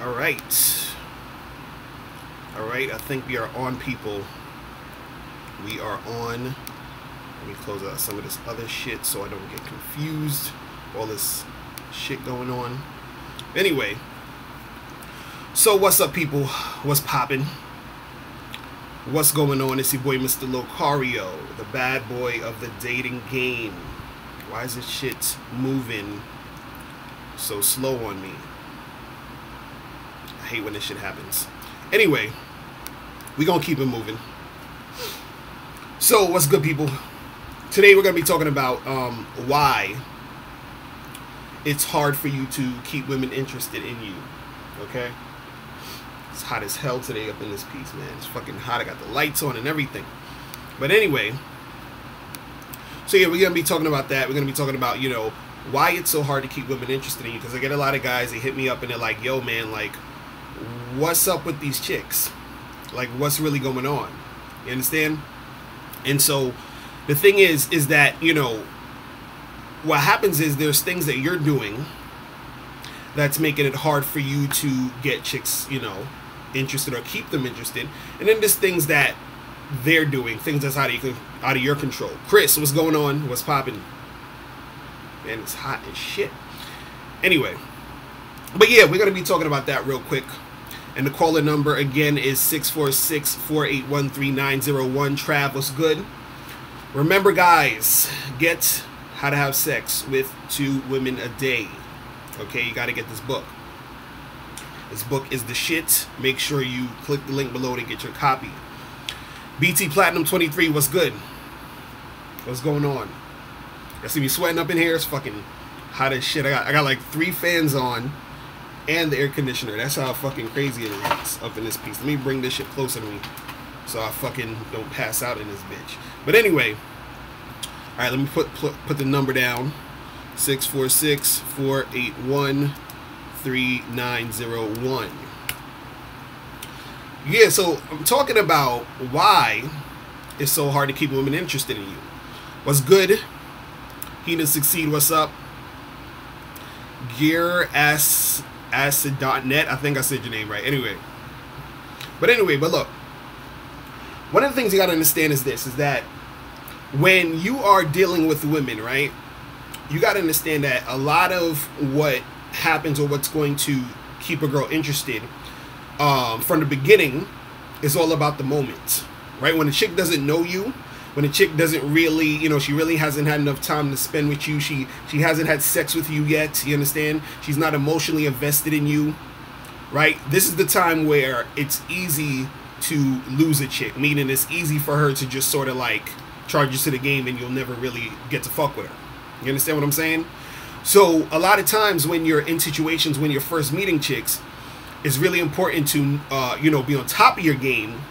All right. All right. I think we are on, people. We are on. Let me close out some of this other shit so I don't get confused. All this shit going on. Anyway. So what's up, people? What's poppin'? What's going on? It's your boy, Mr. Locario, the bad boy of the dating game. Why is this shit moving so slow on me? I hate when this shit happens. Anyway, we gonna keep it moving. So what's good, people? Today we're gonna be talking about why it's hard for you to keep women interested in you. Okay? It's hot as hell today up in this piece, man. It's fucking hot. I got the lights on and everything. But anyway, so yeah, we're gonna be talking about that. We're gonna be talking about, you know, why it's so hard to keep women interested in you. Because I get a lot of guys, they hit me up and they're like, yo, man, like, what's up with these chicks? Like, what's really going on? You understand? And so the thing is that, you know, what happens is there's things that you're doing that's making it hard for you to get chicks, you know, interested or keep them interested. And then there's things that they're doing, things that's out of your control. Chris, what's going on? What's popping? Man, it's hot as shit. Anyway, but yeah, we're gonna be talking about that real quick. And the caller number again is 646-481-3901. Trav, what's good? Remember, guys, get How to Have Sex with 2 Women a Day. Okay, you got to get this book. This book is the shit. Make sure you click the link below to get your copy. BT Platinum 23, what's good? What's going on? You see me sweating up in here? It's fucking hot as shit. I got like 3 fans on and the air conditioner. That's how fucking crazy it is up in this piece. Let me bring this shit closer to me so I fucking don't pass out in this bitch. But anyway, all right, let me put the number down. 646-481-3901. Yeah, so I'm talking about why it's so hard to keep women interested in you. What's good? He Succeed, what's up? GearAcid.net. I think I said your name right. Anyway. But look. One of the things you gotta understand is this, is that when you are dealing with women, right? You got to understand that a lot of what happens or what's going to keep a girl interested from the beginning is all about the moment, right? When a chick doesn't know you, when a chick doesn't really, you know, she really hasn't had enough time to spend with you, she hasn't had sex with you yet, you understand? She's not emotionally invested in you, right? This is the time where it's easy to lose a chick, meaning it's easy for her to just sort of like charge you to the game and you'll never really get to fuck with her. You understand what I'm saying? So a lot of times when you're in situations when you're first meeting chicks, it's really important to you know, be on top of your game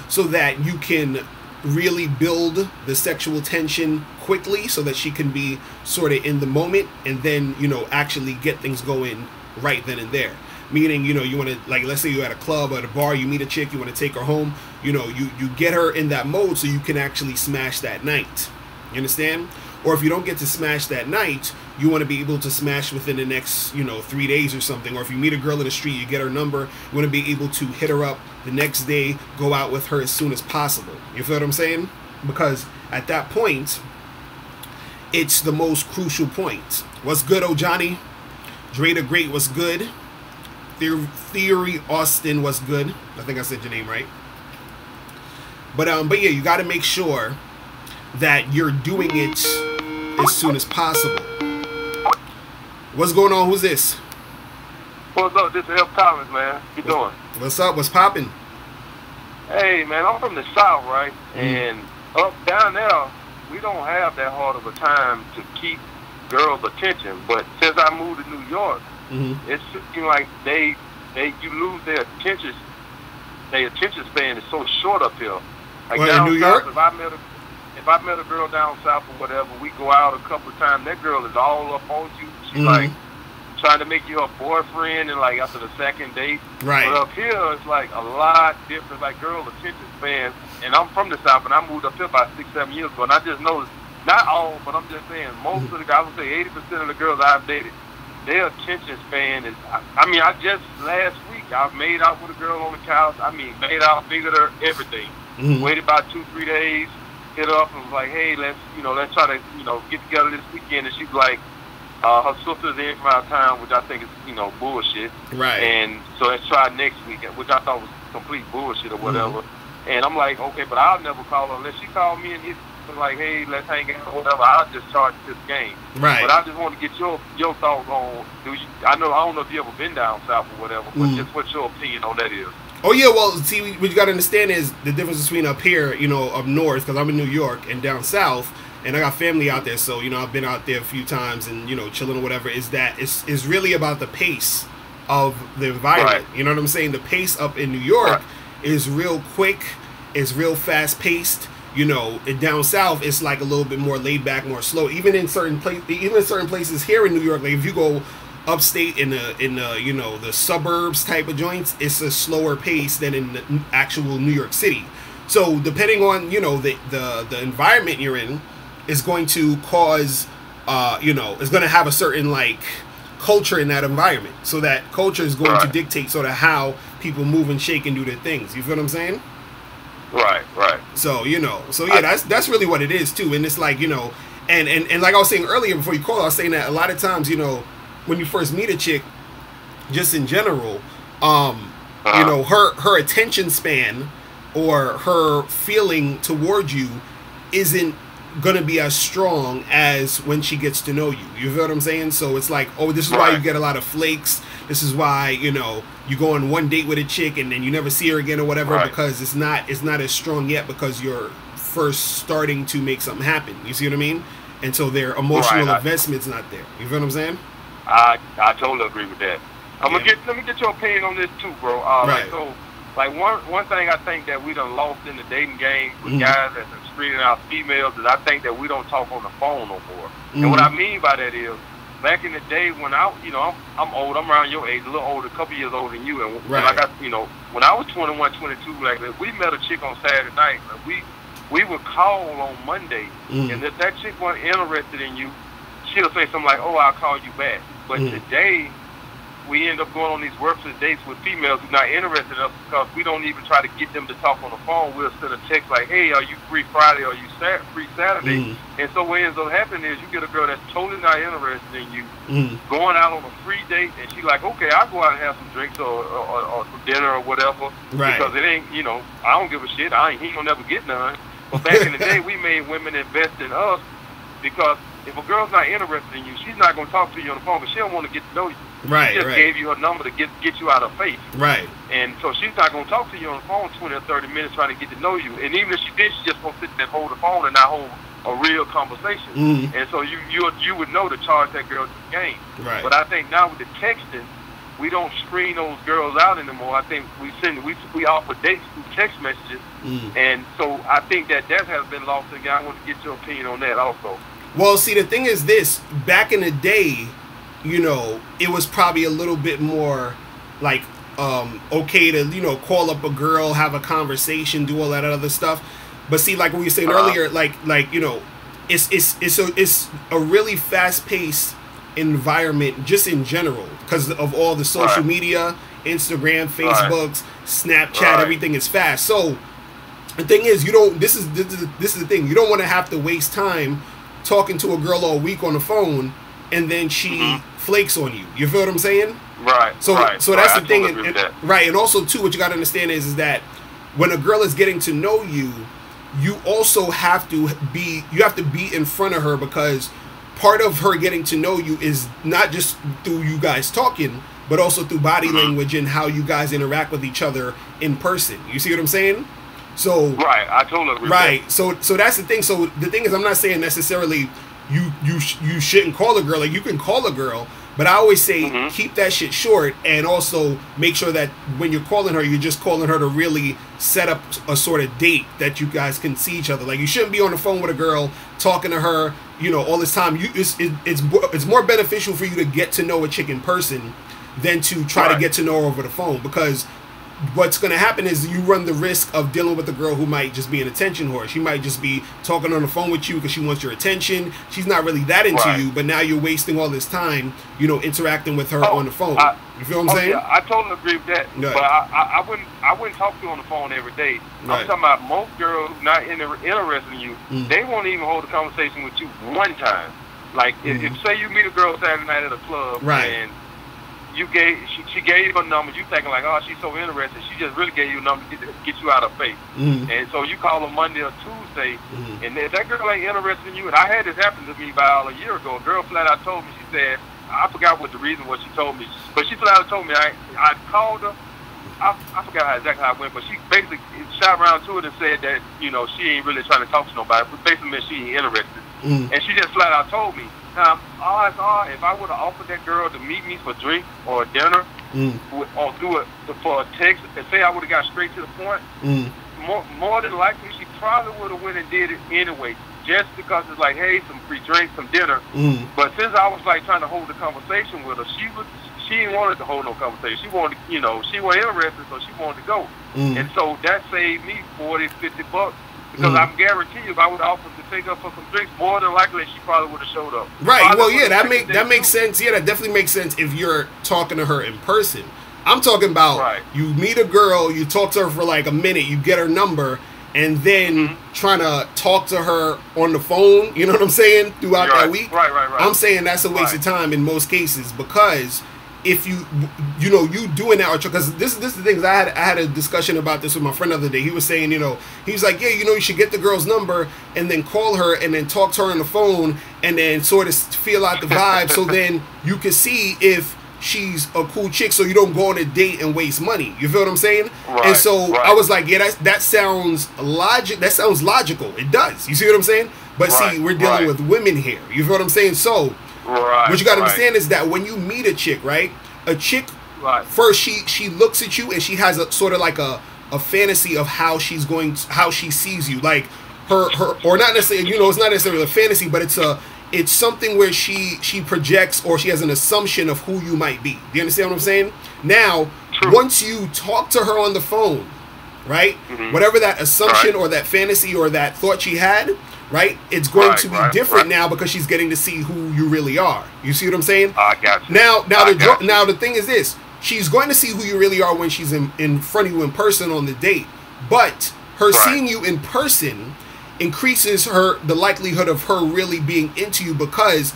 so that you can really build the sexual tension quickly so that she can be sort of in the moment and then, you know, actually get things going right then and there. Meaning, you know, you want to, like, let's say you're at a club or at a bar, you meet a chick, you want to take her home, you know, you get her in that mode so you can actually smash that night. You understand? Or if you don't get to smash that night, you want to be able to smash within the next, you know, 3 days or something. Or if you meet a girl in the street, you get her number, you want to be able to hit her up the next day, go out with her as soon as possible. You feel what I'm saying? Because at that point, it's the most crucial point. What's good, oh Johnny? Dre the Great, what's good? Theory Austin, what's good? I think I said your name right. But yeah, you got to make sure that you're doing it as soon as possible. What's going on? Who's this? What's up? This is F. Thomas, man. How you doing? What's up? What's popping? Hey, man, I'm from the South, right? And up down there, we don't have that hard of a time to keep girls' attention. But since I moved to New York, it seems like you lose their attention. Their attention span is so short up here. Like down in New York? If I met a girl down south or whatever, we go out a couple of times, that girl is all up on you. She's like trying to make you her boyfriend, and like after the second date. Right. But up here, it's like a lot different. Like girl attention span. And I'm from the South, and I moved up here about 6-7 years ago, and I just noticed, not all, but I'm just saying, most of the guys, I would say 80% of the girls I've dated, their attention span is. I mean, I just last week I made out with a girl on the couch. I mean, made out, figured her everything. Waited about 2-3 days, hit her up and was like, hey, let's try to get together this weekend. And she's like, her sister's in from out of town, which I think is bullshit. Right. And so let's try next weekend, which I thought was complete bullshit or whatever. And I'm like, okay, but I'll never call her unless she called me and hit like, hey, let's hang out or whatever. I'll just charge this game. Right. But I just want to get your thoughts on. I don't know if you ever been down south or whatever, but just what your opinion on that is. Oh yeah, well, see, what you got to understand is the difference between up here, up north, because I'm in New York, and down south, and I got family out there, so I've been out there a few times and chilling or whatever. Is that it's really about the pace of the environment. Right. You know what I'm saying? The pace up in New York is real quick, it's real fast paced. And down south it's like a little bit more laid back, more slow. Even in certain places here in New York, like if you go upstate in the suburbs type of joints, it's a slower pace than in the actual New York City. So depending on the environment you're in is going to cause is going to have a certain like culture in that environment. So that culture is going to dictate sort of how people move and shake and do their things. You feel what I'm saying? Right. So that's really what it is too. And it's like and like I was saying earlier before you called, I was saying that a lot of times when you first meet a chick, just in general, her attention span or her feeling towards you isn't gonna be as strong as when she gets to know you. You feel what I'm saying? So it's like, oh, this is why you get a lot of flakes. This is why you go on one date with a chick and then you never see her again or whatever, because it's not as strong yet, because you're first starting to make something happen. You see what I mean? And so their emotional investment's not there. You feel what I'm saying? I totally agree with that. Let me get your opinion on this too, bro. One thing I think that we done lost in the dating game with guys that's screening out females is I think that we don't talk on the phone no more. And what I mean by that is, back in the day when I'm old, I'm around your age, a little older, a couple years older than you, and when I was 21, 22, like if we met a chick on Saturday night, like, we would call on Monday, and if that chick wasn't interested in you, she'll say something like, oh, I'll call you back. But today, we end up going on these worthless dates with females who are not interested in us because we don't even try to get them to talk on the phone. We'll send a text like, hey, are you free Friday? Are you free Saturday? And so what ends up happening is you get a girl that's totally not interested in you, going out on a free date, and she's like, okay, I'll go out and have some drinks or some dinner or whatever, because it ain't, I don't give a shit. He don't never get none. But back in the day, we made women invest in us, because if a girl's not interested in you, she's not going to talk to you on the phone, but she don't want to get to know you. She just gave you her number to get you out of face. Right. And so she's not going to talk to you on the phone 20 or 30 minutes trying to get to know you. And even if she did, she's just going to sit there and hold the phone and not hold a real conversation. And so you would know to charge that girl to the game. Right. But I think now with the texting, we don't screen those girls out anymore. I think we offer dates through text messages. And so I think that has been lost again. I want to get your opinion on that also. Well, see, the thing is this. Back in the day, it was probably a little bit more like okay to, call up a girl, have a conversation, do all that other stuff. But see, like we were saying earlier, it's a really fast-paced environment just in general because of all the social media, Instagram, Facebook, Snapchat, everything is fast. So the thing is, this is the thing. You don't want to have to waste time talking to a girl all week on the phone and then she flakes on you. You feel what I'm saying? Right. So that's the thing. And also too, what you got to understand is that when a girl is getting to know you, you also have to be in front of her, because part of her getting to know you is not just through you guys talking, but also through body language and how you guys interact with each other in person. You see what I'm saying? So I totally agree. Right. So that's the thing. So the thing is, I'm not saying necessarily you shouldn't call a girl. Like, you can call a girl, but I always say keep that shit short, and also make sure that when you're calling her, you're just calling her to really set up a sort of date that you guys can see each other. Like, you shouldn't be on the phone with a girl talking to her, all this time. It's more beneficial for you to get to know a chick in person than to try to get to know her over the phone, because what's going to happen is you run the risk of dealing with a girl who might just be an attention whore. She might just be talking on the phone with you because she wants your attention. She's not really that into you, but now you're wasting all this time, you know, interacting with her on the phone. You feel what I'm saying? Yeah, I totally agree with that. Right. But I wouldn't talk to you on the phone every day. Right. I'm talking about most girls not interested in you. They won't even hold a conversation with you one time. Like if say you meet a girl Saturday night at a club, and she gave a number, you thinking like, oh, she's so interested. She just really gave you a number to get you out of face. And so you call her Monday or Tuesday, and if that girl ain't interested in you, and I had this happen to me about a year ago. A girl flat out told me, she said, I forgot what the reason was she told me, but she flat out told me, I called her, I forgot exactly how it went, but she basically shot around to it and said that, you know, she ain't really trying to talk to nobody, but basically meant she ain't interested. And she just flat out told me. Now, odds are, if I would have offered that girl to meet me for drink or dinner, or do it for a text, and say I would have got straight to the point, more than likely she probably would have went and did it anyway, just because it's like, hey, some free drinks, some dinner. But since I was like trying to hold the conversation with her, she didn't want to hold no conversation. She wanted, you know, she wasn't interested, so she wanted to go. And so that saved me $40-50. Because I'm guaranteed if I would offer to take her for some drinks, more than likely she probably would have showed up. Right. Well, yeah, that makes sense. Yeah, that definitely makes sense if you're talking to her in person. I'm talking about you meet a girl, you talk to her for like a minute, you get her number, and then trying to talk to her on the phone, you know what I'm saying, throughout that week. Right. I'm saying that's a waste of time in most cases, because if you doing that, because this is the thing. I had a discussion about this with my friend the other day. He was saying, you know, he's like, yeah, you know, you should get the girl's number and then call her and then talk to her on the phone and then sort of feel out the vibe, so then you can see if she's a cool chick, so you don't go on a date and waste money. You feel what I'm saying? And so I was like, yeah, that sounds logical. It does. You see what I'm saying? But see, we're dealing with women here. You feel what I'm saying? So what you got to understand is that when you meet a chick, right? A chick, first she looks at you and she has a sort of like a fantasy of how she sees you, like her, or not necessarily, you know, it's not necessarily a fantasy, but it's something where she projects, or she has an assumption of who you might be. Do you understand what I'm saying? Now, once you talk to her on the phone, right? Whatever that assumption or that fantasy or that thought she had, right? It's going to be different now, because she's getting to see who you really are. You see what I'm saying? I got you. Now the thing is this: she's going to see who you really are when she's in front of you in person on the date. But her seeing you in person increases the likelihood of her really being into you, because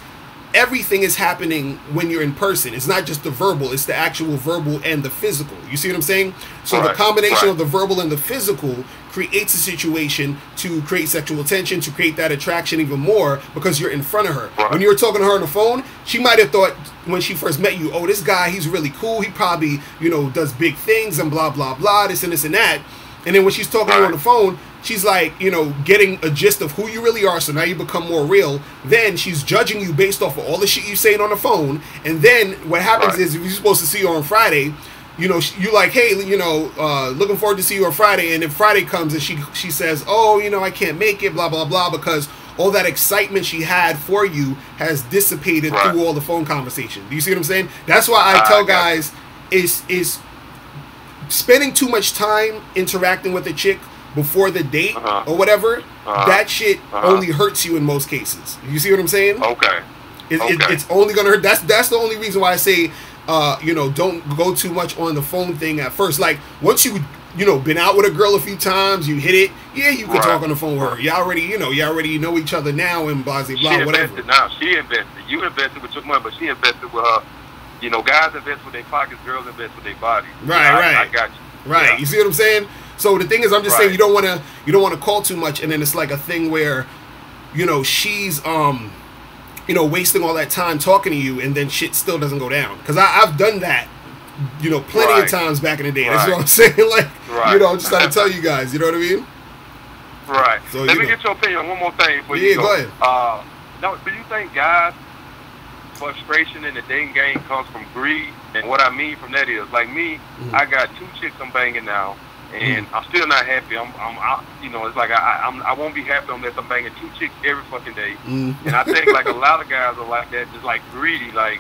everything is happening when you're in person. It's not just the verbal, it's the actual verbal and the physical. You see what I'm saying? So the combination of the verbal and the physical creates a situation to create sexual tension, to create that attraction even more, because you're in front of her. When you were talking to her on the phone, she might have thought when she first met you, oh, this guy, he's really cool. He probably, you know, does big things and blah, blah, blah, this and this and that. And then when she's talking to you on the phone, she's like, you know, getting a gist of who you really are, so now you become more real. Then she's judging you based off of all the shit you're saying on the phone. And then what happens is, if you're supposed to see her on Friday, you know, you like, hey, you know, looking forward to see you on Friday. And then Friday comes and she says, oh, you know, I can't make it, blah, blah, blah, because all that excitement she had for you has dissipated through all the phone conversation. Do you see what I'm saying? That's why I tell guys is spending too much time interacting with a chick before the date or whatever, that shit only hurts you in most cases. You see what I'm saying? It's only gonna hurt. That's the only reason why I say, you know, don't go too much on the phone thing at first. Like, once you know, been out with a girl a few times, you hit it, yeah, you can talk on the phone with her. You already know each other now, and blah, blah, blah, whatever. Now, she invested. You invested with your money, but she invested with her. You know, guys invest with their pockets, girls invest with their bodies. I got you. Right, you see what I'm saying? So the thing is, I'm just saying, you don't want to call too much, and then it's like a thing where, you know, she's you know, wasting all that time talking to you, and then shit still doesn't go down. Because I've done that, you know, plenty of times back in the day. That's what I'm saying. Like, you know, I'm just trying to tell you guys. You know what I mean? Right. So let me get your opinion on one more thing. Yeah, go ahead. Now, do you think guys' frustration in the dating game comes from greed? And what I mean from that is, like me, I got 2 chicks I'm banging now, and I'm still not happy. You know, it's like I won't be happy unless I'm banging 2 chicks every fucking day. And I think like a lot of guys are like that, just like greedy. Like,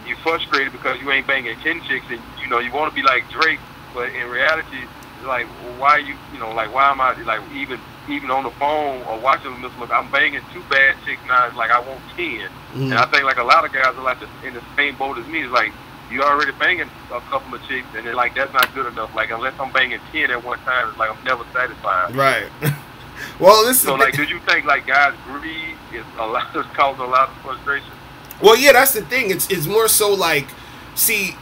you frustrated because you ain't banging 10 chicks, and you know you want to be like Drake, but in reality, like, why you know, like, why am I, like, even on the phone or watching Miss Look, I'm banging 2 bad chicks now. It's like I want 10, and I think like a lot of guys are like in the same boat as me. It's like you already banging a couple of chicks, and then like that's not good enough. Like unless I'm banging 10 at one time, it's like I'm never satisfied. Right. Well, this so like, do you think like guys' greed is causing a lot of frustration? Well, yeah, that's the thing. It's more so like, see,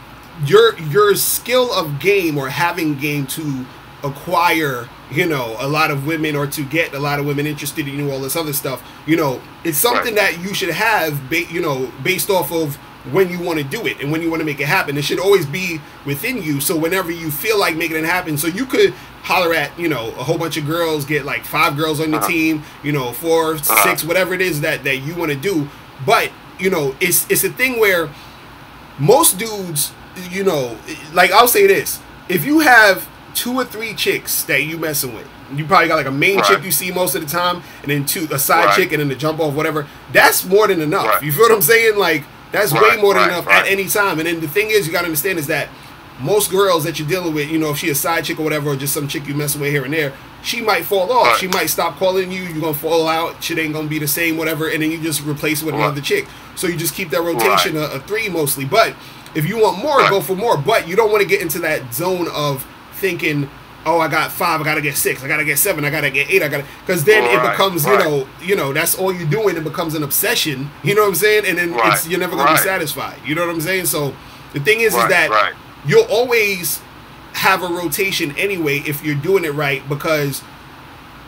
your skill of game or having game to acquire, you know, a lot of women or to get a lot of women interested in you, all this other stuff, you know, it's something that you should have, you know, based off of when you want to do it and when you want to make it happen. It should always be within you. So whenever you feel like making it happen, so you could holler at, you know, a whole bunch of girls, get like 5 girls on the team, you know, 4, 6, whatever it is that you want to do. But, you know, it's a thing where most dudes, you know, like I'll say this, if you have 2 or 3 chicks that you messing with, you probably got like a main chick you see most of the time, and then a side chick, and then the jump off, whatever. That's more than enough. You feel what I'm saying? Like, that's way more than enough at any time. And then the thing is, you got to understand is that most girls that you're dealing with, you know, if she a side chick or whatever, or just some chick you messing with here and there, she might fall off. She might stop calling you. You're going to fall out. Shit ain't going to be the same, whatever. And then you just replace it with another chick. So you just keep that rotation a 3 mostly. But if you want more, go for more. But you don't want to get into that zone of thinking, oh, I got 5, I got to get 6, I got to get 7, I got to get 8, because then it becomes, you know, that's all you're doing. It becomes an obsession. You know what I'm saying? And then you're never going to be satisfied. You know what I'm saying? So the thing is that you'll always have a rotation anyway if you're doing it right, because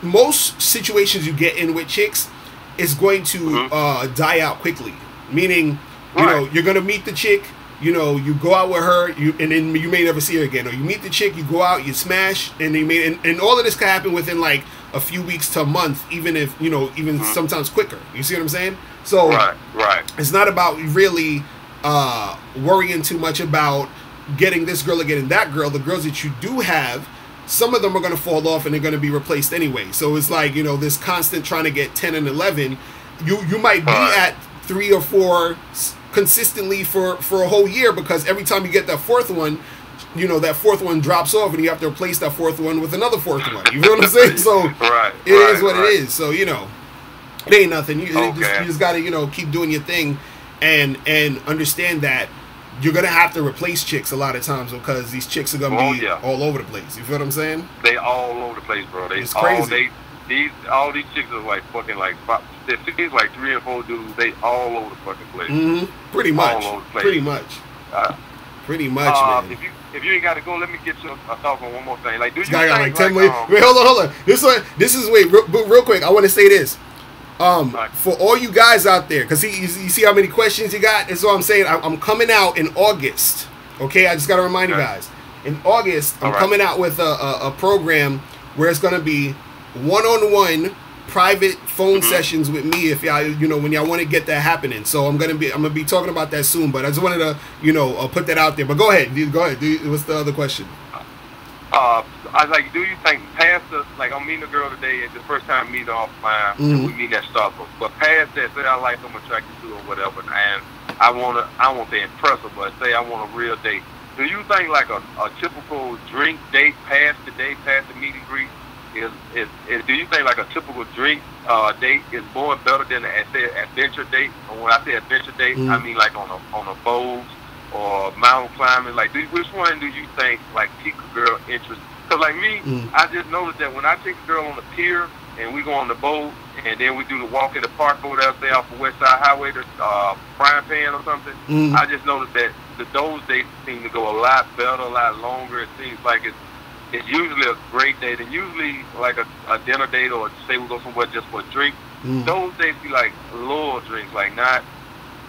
most situations you get in with chicks is going to die out quickly. Meaning, you know, you're going to meet the chick, you know, you go out with her, and then you may never see her again. Or you meet the chick, you go out, you smash, and and all of this can happen within like a few weeks to a month, even if, you know, even sometimes quicker. You see what I'm saying? So it's not about really worrying too much about getting this girl or getting that girl. The girls that you do have, some of them are going to fall off and they're going to be replaced anyway. So it's like, you know, this constant trying to get 10 and 11. You might be at 3 or 4 consistently for a whole year, because every time you get that 4th one, you know, that 4th one drops off and you have to replace that 4th one with another 4th one. You know what I'm saying? So it is what it is. So, you know, it ain't nothing. You just got to, you know, keep doing your thing and understand that you're going to have to replace chicks a lot of times, because these chicks are going to be all over the place. You feel what I'm saying? They all over the place, bro. It's crazy. All these chicks are like fucking like 5, 6, like 3 or 4 dudes. They all over the fucking place. Pretty much. All over the place. Pretty much, man. If you ain't got to go, let me get you a talk on one more thing. Like, do you think like 10 wait, hold on. This is real quick. I want to say this. For all you guys out there, because you see how many questions you got. That's what I'm saying. I'm coming out in August. Okay, I just got to remind you guys. In August, I'm coming out with a program where it's going to be one-on-one private phone sessions with me, if y'all, you know, when y'all want to get that happening. So I'm gonna be talking about that soon, but I just wanted to, you know, put that out there. But go ahead. What's the other question? I was like, do you think past the, like, I'm meeting a girl today, it's the first time meeting offline, and we meet at Starbucks, but past that, say I like I'm attracted to or whatever, and I won't say impress her, but say I want a real date. Do you think like a typical drink date past the meet and greet is do you think like a typical drink date is more better than an adventure date? And when I say adventure date, I mean like on a boat or mountain climbing. Like, which one do you think like pique a girl interest? Because like me, I just noticed that when I take a girl on the pier and we go on the boat and then we do the walk in the park over there, say off the West Side Highway to Frying Pan or something, I just noticed that those dates seem to go a lot better, a lot longer. It seems like it's usually a great date, and usually like a dinner date, or say we go somewhere just for a drink. Those dates be like little drinks, like not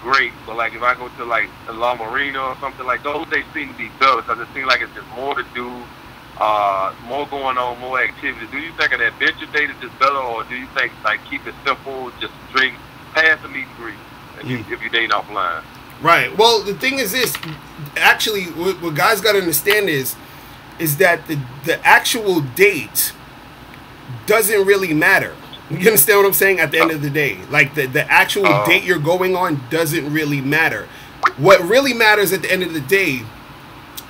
great, but like if I go to like the La Marina or something, like those dates seem to be better because it seems like it's just more to do, more going on, more activity. Do you think an adventure date is just better, or do you think like keep it simple, just drink, pass the meet and greet if you're dating offline? Right. Well, the thing is this, actually, what guys got to understand is that the actual date doesn't really matter. You understand what I'm saying? At the end of the day, like the actual date you're going on doesn't really matter. What really matters at the end of the day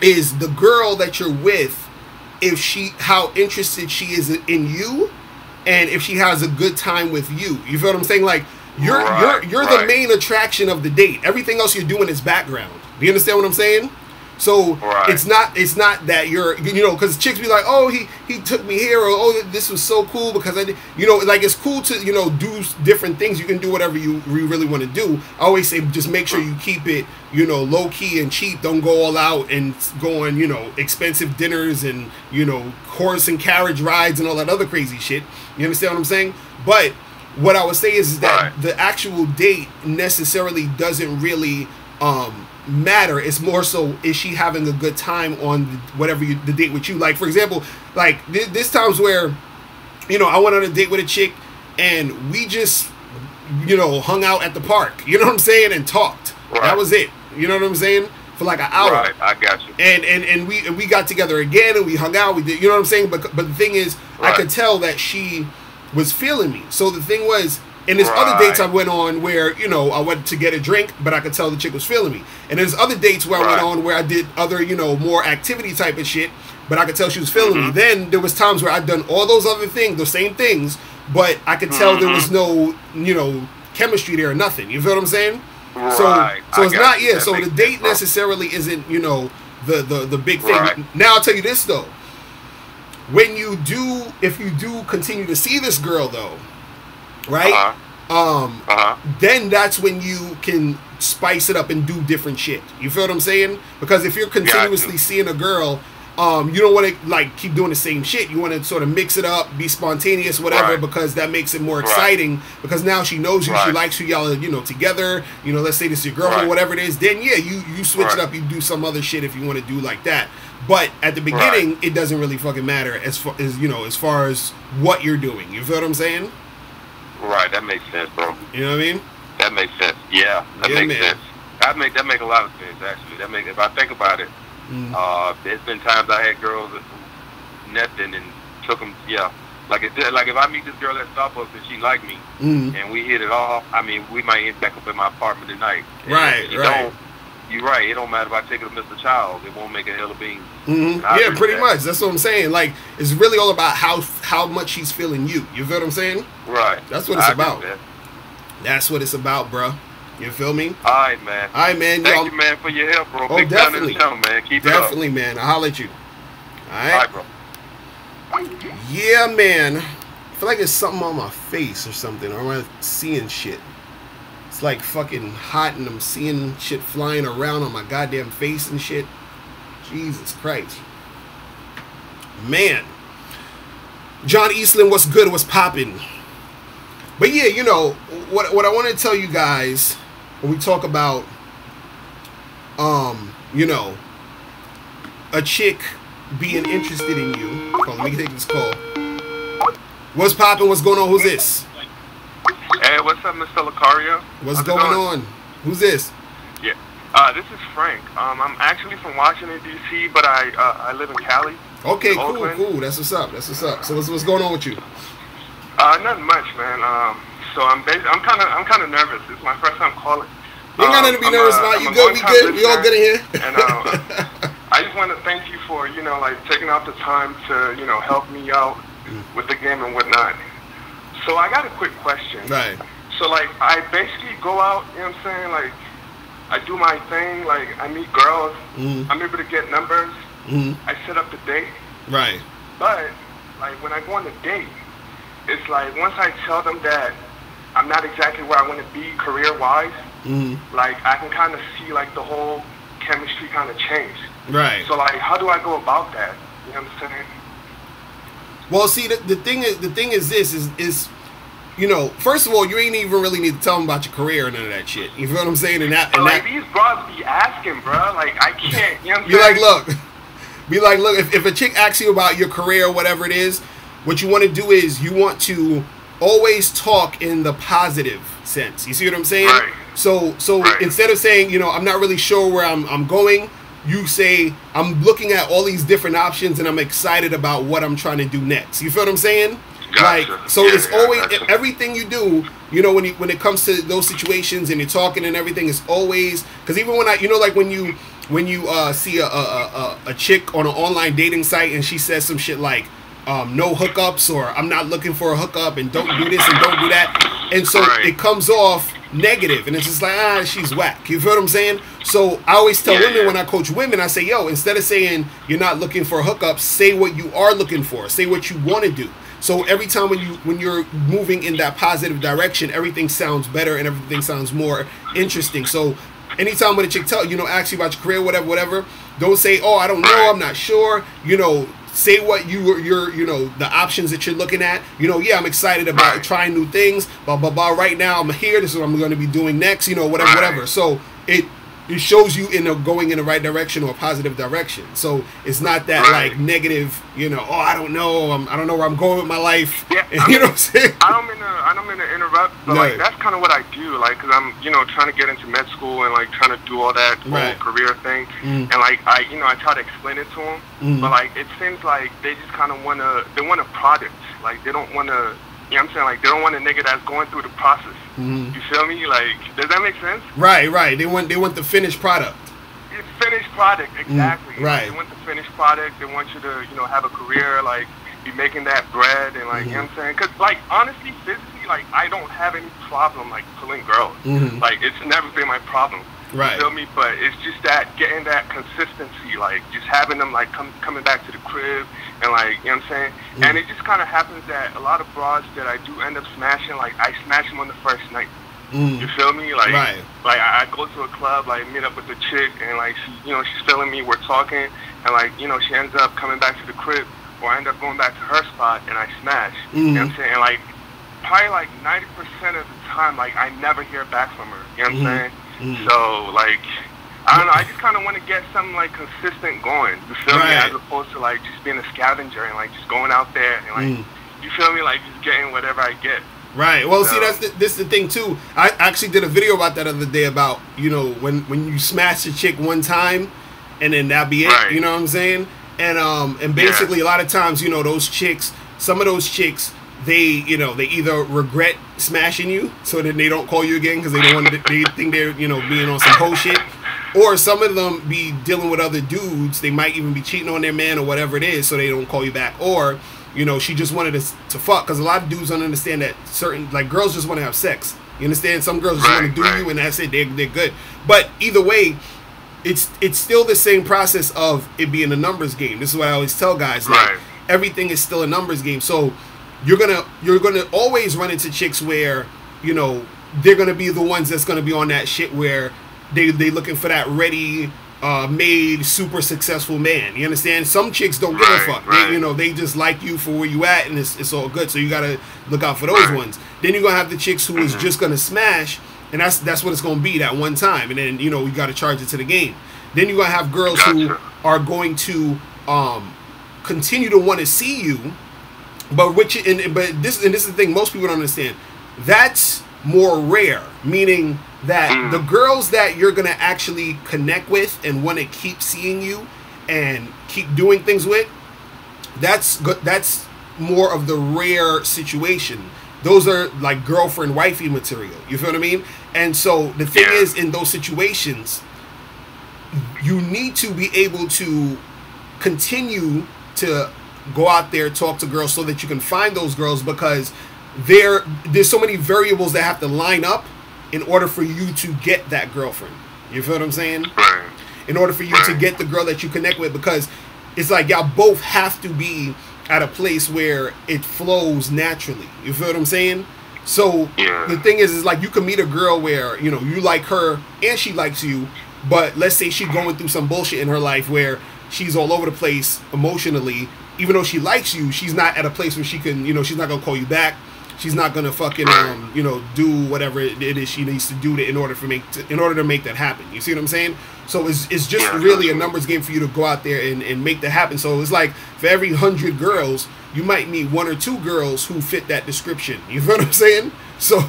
is the girl that you're with, how interested she is in you, and if she has a good time with you. You feel what I'm saying? Like you're the main attraction of the date. Everything else you're doing is background. Do you understand what I'm saying? So it's not that you're, you know, because chicks be like, oh, he took me here, or oh, this was so cool because I did, you know, like it's cool to, you know, do different things. You can do whatever you really want to do. I always say just make sure you keep it, you know, low key and cheap. Don't go all out and go on, you know, expensive dinners and, you know, horse and carriage rides and all that other crazy shit. You understand what I'm saying? But what I would say is that the actual date necessarily doesn't really matter. It's more so, is she having a good time on whatever the date with you? Like, for example, like this times where, you know, I went on a date with a chick and we just, you know, hung out at the park, you know what I'm saying, and talked. That was it. You know what I'm saying? For like an hour. Right, I got you. And we got together again and we hung out. We did, you know what I'm saying? But the thing is, I could tell that she was feeling me. So the thing was, and there's other dates I went on where, you know, I went to get a drink, but I could tell the chick was feeling me. And there's other dates where I went on where I did other, you know, more activity type of shit, but I could tell she was feeling me. Then there was times where I'd done all those other things, the same things, but I could tell there was no, you know, chemistry there or nothing. You feel what I'm saying? So it's not, so the date necessarily isn't, you know, the big thing. Now I'll tell you this though. When you do, if you do continue to see this girl though, right? Then that's when you can spice it up and do different shit. You feel what I'm saying? Because if you're continuously seeing a girl, you don't want to like keep doing the same shit. You want to sort of mix it up, be spontaneous, whatever, because that makes it more exciting. Because now she knows you, she likes you, y'all are, you know, together. You know, let's say this is your girlfriend, whatever it is. Then yeah, you switch it up. You do some other shit if you want to do like that. But at the beginning, it doesn't really fucking matter as far as, you know, as far as what you're doing. You feel what I'm saying? Right, that makes sense, bro. You know what I mean? That makes sense. Yeah, that makes sense. That make a lot of sense actually. If I think about it, there's been times I had girls that nothing and took them. Yeah, like if I meet this girl at Starbucks and she like me and we hit it off, I mean we might end back up in my apartment tonight. You're right. It don't matter if I take it to Mr. Child. It won't make a hell of beans. Yeah, pretty much. That's what I'm saying. Like, it's really all about how much she's feeling you. You feel what I'm saying? Right. That's what it's about. That's what it's about, bro. You feel me? All right, man. All right, man. Thank you, man, for your help, bro. Oh, Big definitely. Time man. Keep it up. Definitely, man. I'll holler at you. All right? All right, bro. Yeah, man. I feel like there's something on my face or something. Or am I seeing shit? It's like fucking hot and I'm seeing shit flying around on my goddamn face and shit. Jesus Christ. Man. John Eastland, what's good? What's popping? But yeah, you know, what I want to tell you guys when we talk about, you know, a chick being interested in you. Hold on, let me take this call. What's popping? What's going on? Who's this? Hey, what's up, Mr. Locario? What's going on? Who's this? Yeah, this is Frank. I'm actually from Washington, D.C., but I live in Cali. Okay, cool. That's what's up. So what's going on with you? Nothing much, man. So I'm kind of nervous. It's my first time calling. You ain't got nothing to be nervous about. You good? We good? We all good in here? And I just want to thank you for, you know, like taking out the time to, you know, help me out with the game and whatnot. So I got a quick question. Right. So like I basically go out, you know what I'm saying? Like I do my thing, like I meet girls, I'm able to get numbers, I set up the date. Right. But like when I go on the date, it's like once I tell them that I'm not exactly where I want to be career-wise, like I can kind of see like the whole chemistry kind of change. Right. So like how do I go about that? You know what I'm saying? Well, see, the thing is this is, you know, first of all, you ain't even really need to tell them about your career or none of that shit. You feel what I'm saying? And like these bros be asking, bro. Like I can't. You know what I'm saying? Be like, look. If a chick asks you about your career or whatever it is, what you want to do is you want to always talk in the positive sense. You see what I'm saying? Right. So instead of saying, you know, I'm not really sure where I'm going, you say, I'm looking at all these different options and I'm excited about what I'm trying to do next. You feel what I'm saying? Gotcha. Like, so it's always, everything you do, you know, when it comes to those situations and you're talking and everything, is always, because even when you know, like when you when you see a chick on an online dating site and she says some shit like no hookups, or I'm not looking for a hookup, and don't do this and don't do that, and so it comes off negative, and it's just like, she's whack. You feel what I'm saying? So I always tell women, when I coach women, I say, yo, instead of saying you're not looking for a hookup, say what you are looking for. Say what you want to do. So every time when you're moving in that positive direction, everything sounds better and everything sounds more interesting. So anytime when a chick asks you about your career, whatever, don't say, oh, I don't know, I'm not sure. Say what you're the options that you're looking at. I'm excited about trying new things, blah blah blah. Right now I'm here, this is what I'm going to be doing next, whatever. So it shows you going in the right direction or a positive direction. So it's not that like negative, oh, I don't know, I don't know where I'm going with my life. Yeah, and, what I'm saying? I don't mean to interrupt, but like that's kind of what I do, like, because I'm trying to get into med school and like trying to do all that whole career thing, and like I try to explain it to them, but like it seems like they just kind of want a product, like they don't want to. You know what I'm saying? Like, they don't want a nigga that's going through the process. You feel me? Like, does that make sense? Right. They want the finished product. It's finished product, exactly. Right. They want the finished product. They want you to, have a career, like, be making that bread and, like, you know what I'm saying? Because, like, honestly, physically, like, I don't have any problem, like, pulling girls. Like, it's never been my problem. Right. You feel me? But it's just that getting that consistency, like just having them like coming back to the crib and like, you know what I'm saying? And it just kind of happens that a lot of broads that I do end up smashing, like I smash them on the first night. You feel me? Like, like I go to a club, like meet up with a chick, and like she, she's feeling me. We're talking, and like she ends up coming back to the crib, or I end up going back to her spot, and I smash. You know what I'm saying? And like probably like 90% of the time, like I never hear back from her. You know what I'm saying? So, like, I don't know, I just kind of want to get something, like, consistent going, you feel me, as opposed to, like, just being a scavenger and, like, just going out there and, like, you feel me, like, just getting whatever I get. Right. Well, see, this is the thing, too. I actually did a video about that other day about, when you smash a chick one time and then that be it, you know what I'm saying? And basically, a lot of times, those chicks, some of those chicks, they either regret smashing you, so that they don't call you again because they don't want to, they think they're being on some whole shit, or some of them be dealing with other dudes. They might even be cheating on their man or whatever it is, so they don't call you back. Or she just wanted to fuck, because a lot of dudes don't understand that certain, like, girls just want to have sex. You understand? Some girls just want to do you, and that's it. They're good. But either way, it's still the same process of it being a numbers game. This is what I always tell guys. Like, everything is still a numbers game. So you're gonna always run into chicks where they're gonna be the ones that's gonna be on that shit where they looking for that ready made super successful man. You understand? Some chicks don't give a fuck. They just like you for where you at, and it's all good. So you gotta look out for those ones. Then you're gonna have the chicks who is just gonna smash, and that's what it's gonna be that one time, and then you gotta charge it to the game. Then you're gonna have girls who are going to continue to want to see you. But this is the thing most people don't understand. That's more rare, meaning that the girls that you're gonna actually connect with and want to keep seeing you and keep doing things with, that's more of the rare situation. Those are like girlfriend wifey material. You feel what I mean? And so the thing is, in those situations, you need to be able to continue to go out there, talk to girls, so that you can find those girls, because there's so many variables that have to line up in order for you to get that girlfriend. You feel what I'm saying? In order for you to get the girl that you connect with, because it's like y'all both have to be at a place where it flows naturally. You feel what I'm saying? So the thing is like, you can meet a girl where you like her and she likes you, but let's say she's going through some bullshit in her life where she's all over the place emotionally. Even though she likes you, she's not at a place where she can, she's not gonna call you back. She's not gonna fucking, do whatever it is she needs to do in order to make that happen. You see what I'm saying? So it's just really a numbers game for you to go out there and make that happen. So it's like, for every 100 girls, you might meet 1 or 2 girls who fit that description. You feel what I'm saying? So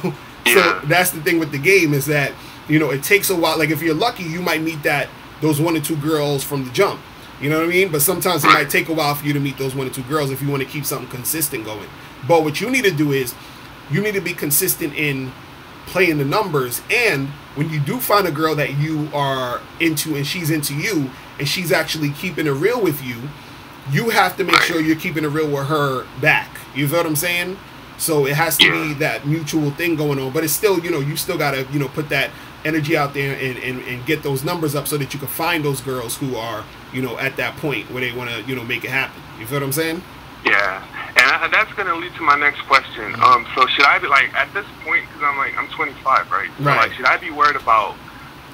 that's the thing with the game, is that it takes a while. Like, if you're lucky, you might meet those 1 or 2 girls from the jump. You know what I mean? But sometimes it might take a while for you to meet those 1 or 2 girls if you want to keep something consistent going. But what you need to do is, you need to be consistent in playing the numbers. And when you do find a girl that you are into and she's into you and she's actually keeping it real with you, you have to make sure you're keeping it real with her back. You feel what I'm saying? So it has to be that mutual thing going on. But it's still, you know, you still got to, you know, put that energy out there and get those numbers up so that you can find those girls who are, you know, at that point where they want to, you know, make it happen. You feel what I'm saying? Yeah. And that's going to lead to my next question. So should I be, like, at this point, because I'm 25, right? So, like, should I be worried about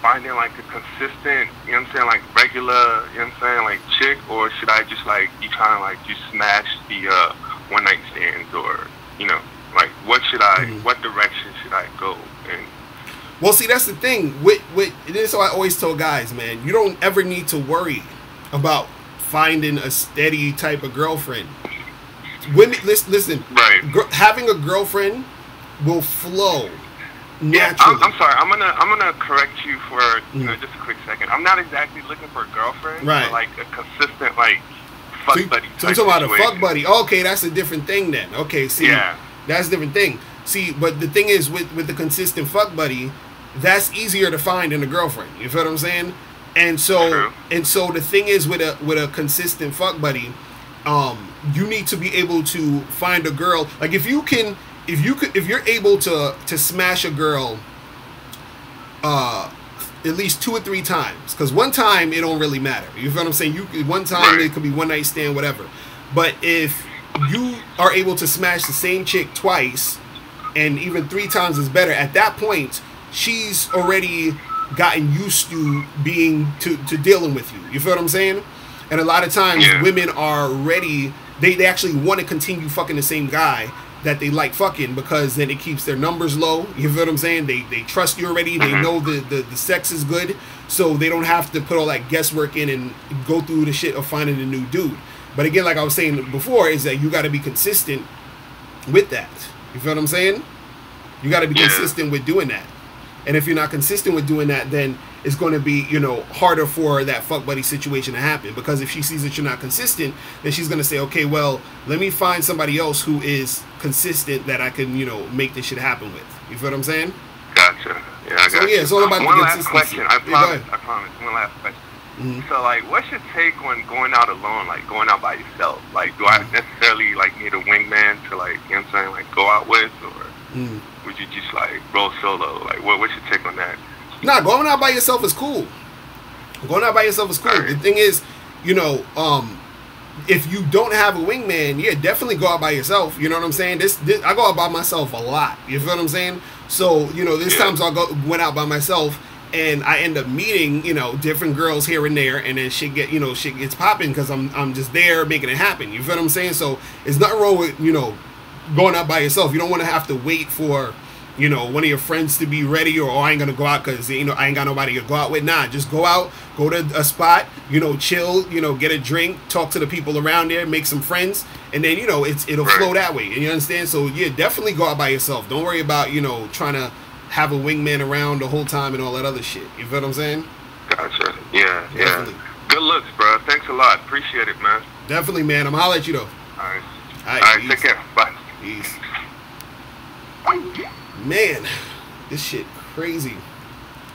finding, like, a consistent, you know what I'm saying, like, regular, you know what I'm saying, like, chick, or should I just, like, be trying to, like, just smash the one-night stands, or, you know, like, what direction should I go in? Well, see, that's the thing. With this is what I always tell guys, man. You don't ever need to worry about finding a steady type of girlfriend. Women, listen. Right. Having a girlfriend will flow naturally. Yeah, I'm sorry. I'm gonna correct you for you know, just a quick second. I'm not exactly looking for a girlfriend, but like a consistent like fuck buddy. So you're talking about a fuck buddy? Okay, that's a different thing then. Okay, see, that's a different thing. See, but the thing is with the consistent fuck buddy, that's easier to find than a girlfriend. You feel what I'm saying? And so the thing is with a consistent fuck buddy, you need to be able to find a girl. Like if you're able to smash a girl at least 2 or 3 times, because one time it don't really matter. You feel what I'm saying? One time it could be one night stand, whatever. But if you are able to smash the same chick twice, and even 3 times is better, at that point she's already gotten used to being to dealing with you. You feel what I'm saying? And a lot of times women are ready, they actually want to continue fucking the same guy that they like fucking, because then it keeps their numbers low. You feel what I'm saying? They trust you already. They know the sex is good, so they don't have to put all that guesswork in and go through the shit of finding a new dude. But again, like I was saying before, is that you got to be consistent with that. You feel what I'm saying? You got to be consistent with doing that. And if you're not consistent with doing that, then it's going to be, you know, harder for that fuck buddy situation to happen. Because if she sees that you're not consistent, then she's going to say, okay, well, let me find somebody else who is consistent that I can, you know, make this shit happen with. You feel what I'm saying? Gotcha. Yeah, I got yeah, it's all about one the last consistency. question. I promise. One last question. So, like, what's your take on going out alone, like going out by yourself? Like, do I necessarily, like, need a wingman to, like, you know what I'm saying, like, go out with? Or would you just, like, roll solo? Like, what's your take on that? Nah, going out by yourself is cool. Going out by yourself is cool. Right. The thing is, you know, if you don't have a wingman, yeah, definitely go out by yourself. You know what I'm saying? This I go out by myself a lot. You feel what I'm saying? So, you know, there's times went out by myself, and I end up meeting, you know, different girls here and there, and then shit gets popping because I'm just there making it happen. You feel what I'm saying? So it's nothing wrong with, you know, going out by yourself. You don't want to have to wait for, you know, one of your friends to be ready, or I ain't gonna go out because, you know, I ain't got nobody to go out with. Nah, just go out, go to a spot, you know, chill, you know, get a drink, talk to the people around there, make some friends, and then, you know, it'll flow that way. And you understand? So yeah, definitely go out by yourself. Don't worry about, you know, trying to have a wingman around the whole time and all that other shit. You feel what I'm saying? Gotcha. Yeah, definitely. Good looks, bro. Thanks a lot. Appreciate it, man. Definitely, man. I'm gonna holler at you though. All right. Take care. Bye. Peace. Man, this shit crazy.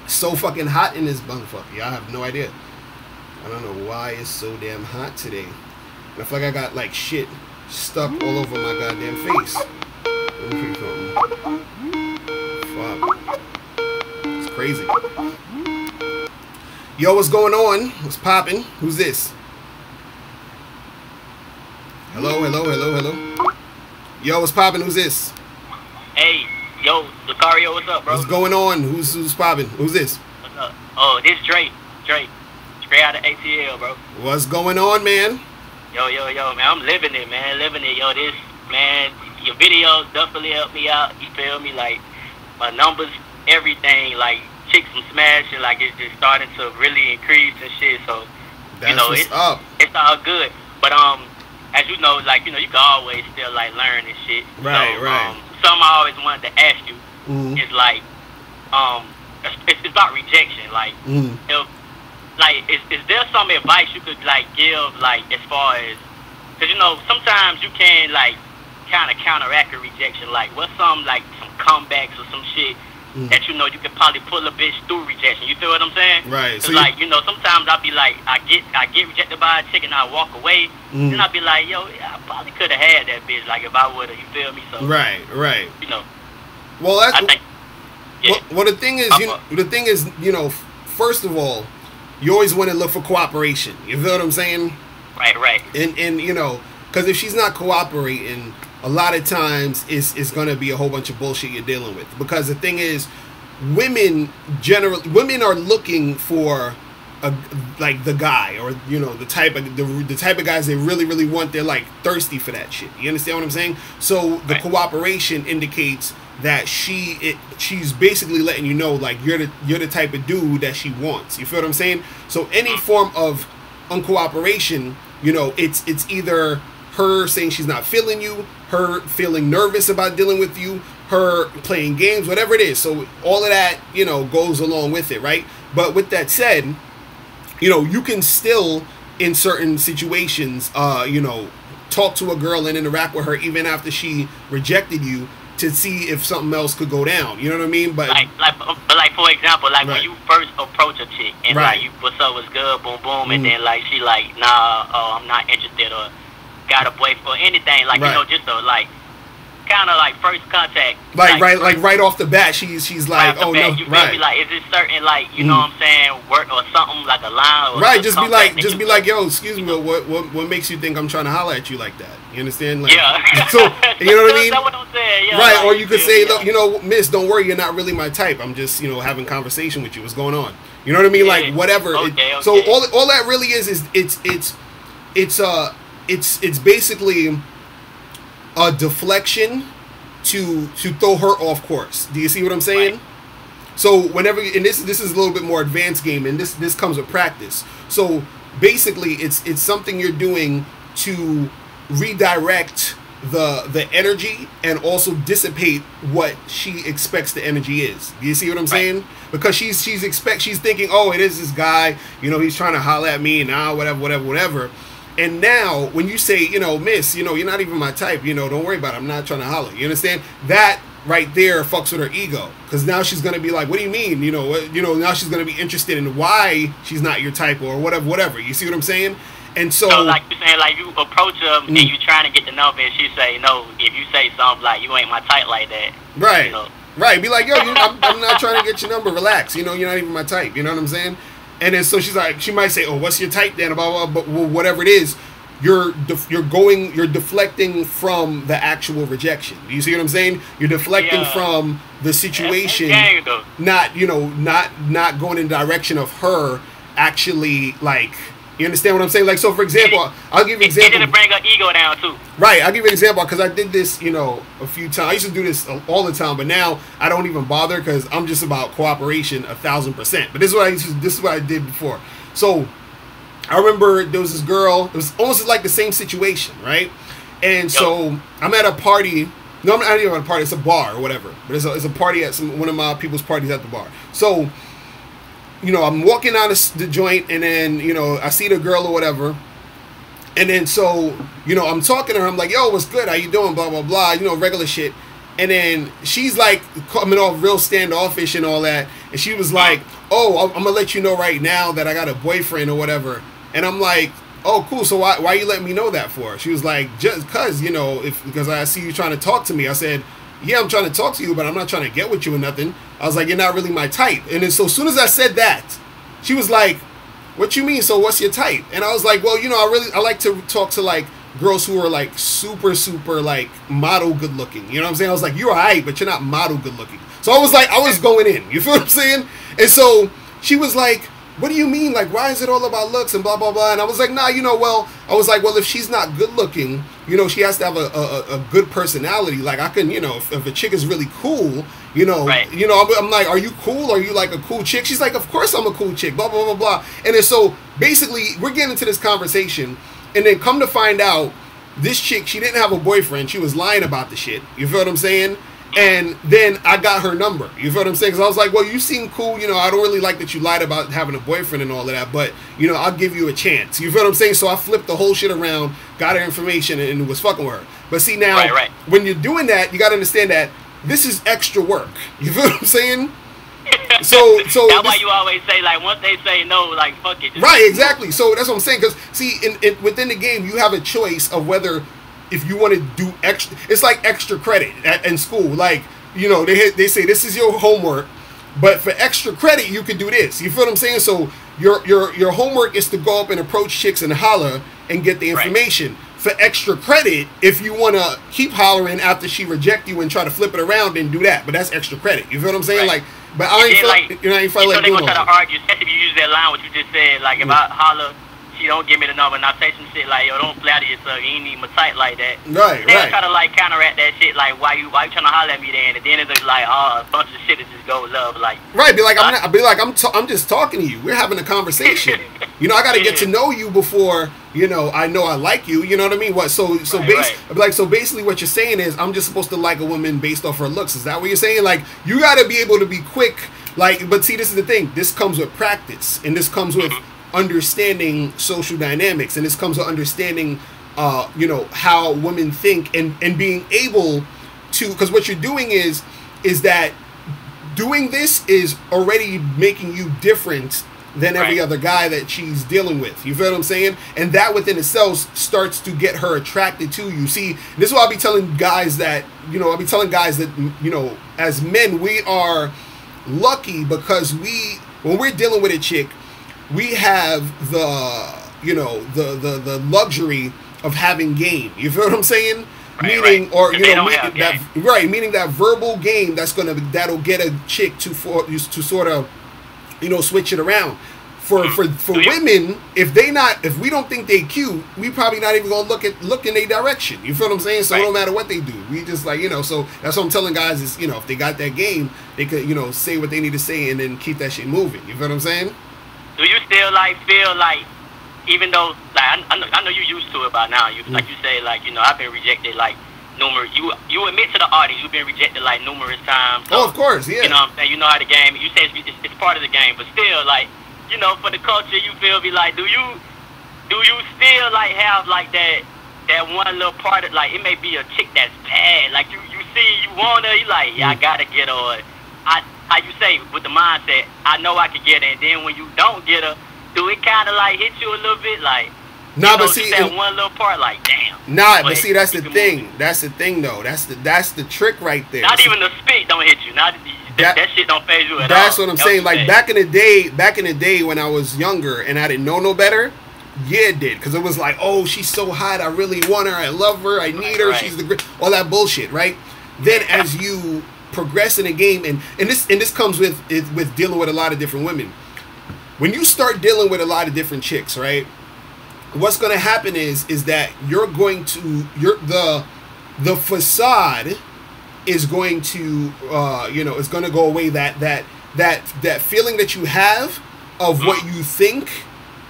So fucking hot in this motherfucker. Y'all have no idea. I don't know why it's so damn hot today. And I feel like I got like shit stuck all over my goddamn face. Let me something. Fuck. It's crazy. Yo, what's going on? What's popping? Who's this? Hello. Yo, what's popping? Who's this? Hey. Yo, Locario, what's up, bro? What's going on? Who's popping? Who's this? What's up? Oh, this Drake. Straight out of ATL, bro. What's going on, man? Yo, man. I'm living it, man. Yo, this, man, your videos definitely helped me out. You feel me? Like, my numbers, everything, like, chicks from smashing, like, it's just starting to really increase and shit. So, that's, you know, it's all good. But, as you know, like, you know, you can always still, like, learn and shit. Right. Something I always wanted to ask you is like, it's about rejection. Like, if, like, is there some advice you could like give, like, as far as, because you know sometimes you can like kind of counteract a rejection. Like, what's some comebacks or some shit that you know you can probably pull a bitch through rejection. You feel what I'm saying? Right. Cause like, you know, sometimes I'll be like, I get rejected by a chick and I walk away, then I'll be like, yo, I probably could have had that bitch, like if I would have. You feel me? So right. You know. Well, that's. I think. Yeah. Well, the thing is, you know, first of all, you always want to look for cooperation. You feel what I'm saying? Right. And you know, because if she's not cooperating, a lot of times it's going to be a whole bunch of bullshit you're dealing with. Because the thing is, women are looking for like the guy, or you know, the type of guys they really want. They're like thirsty for that shit. You understand what I'm saying? So the cooperation indicates that she's basically letting you know, like, you're the type of dude that she wants. You feel what I'm saying? So any form of uncooperation, you know, it's either her saying she's not feeling you, her feeling nervous about dealing with you, her playing games, whatever it is. So all of that, you know, goes along with it, right? But with that said, you know, you can still, in certain situations, you know, talk to a girl and interact with her even after she rejected you, to see if something else could go down. You know what I mean? But like for example, like when you first approach a chick and like you, what's up, was good, boom boom, and then like she like, nah, I'm not interested, or got a boyfriend or anything, like you know, just a like kind of like first contact, like right off the bat, she's like, oh no, you feel me? Like, is it certain, like, you know what I'm saying, work or something, like a line, or just be like, yo, excuse me, what makes you think I'm trying to holler at you like that? You understand? Like, yeah. So you know what I mean? That's what I'm saying. Yeah, right, like, or you could say, look, you know, miss, don't worry, you're not really my type. I'm just, you know, having conversation with you. What's going on? You know what I mean? Like, whatever. Okay. So all that really is it's basically a deflection to throw her off course. Do you see what I'm saying? Right. So whenever, and this is a little bit more advanced game, and this comes with practice. So basically, it's something you're doing to redirect the energy and also dissipate what she expects the energy is. Do you see what I'm saying? Because she's thinking, oh, it is this guy, you know, he's trying to holler at me, now whatever. And now when you say, you know, miss, you know, you're not even my type, you know, don't worry about it, I'm not trying to holler. You understand? That right there fucks with her ego, because now she's gonna be like, what do you mean? You know, now she's gonna be interested in why she's not your type, or whatever. You see what I'm saying? And so like you're saying, like you approach her and you trying to get the number, and she say no. If you say something like, you ain't my type like that, right? You know? Right. Be like, yo, I'm not trying to get your number. Relax. You know, you're not even my type. You know what I'm saying? And then so she's like, she might say, oh, what's your type then? Blah, blah, blah. But whatever it is, you're deflecting from the actual rejection. Do you see what I'm saying? You're deflecting from the situation, not going in the direction of her actually, like, you understand what I'm saying? Like, so for example, I'll give you an example. It didn't bring her ego down too. Right, I'll give you an example, because I did this, you know, a few times. I used to do this all the time, but now I don't even bother, because I'm just about cooperation 1000%. But this is what I did before. So I remember there was this girl. It was almost like the same situation, right? And so I'm at a party. No, I'm not even at a party. It's a bar or whatever. But it's a party at one of my people's parties at the bar. So, you know, I'm walking out of the joint, and then, you know, I see the girl or whatever. And then so, you know, I'm talking to her. I'm like, yo, what's good? How you doing? Blah, blah, blah. You know, regular shit. And then she's like coming off real standoffish and all that. And she was like, oh, I'm going to let you know right now that I got a boyfriend or whatever. And I'm like, oh, cool. So why you letting me know that for? She was like, just because, you know, because I see you trying to talk to me. I said, yeah, I'm trying to talk to you, but I'm not trying to get with you or nothing. I was like, you're not really my type. And then so as soon as I said that, she was like, what you mean? So what's your type? And I was like, well, you know, I like to talk to like girls who are like super like model good looking. You know what I'm saying? I was like, you're alright, but you're not model good looking. So I was going in. You feel what I'm saying? And so she was like, what do you mean? Like, why is it all about looks and blah, blah, blah? And I was like, nah, you know, well, if she's not good looking, you know, she has to have a good personality. Like, I can, you know, if a chick is really cool, you know, you know, I'm like, are you cool? Are you like a cool chick? She's like, of course I'm a cool chick, blah, blah, blah, blah. And then so basically we're getting into this conversation, and then come to find out, this chick, she didn't have a boyfriend. She was lying about the shit. You feel what I'm saying? And then I got her number. You feel what I'm saying? Because I was like, well, you seem cool. You know, I don't really like that you lied about having a boyfriend and all of that. But, you know, I'll give you a chance. You feel what I'm saying? So I flipped the whole shit around, got her information, and was fucking with her. But see, now, when you're doing that, you got to understand that this is extra work. You feel what I'm saying? So that's why you always say, like, once they say no, like, fuck it. Right, exactly. So that's what I'm saying. Because see, within the game, you have a choice of whether if you want to do extra. It's like extra credit in school. Like, you know, they say this is your homework, but for extra credit, you can do this. You feel what I'm saying? So your homework is to go up and approach chicks and holler and get the information. Right. For extra credit, if you want to keep hollering after she reject you and try to flip it around, then do that. But that's extra credit. You feel what I'm saying? Right. Like, but I ain't feel like, you know, I ain't feel like they're doing gonna try to argue, especially if you use that line what you just said. Like, if I holler, she don't give me the number, and I say some shit like, yo, don't flatter yourself, you ain't even tight like that. Right, they'll try to like counteract that shit, like, why you trying to holler at me then? And then it's like, oh, a bunch of shit that just go love, like. Right, be like, I'm just talking to you. We're having a conversation. You know, I got to get to know you before, you know I like you. You know what I mean? What? So basically, what you're saying is, I'm just supposed to like a woman based off her looks. Is that what you're saying? Like, you got to be able to be quick. Like, but see, this is the thing. This comes with practice, and this comes with understanding social dynamics, and this comes with understanding, you know, how women think, and being able to. Because what you're doing is that doing this is already making you different than every other guy that she's dealing with. You feel what I'm saying? And that within itself starts to get her attracted to you. See, this is why I'll be telling guys that, you know, you know, as men, we are lucky because when we're dealing with a chick, we have the, you know, the luxury of having game. You feel what I'm saying? Meaning, or you know, meaning that verbal game that'll get a chick to sort of, you know, switch it around. For women, if we don't think they cute, we probably not even gonna look in their direction. You feel what I'm saying? So no matter what they do, we just like, you know. So that's what I'm telling guys is, you know, if they got that game, they could, you know, say what they need to say and then keep that shit moving. You feel what I'm saying? Do you still like feel like, even though like I know you used to it by now, you like you say, like, you know, I've been rejected like numerous. You admit to the audience you've been rejected like numerous times. So, oh, of course, yeah. You know what I'm saying? You know how the game. You say it's part of the game, but still, like, you know, for the culture, you feel be like, do you still like have like that one little part of, like, it may be a chick that's bad, like you see you want her, you like, yeah, I gotta get her. Or how you say with the mindset, I know I can get her, and then when you don't get her, do it kind of like hit you a little bit, like? Nah, you know, but see, that one little part, like, damn. Nah, but see, that's the thing. That's the thing, though. That's the trick right there. Not even the spit don't hit you. Not that shit don't phase you at all. That's what I'm saying. Like, back in the day when I was younger and I didn't know no better, yeah, it did. Because it was like, oh, she's so hot. I really want her. I love her. I need her. She's the great. All that bullshit, right? Then as you progress in the game, and this comes with dealing with a lot of different women. When you start dealing with a lot of different chicks, right? What's going to happen is that the facade is going to you know, it's going to go away. That feeling that you have of what you think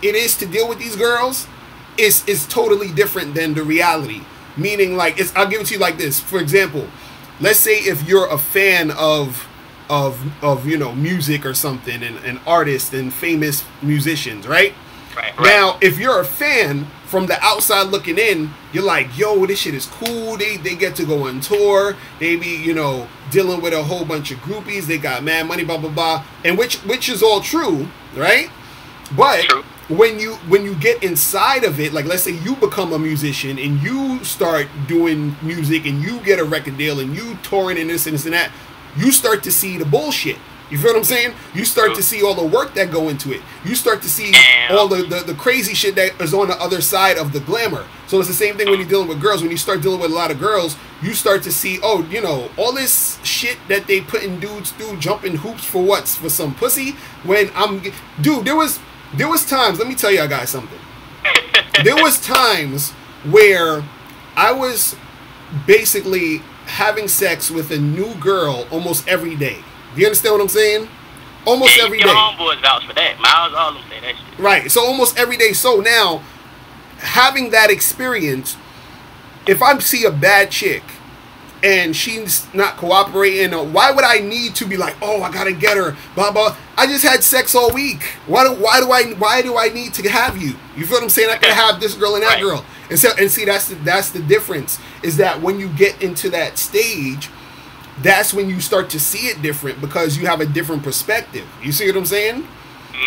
it is to deal with these girls is totally different than the reality. Meaning, like, I'll give it to you like this. For example, let's say if you're a fan of you know, music or something, and artists and famous musicians, right? Right. Now, if you're a fan from the outside looking in, you're like, yo, this shit is cool. They get to go on tour. They be, you know, dealing with a whole bunch of groupies. They got mad money, blah, blah, blah. And which is all true, right? But true. when you get inside of it, like, let's say you become a musician and you start doing music and you get a record deal and you touring and this and this and that, you start to see the bullshit. You feel what I'm saying? You start to see all the work that go into it. You start to see all the crazy shit that is on the other side of the glamour. So it's the same thing when you're dealing with girls. When you start dealing with a lot of girls, you start to see, oh, you know, all this shit that they putting dudes through, jumping hoops for what? For some pussy? Dude, there was times, let me tell y'all guys something. There was times where I was basically having sex with a new girl almost every day. Do you understand what I'm saying? Almost every day. Your homeboys vouch for that. Miles, all them say that shit. Right. So almost every day. So now, having that experience, if I see a bad chick and she's not cooperating, why would I need to be like, oh, I gotta get her, blah blah? I just had sex all week. Why do I need to have you? You feel what I'm saying? I can have this girl and that girl. And see, that's the difference. Is that when you get into that stage, that's when you start to see it different because you have a different perspective. You see what I'm saying?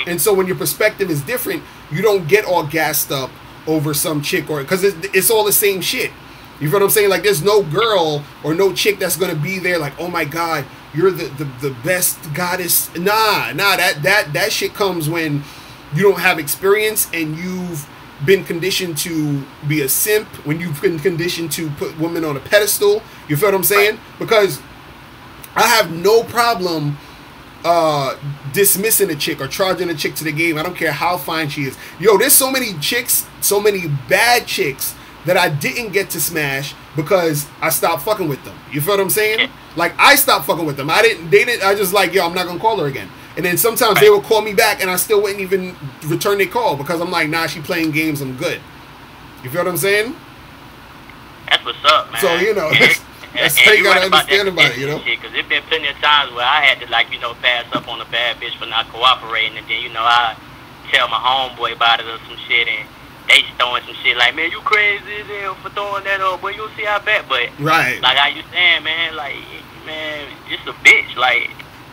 And so when your perspective is different, you don't get all gassed up over some chick or because it's all the same shit. You feel what I'm saying? Like there's no girl or no chick that's gonna be there like, oh my god, you're the best goddess. Nah, that shit comes when you don't have experience and you've been conditioned to be a simp, when you've been conditioned to put women on a pedestal. You feel what I'm saying? Because I have no problem dismissing a chick or charging a chick to the game. I don't care how fine she is. Yo, there's so many chicks, so many bad chicks that I didn't get to smash because I stopped fucking with them. You feel what I'm saying? Like I stopped fucking with them. I just like, yo, I'm not gonna call her again. And then sometimes they will call me back and I still wouldn't even return their call because I'm like, nah, she playing games, I'm good. You feel what I'm saying? That's what's up, man. So, you know, that's how you gotta understand about it, you know? Because there's been plenty of times where I had to, like, you know, pass up on a bad bitch for not cooperating. And then, you know, I tell my homeboy about it or some shit and they throwing some shit like, man, you crazy as hell for throwing that up, boy, you'll see how bad. But, right. Like how you saying, man, like, man, it's a bitch. Like,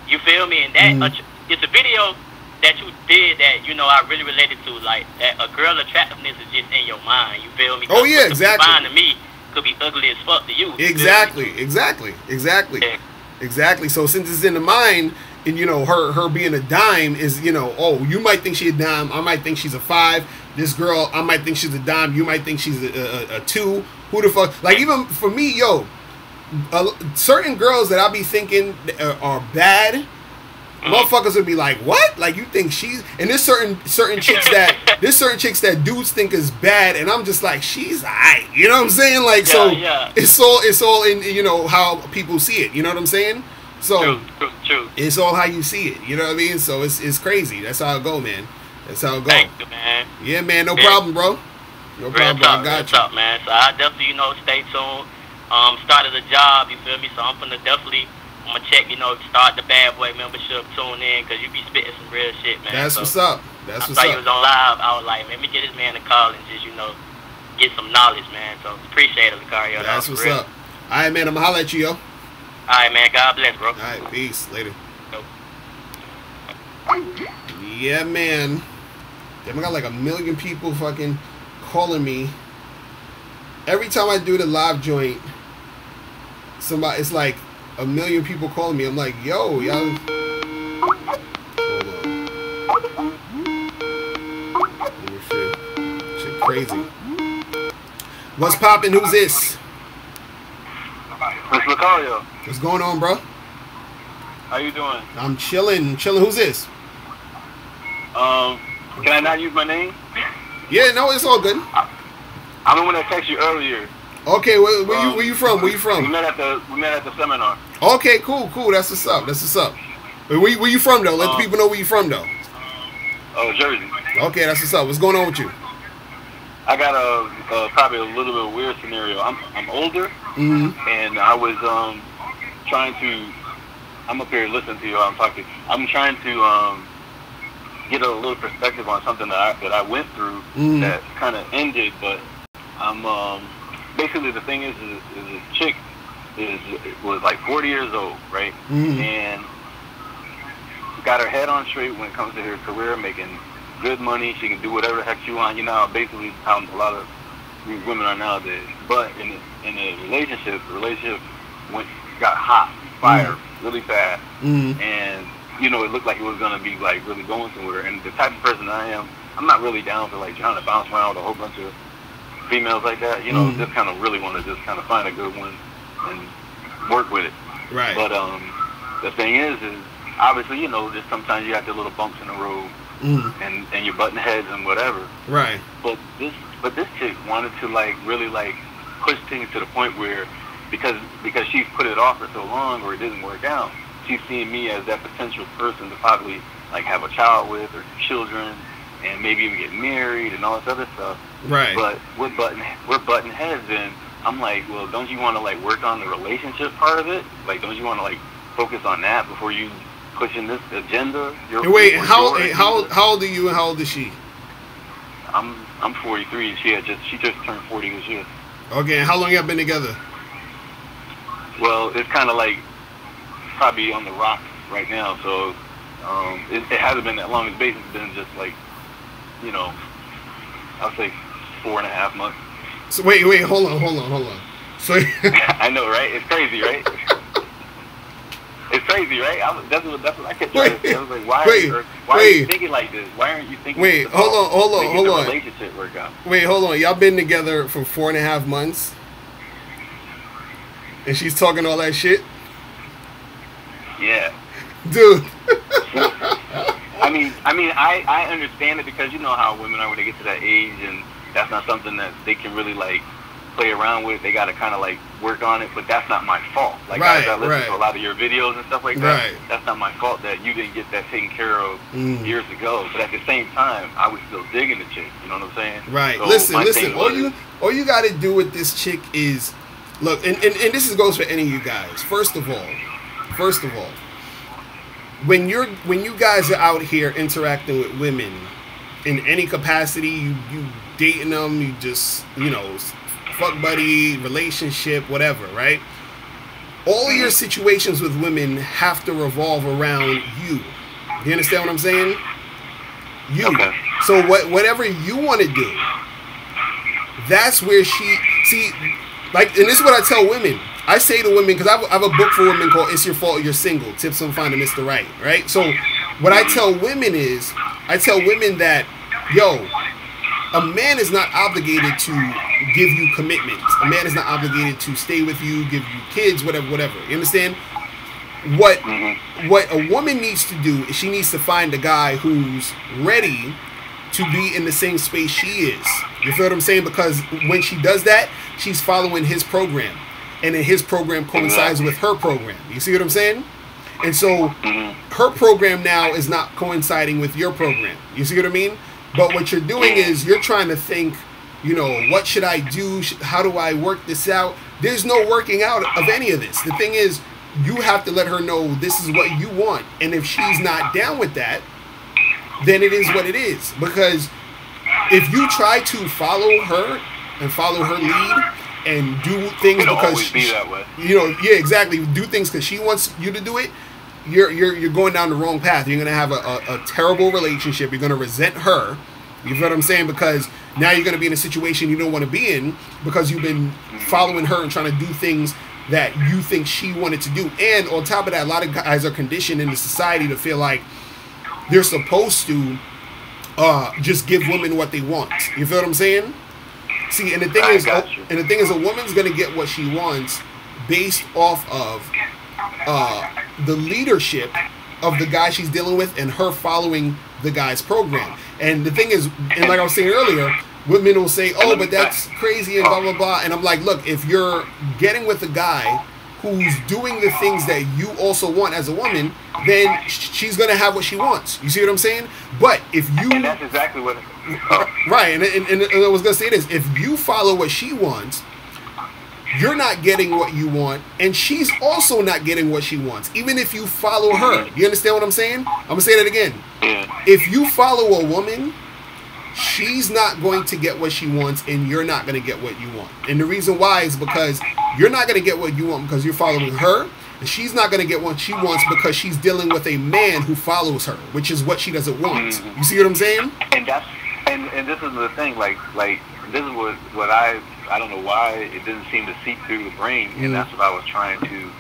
you feel me? And that, it's a video that you did that, you know, I really related to. Like, that a girl attractiveness is just in your mind. You feel me? Oh, yeah, exactly. Fine to me could be ugly as fuck to you. Exactly. Yeah. Exactly. So since it's in the mind, and you know, her being a dime is, you know, oh, you might think she's a dime, I might think she's a 5. This girl, I might think she's a dime, you might think she's a 2. Who the fuck? Like, even for me, yo, certain girls that I be thinking are bad, motherfuckers would be like, what? Like, you think she's, and there's certain chicks that dudes think is bad, and I'm just like, she's alright. You know what I'm saying? Like, it's all in, you know, how people see it. You know what I'm saying? So true. It's all how you see it. You know what I mean? So it's crazy. That's how it go, man. That's how it go. Thank you, man. Yeah, man. No problem, bro. No problem, bro. I got you. Up, man. So I definitely, you know, stay tuned. Started a job, you feel me? So I'm gonna check, you know, start the Bad Boy membership, tune in, because you be spitting some real shit, man. That's what's up. That's what's up. I saw you you was on live. I was like, man, let me get this man a call and just, you know, get some knowledge, man. So appreciate it, Locario. That's what's up. All right, man. I'm gonna holler at you, yo. All right, man. God bless, bro. All right, peace. Later. Nope. Yeah, man. Damn, I got like 1 million people fucking calling me. Every time I do the live joint, it's like 1 million people calling me. I'm like, yo, y'all. Hold on. Shit crazy. What's poppin'? Who's this? It's Locario. What's going on, bro? How you doing? I'm chilling. Who's this? Can I not use my name? Yeah, no, it's all good. I'm the one that texted you earlier. Okay, where you from? Where you from? We met at the seminar. Okay, cool. That's what's up. Where you from though? Let the people know where you from though. Oh, Jersey. Okay, that's what's up. What's going on with you? I got a probably a little bit of a weird scenario. I'm older, and I was trying to. I'm up here listening to you while I'm talking. I'm trying to get a little perspective on something that I went through that kind of ended, but I'm basically the thing is this chick was like 40 years old, right? And got her head on straight when it comes to her career, making good money. She can do whatever the heck she wants. You know, basically how a lot of women are nowadays. But in a relationship, got hot, fire, really fast, and you know, it looked like it was gonna be like really going somewhere. And the type of person I am, I'm not really down for like trying to bounce around with a whole bunch of females like that. You know, just kind of really want to just kind of find a good one and work with it. Right. But the thing is obviously, you know, just sometimes you have the little bumps in the road, and you're butting heads and whatever. Right. But this chick wanted to like really like push things to the point where because she's put it off for so long or it didn't work out, she's seeing me as that potential person to probably like have a child with or children and maybe even get married and all this other stuff. Right. But we're butting heads, and I'm like, well, don't you want to like work on the relationship part of it? Like, don't you want to like focus on that before you pushing this agenda? Wait, how old are you and how old is she? I'm 43. She just turned 40 this year. Okay, and how long y'all been together? Well, it's kind of like probably on the rock right now. So it hasn't been that long. It's basically been just like, you know, I'll say 4.5 months. So wait, hold on. So I know, right? It's crazy, right? It's crazy, right? That's what I kept trying to say. I was like, why are you thinking like this? Why aren't you thinking? Wait, hold on. Relationship work out. Wait, hold on. Y'all been together for 4.5 months, and she's talking all that shit. Yeah, dude. I understand it because you know how women are when they get to that age, and that's not something that they can really like play around with. They got to kind of like work on it, but that's not my fault. Like I listen to a lot of your videos and stuff like that. Right. That's not my fault that you didn't get that taken care of years ago. But at the same time, I was still digging the chick. You know what I'm saying? Right. So listen. All you got to do with this chick is look, and this goes for any of you guys. First of all, when you guys are out here interacting with women in any capacity, you dating them, you just, you know, fuck buddy, relationship, whatever, right? All your situations with women have to revolve around you. You understand what I'm saying? You. Okay. So whatever you want to do, that's where like, and this is what I tell women. I say to women, because I have a book for women called "It's Your Fault You're Single: Tips on Finding Mr. Right." Right. So what I tell women is, that, yo, a man is not obligated to give you commitments. A man is not obligated to stay with you, give you kids, whatever. You understand? What a woman needs to do is she needs to find a guy who's ready to be in the same space she is. You feel what I'm saying? Because when she does that, she's following his program. And then his program coincides with her program. You see what I'm saying? And so her program now is not coinciding with your program. You see what I mean? But what you're doing is you're trying to think, you know, what should I do? How do I work this out? There's no working out of any of this. The thing is, you have to let her know this is what you want. And if she's not down with that, then it is what it is. Because if you try to follow her and follow her lead and do things because be that way. You know, yeah, exactly. Do things because she wants you to do it. You're going down the wrong path. You're gonna have a terrible relationship. You're gonna resent her. You feel what I'm saying? Because now you're gonna be in a situation you don't want to be in because you've been following her and trying to do things that you think she wanted to do. And on top of that, a lot of guys are conditioned in the society to feel like they're supposed to just give women what they want. You feel what I'm saying? See, and the thing is, a woman's gonna get what she wants based off of the leadership of the guy she's dealing with and her following the guy's program. And the thing is, and like I was saying earlier, women will say, "Oh, but that's crazy," and blah blah blah. And I'm like, look, if you're getting with a guy who's doing the things that you also want as a woman, then she's gonna have what she wants. You see what I'm saying? But if you, and that's exactly what. Right, and I was gonna say this: if you follow what she wants, you're not getting what you want, and she's also not getting what she wants. Even if you follow her, you understand what I'm saying? I'm gonna say that again. If you follow a woman, she's not going to get what she wants, and you're not going to get what you want. And the reason why is because you're not going to get what you want because you're following her, and she's not going to get what she wants because she's dealing with a man who follows her, which is what she doesn't want. You see what I'm saying? And that's and this is the thing. Like this is what I don't know why it didn't seem to seep through the brain, and that's what I was trying to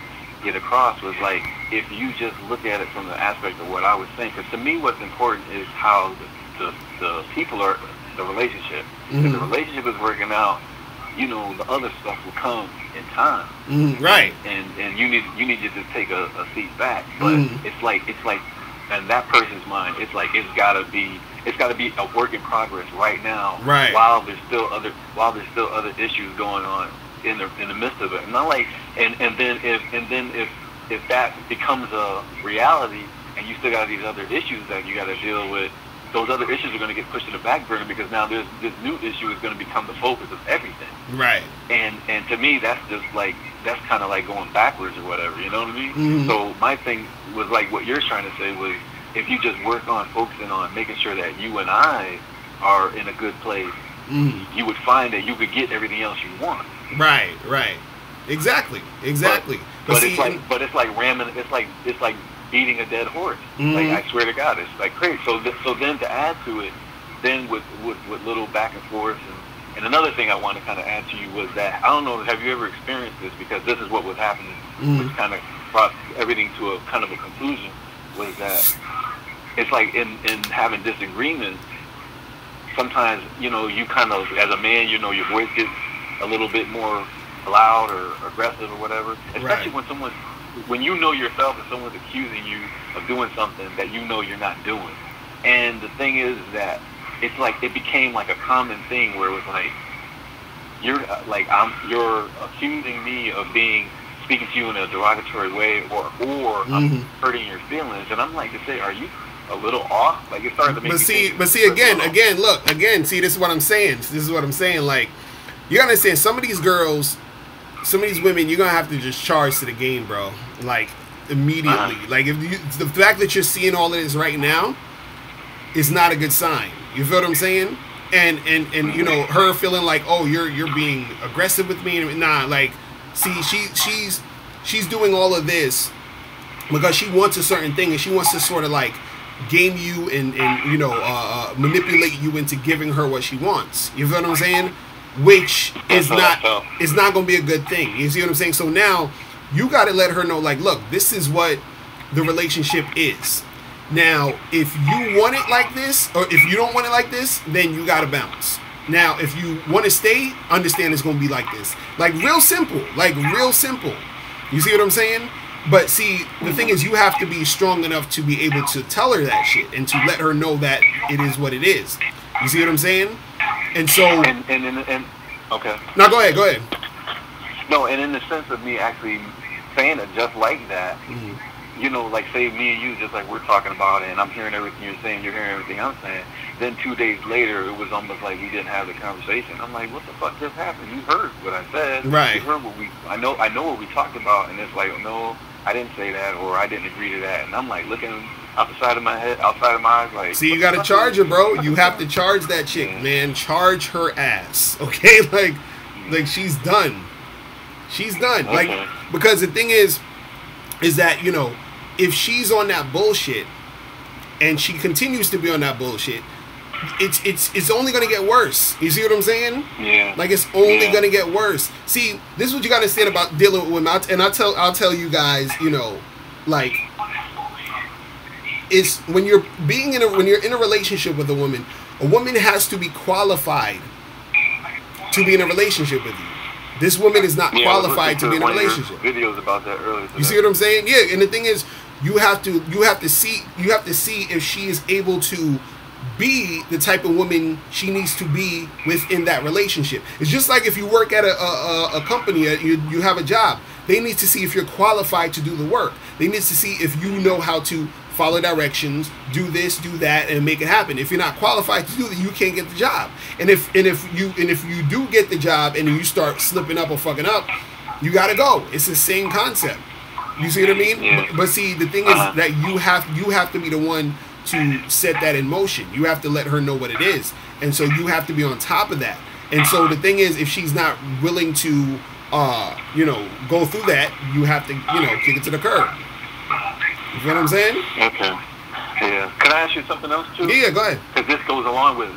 get across was like if you just look at it from the aspect of what I was saying. Because to me, what's important is how the people are, the relationship. If the relationship is working out, you know, the other stuff will come in time. Right. And you need to just take a seat back. But it's like in that person's mind, it's like it's gotta be a work in progress right now. Right. While there's still other issues going on in the midst of it. And not like and then if that becomes a reality and you still got these other issues that you gotta deal with, those other issues are going to get pushed to the back burner because now this new issue is going to become the focus of everything. Right. And to me, that's just like, that's kind of like going backwards or whatever, you know what I mean? So my thing was like what you're trying to say was if you just work on focusing on making sure that you and I are in a good place, you would find that you could get everything else you want. Right, right. Exactly. But it's like ramming. It's like beating a dead horse. Like, I swear to God, it's like crazy. So then to add to it, then with little back and forth, and another thing I want to kind of add to you was that, I don't know, have you ever experienced this? Because this is what was happening, which kind of brought everything to a kind of a conclusion, was that it's like in having disagreements, sometimes, you know, you kind of, as a man, you know, your voice gets a little bit more loud or aggressive or whatever, especially when you know yourself and someone's accusing you of doing something that you know you're not doing. And the thing is that it's like, it became like a common thing where it was like, you're accusing me of speaking to you in a derogatory way, or I'm hurting your feelings, and I'm like, to say, are you a little off? Like, it started to make but see again, see, this is what I'm saying. Like, you gotta understand, some of these girls, some of these women, you're gonna have to just charge to the game, bro. Like, immediately. Like, the fact that you're seeing all of this right now is not a good sign. You feel what I'm saying? And you know, her feeling like, oh, you're being aggressive with me. Nah, like, see, she's doing all of this because she wants a certain thing, and she wants to sort of like game you and you know, manipulate you into giving her what she wants. You feel what I'm saying? Which is not going to be a good thing. You see what I'm saying? So now you got to let her know, like, look, this is what the relationship is. Now, if you want it like this, or if you don't want it like this, then you got to bounce. Now, if you want to stay, understand it's going to be like this. Like, real simple. You see what I'm saying? But see, the thing is, you have to be strong enough to be able to tell her that shit and to let her know that it is what it is. You see what I'm saying? And so... And okay. No, go ahead. No, and in the sense of me actually saying it just like that, you know, like, say me and you, just like we're talking about it, and I'm hearing everything you're saying, you're hearing everything I'm saying. Then 2 days later, it was almost like we didn't have the conversation. I'm like, what the fuck just happened? You heard what I said. Right. You heard what I know what we talked about, and it's like, no, I didn't say that, or I didn't agree to that. And I'm like looking out the side of my head, outside of my eyes, like... See, you got to charge her, bro. You have to charge that chick, man. Charge her ass, okay? Like she's done. She's done. Okay. Like, because the thing is that, you know, if she's on that bullshit and she continues to be on that bullshit, it's only going to get worse. You see what I'm saying? Yeah. Like, it's only going to get worse. See, this is what you got to understand about dealing with women. And I'll tell you guys, you know, like, it's when you're in a relationship with a woman has to be qualified to be in a relationship with you. This woman is not qualified to be in a relationship. Videos about that earlier today. You see what I'm saying? Yeah, and the thing is, you have to see if she is able to be the type of woman she needs to be within that relationship. It's just like if you work at a company, you have a job. They need to see if you're qualified to do the work. They need to see if you know how to follow directions, do this, do that, and make it happen. If you're not qualified to do that, you can't get the job. And if you do get the job and you start slipping up or fucking up, you gotta go. It's the same concept. You see what I mean? Yeah. But see, the thing is that you have to be the one to set that in motion. You have to let her know what it is, and so you have to be on top of that. And so the thing is, if she's not willing to, you know, go through that, you have to, you know, kick it to the curb. You feel what I'm saying? Okay. Yeah. Can I ask you something else too? Yeah, go ahead. Because this goes along with it.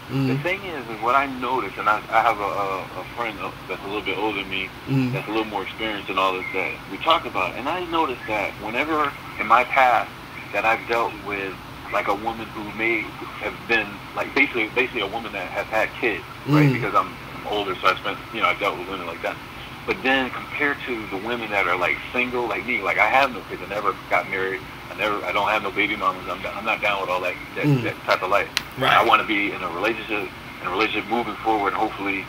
The thing is what I noticed, and I have a friend that's a little bit older than me, that's a little more experienced in all this that we talk about, and I noticed that whenever in my past that I've dealt with like a woman who may have been like basically a woman that has had kids, right? Because I'm older, so I've dealt with women like that. But then compared to the women that are like single, like me, like I have no kids, I never got married, I don't have no baby mamas. I'm not down with all that type of life. Right. I want to be in a relationship moving forward, and hopefully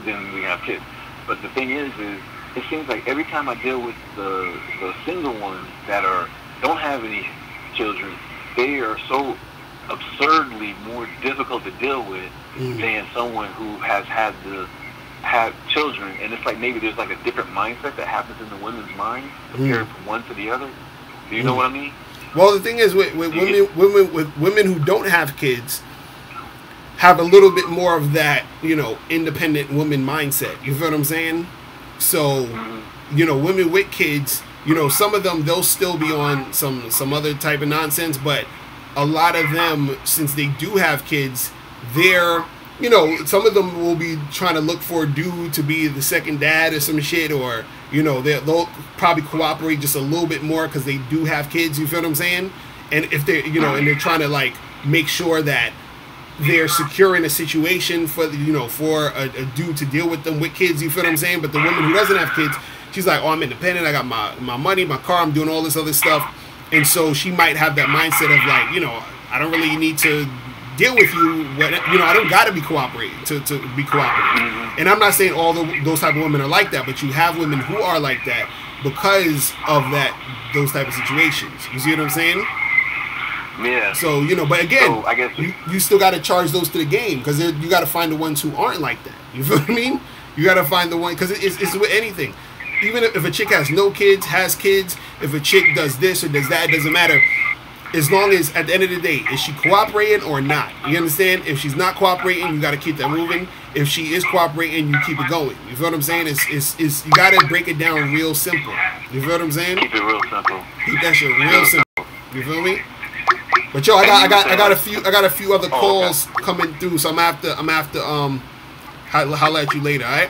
then we have kids. But the thing is it seems like every time I deal with the single ones that don't have any children, they are so absurdly more difficult to deal with than someone who has have children. And it's like maybe there's like a different mindset that happens in the women's mind compared from one to the other. Do you know what I mean? Well, the thing is, with women who don't have kids, have a little bit more of that, you know, independent woman mindset. You feel what I'm saying? So, you know, women with kids, you know, some of them, they'll still be on some other type of nonsense, but a lot of them, since they do have kids, they're, you know, some of them will be trying to look for a dude to be the second dad or some shit, or, you know, they'll probably cooperate just a little bit more because they do have kids, you feel what I'm saying? And if they're, you know, and they're trying to, like, make sure that they're securing a situation for, you know, for a dude to deal with them with kids, you feel what I'm saying? But the woman who doesn't have kids, she's like, oh, I'm independent, I got my money, my car, I'm doing all this other stuff. And so she might have that mindset of, like, you know, I don't really need to deal with you, you know, I don't got to be cooperating to be cooperative. And I'm not saying all those type of women are like that, but you have women who are like that because of those type of situations. You see what I'm saying? Yeah. So, you know, but again, so I guess you still got to charge those to the game, because you got to find the ones who aren't like that. You feel what I mean? You got to find the one, because it's with anything. Even if a chick has no kids, has kids, if a chick does this or does that, it doesn't matter. As long as, at the end of the day, is she cooperating or not? You understand? If she's not cooperating, you got to keep that moving. If she is cooperating, you keep it going. You feel what I'm saying? It's you got to break it down real simple. You feel what I'm saying? keep it real simple. Keep that shit real simple. You feel me? But yo, I got a few other calls coming through, so I'm after holla at you later. All right.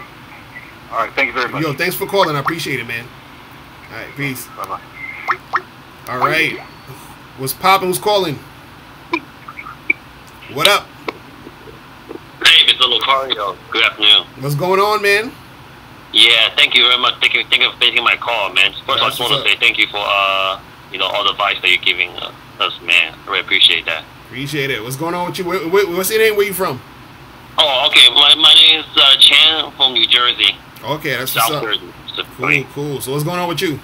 All right. Thank you very much. Yo, thanks for calling. I appreciate it, man. All right, peace. Bye-bye. All right. What's poppin'? Who's calling? What up? Hey, Mr. Locario. Good afternoon. What's going on, man? Yeah, thank you very much. Thank you for taking my call, man. First, I just want to say thank you for you know, all the advice that you're giving us, man. I really appreciate that. Appreciate it. What's going on with you? What's your name? Where you from? Oh, okay. My name is Chan from New Jersey. Okay, that's what's South up. Jersey, specifically. Cool. So what's going on with you?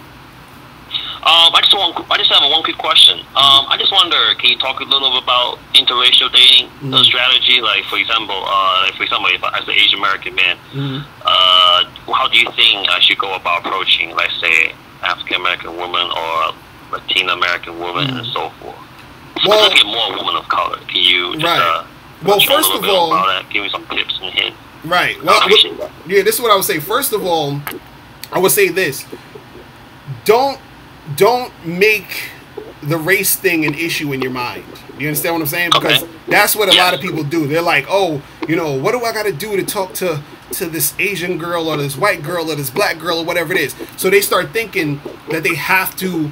I just have one quick question. I just wonder, can you talk a little bit about interracial dating strategy? Like, for example, if as an Asian American man, how do you think I should go about approaching, let's say, African American woman or Latino American woman and so forth? Well, specifically more women of color. Can you just well, first of all, give me some tips and hints? Right. Well, yeah, this is what I would say. First of all, I would say this: don't make the race thing an issue in your mind. You understand what I'm saying? Because that's what a lot of people do. They're like, oh, you know, what do I got to do to talk to this Asian girl or this white girl or this black girl or whatever it is? So they start thinking that they have to,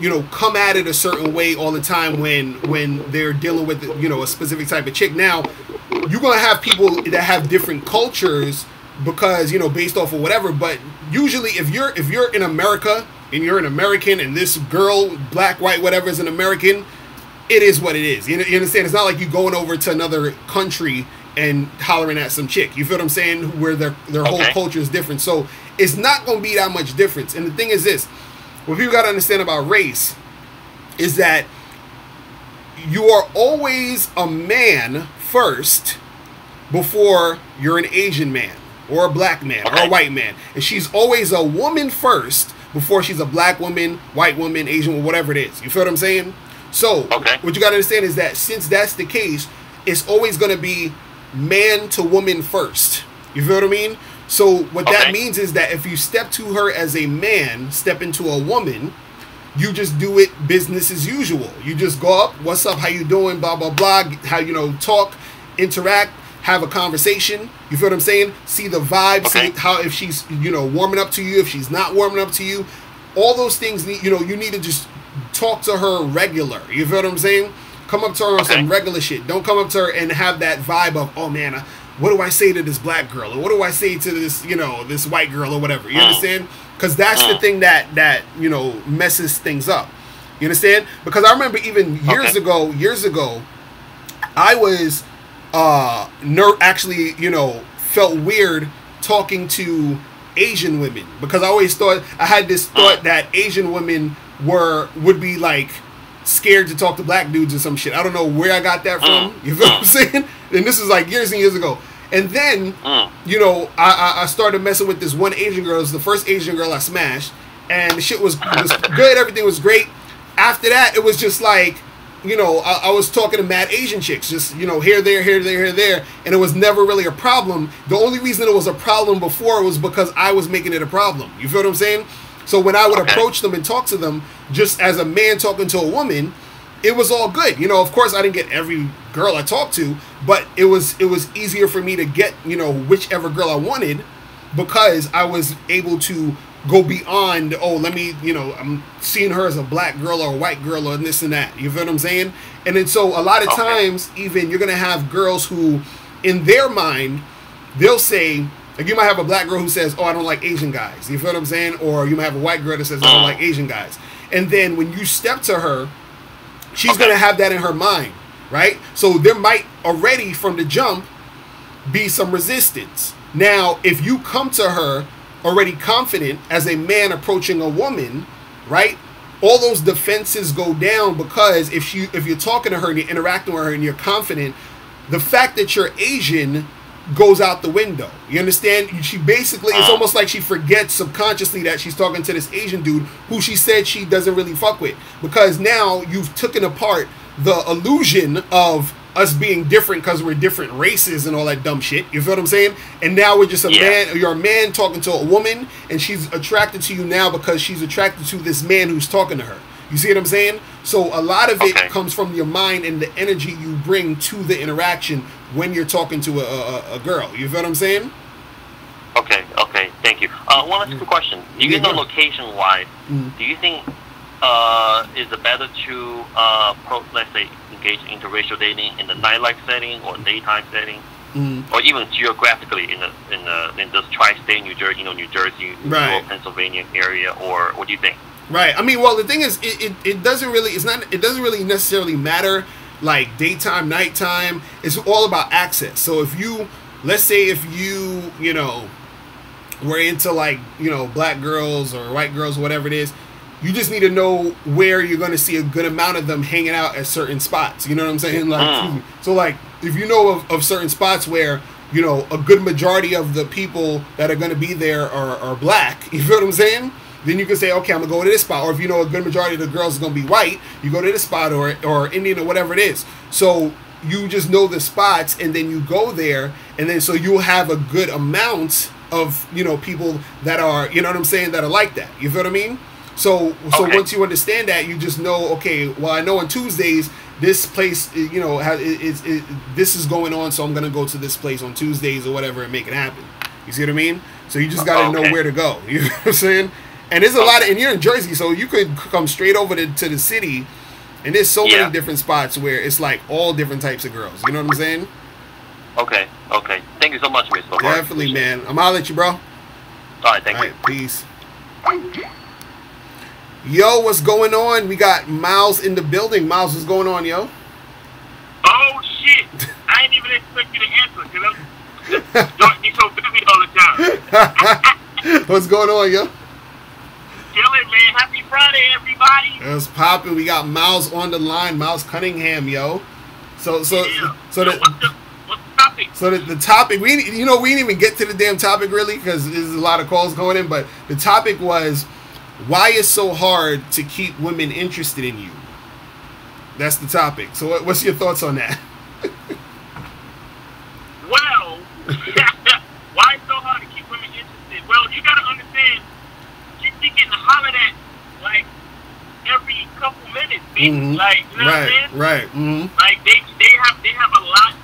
you know, come at it a certain way all the time when they're dealing with, you know, a specific type of chick. Now, you're going to have people that have different cultures because, you know, based off of whatever. But usually if you're in America and you're an American and this girl, black, white, whatever, is an American, it is what it is. You understand? It's not like you going over to another country and hollering at some chick. You feel what I'm saying? Where their whole culture is different. So it's not going to be that much difference. And the thing is this: what people got to understand about race is that you are always a man first before you're an Asian man or a black man or a white man. And she's always a woman first before she's a black woman, white woman, Asian woman, whatever it is. You feel what I'm saying? So what you got to understand is that since that's the case, it's always going to be man to woman first. You feel what I mean? So what that means is that if you step to her as a man, step into a woman, you just do it business as usual. You just go up, what's up, how you doing, blah, blah, blah, how, you know, talk, interact, have a conversation. You feel what I'm saying? See the vibe, see how, if she's, you know, warming up to you, if she's not warming up to you. All those things, you know, you need to just talk to her regular. You feel what I'm saying? Come up to her on some regular shit. Don't come up to her and have that vibe of, oh man, what do I say to this black girl? Or what do I say to this, you know, this white girl or whatever? You understand? Because that's the thing that, you know, messes things up. You understand? Because I remember even years ago, I was actually, you know, felt weird talking to Asian women, because I always thought, I had this thought that Asian women would be like scared to talk to black dudes or some shit. I don't know where I got that from. You feel what I'm saying? And this is like years and years ago. And then, you know, I started messing with this one Asian girl. It was the first Asian girl I smashed, and the shit was good. Everything was great. After that, it was just like, you know, I was talking to mad Asian chicks, just, you know, here, there, and it was never really a problem. The only reason it was a problem before was because I was making it a problem. You feel what I'm saying? So when I would approach them and talk to them, just as a man talking to a woman, it was all good. You know, of course, I didn't get every girl I talked to, but it was easier for me to get, you know, whichever girl I wanted, because I was able to go beyond, oh, let me, you know, I'm seeing her as a black girl or a white girl or this and that. You feel what I'm saying? And then so a lot of times, even you're going to have girls who, in their mind, they'll say, like, you might have a black girl who says, oh, I don't like Asian guys. You feel what I'm saying? Or you might have a white girl that says, I don't like Asian guys. And then when you step to her, she's going to have that in her mind, right? So there might already from the jump be some resistance. Now, if you come to her already confident as a man approaching a woman, right? All those defenses go down, because if you're talking to her and you're interacting with her and you're confident, the fact that you're Asian goes out the window. You understand? She basically, it's almost like she forgets subconsciously that she's talking to this Asian dude who she said she doesn't really fuck with, because now you've taken apart the illusion of us being different because we're different races and all that dumb shit. You feel what I'm saying? And now we're just a man. You're a man talking to a woman, and she's attracted to you now because she's attracted to this man who's talking to her. You see what I'm saying? So a lot of it comes from your mind and the energy you bring to the interaction when you're talking to a girl. You feel what I'm saying? Okay, thank you. One last quick question. Do you know location-wise, do you think is it better to, let's say, engage in interracial dating in the nightlife setting or daytime setting, or even geographically in this tri-state New Jersey, New Jersey, York, Pennsylvania area, or what do you think? Right. I mean, well, the thing is, it doesn't really, it doesn't really necessarily matter, like daytime, nighttime. It's all about access. So if you, let's say if you, you know, were into, like, you know, black girls or white girls, whatever it is, you just need to know where you're going to see a good amount of them hanging out at certain spots. You know what I'm saying? Like, so, like, if you know of certain spots where, you know, a good majority of the people that are going to be there are black, you feel what I'm saying? Then you can say, okay, I'm going to go to this spot. Or if you know a good majority of the girls is going to be white, you go to this spot, or Indian, or whatever it is. So you just know the spots, and then you go there, and then so you'll have a good amount of, you know, people that are, you know what I'm saying, that are like that. You feel what I mean? So once you understand that, you just know, okay, well, I know on Tuesdays, this place, you know, this is going on, so I'm going to go to this place on Tuesdays or whatever and make it happen. You see what I mean? So you just got to know where to go. You know what I'm saying? And there's a lot of, and you're in Jersey, so you could come straight over to the city, and there's so many different spots where it's like all different types of girls. You know what I'm saying? Okay. Thank you so much, Mr. Definitely, man. I'm holler at you, bro. All right, thank you. Peace. Yo, what's going on? We got Miles in the building. Miles, what's going on, yo? Oh, shit. I ain't even expect you to answer, because I'm so busy all the time. What's going on, yo? Chilling, man. Happy Friday, everybody. It's popping. We got Miles on the line. Miles Cunningham, yo. So what's the topic? So the topic, we didn't even get to the damn topic really, because there's a lot of calls going in, but the topic was, why it's so hard to keep women interested in you. That's the topic. So what's your thoughts on that? Well, why it's so hard to keep women interested? Well, you got to understand, chicks be getting hollered at like every couple minutes, bitch. Like, you know what I'm saying? Right. Like they have a lot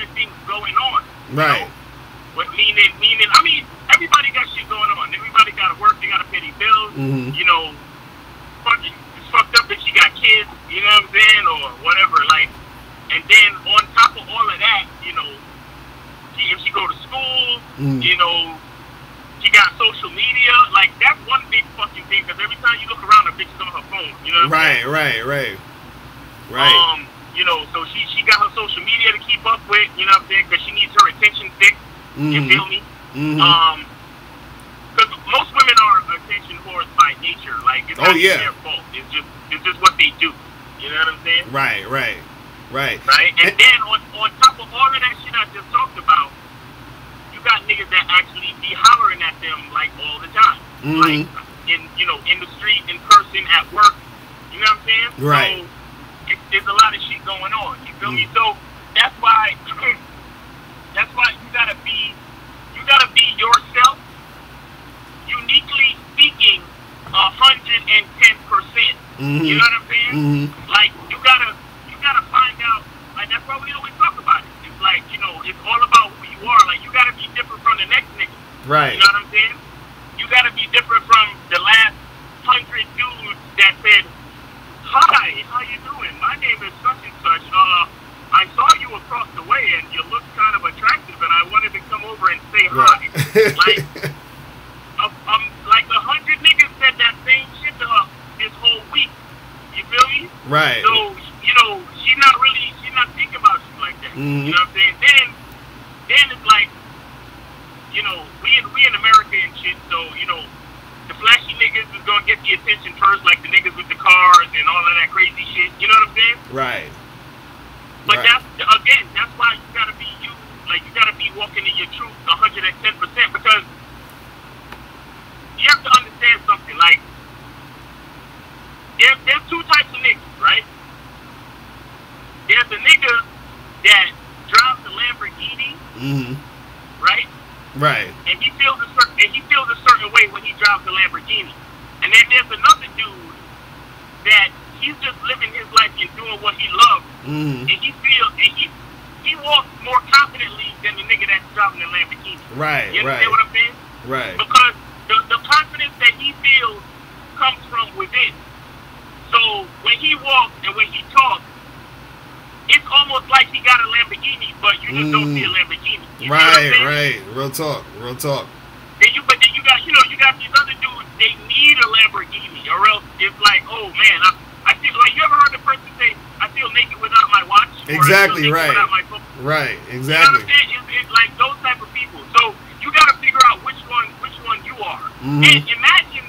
of things going on. Right. You know? What meaning? I mean, everybody got shit going on. Everybody got to work. They got to pay their bills. You know, it's fucked up that she got kids. You know what I'm saying, or whatever. Like, and then on top of all of that, you know, if she go to school, you know, she got social media. Like, that's one big fucking thing. Because every time you look around, a bitch is on her phone. You know what I'm saying? Right. You know, so she got her social media to keep up with. You know what I'm saying? Because she needs her attention fixed. You feel me? Because most women are attention whores by nature. Like, it's not their fault. It's just what they do. You know what I'm saying? Right. And then on top of all of that shit I just talked about, you got niggas that actually be hollering at them like all the time. Like in the street, in person, at work. You know what I'm saying? Right. So there's a lot of shit going on. You feel me? So that's why you gotta be yourself. Uniquely speaking, 110%. You know what I'm saying? Like you gotta find out. Like that's why we always talk about it. It's like, you know, it's all about who you are. Like you gotta be different from the next nigga. Right. You know what I'm saying? You gotta be different from the last 100 dudes that said, "Hi, how you doing? My name is such and such. I saw you across the way and you look kind of attractive, and I wanted to come over and say hi." Like 100 niggas said that same shit to her this whole week. You feel me? Right. So, you know, she's not thinking about shit like that. You know what I'm saying? Then it's like, you know, we in America and shit, so, you know, the flashy niggas is gonna get the attention first, like the niggas with the cars and all of that crazy shit. You know what I'm saying? Right. But that's why you gotta be you. Like, you gotta be walking in your truth 110%, because you have to understand something. Like, there's two types of niggas, right? There's a nigga that drives a Lamborghini, right? Right. And he feels a certain way when he drives a Lamborghini. And then there's another dude that he's just living his life and doing what he loves, and he walks more confidently than the nigga that's driving the Lamborghini. Right. You understand what I'm saying? Right. Because the confidence that he feels comes from within. So when he walks and when he talks, it's almost like he got a Lamborghini, but you just don't see a Lamborghini. Right. Real talk. But then you got these other dudes. They need a Lamborghini, or else it's like, oh man, I feel like, you ever heard the person say, "I feel naked without my watch"? Exactly. Or, "I feel naked without my phone." Right. You know Exactly. what I'm saying? It's like those type of people. So you gotta figure out which one you are. And imagine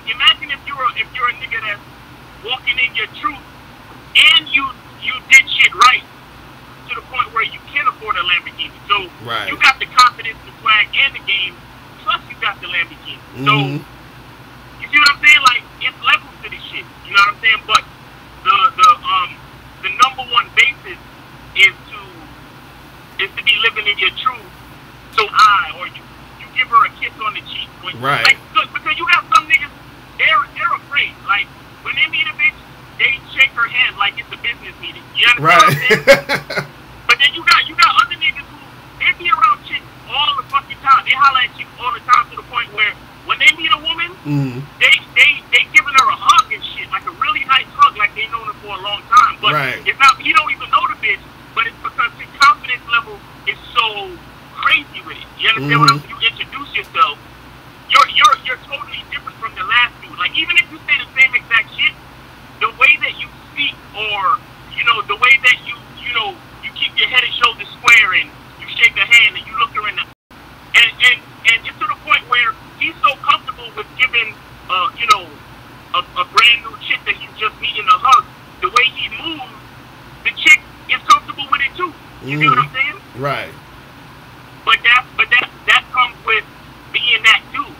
if you're a nigga that's walking in your truth, and you did shit right to the point where you can afford a Lamborghini. So you got the confidence, the swag, and the game. Plus you got the Lamborghini. So you see what I'm saying? Like, it's levels to this shit. You know what I'm saying? But the number one basis is to be living in your truth. So you give her a kiss on the cheek. Right. Like, look, because you got some niggas, they're afraid. Like, when they meet a bitch, they shake her hand like it's a business meeting. You understand what I'm saying? But then you got other niggas who, they be around chicks all the fucking time. They holler at chicks all the time, to the point where when they meet a woman, they giving her a hug and shit, like a really nice hug, like they known her for a long time. But it's not, he don't even know the bitch, but it's because his confidence level is so crazy with it. You understand what I'm saying? You introduce yourself, you're totally different from the last dude. Like, even if you say the same exact shit, the way that you speak, or, you know, the way that you keep your head and shoulders square, and you shake her hand and you look her in the, and it's to the point where he's so comfortable with giving a brand new chick that he's just meeting a hug. The way he moves, the chick is comfortable with it too. You see what I'm saying? Right. But that comes with being that dude.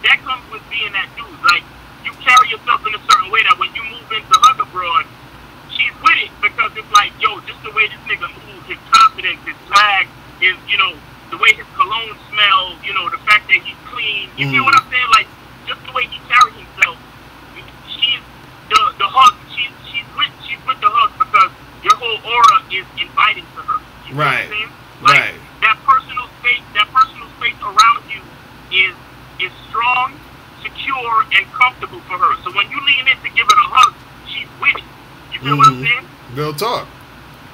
That comes with being that dude. Like, you carry yourself in a certain way that when you move into hug abroad, she's with it, because it's like, yo, just the way this nigga moves, his confidence, his swag, his, you know, the way his cologne smells, you know, the fact that he's clean. You see what I'm saying? Like, just the way he carries himself. She's the hug. She's with the hug, because your whole aura is inviting to her. You see what I'm saying? Like, that personal space around you is strong, secure, and comfortable for her. So when you lean in to give her a hug, she's with it. You feel what I'm saying? Real talk.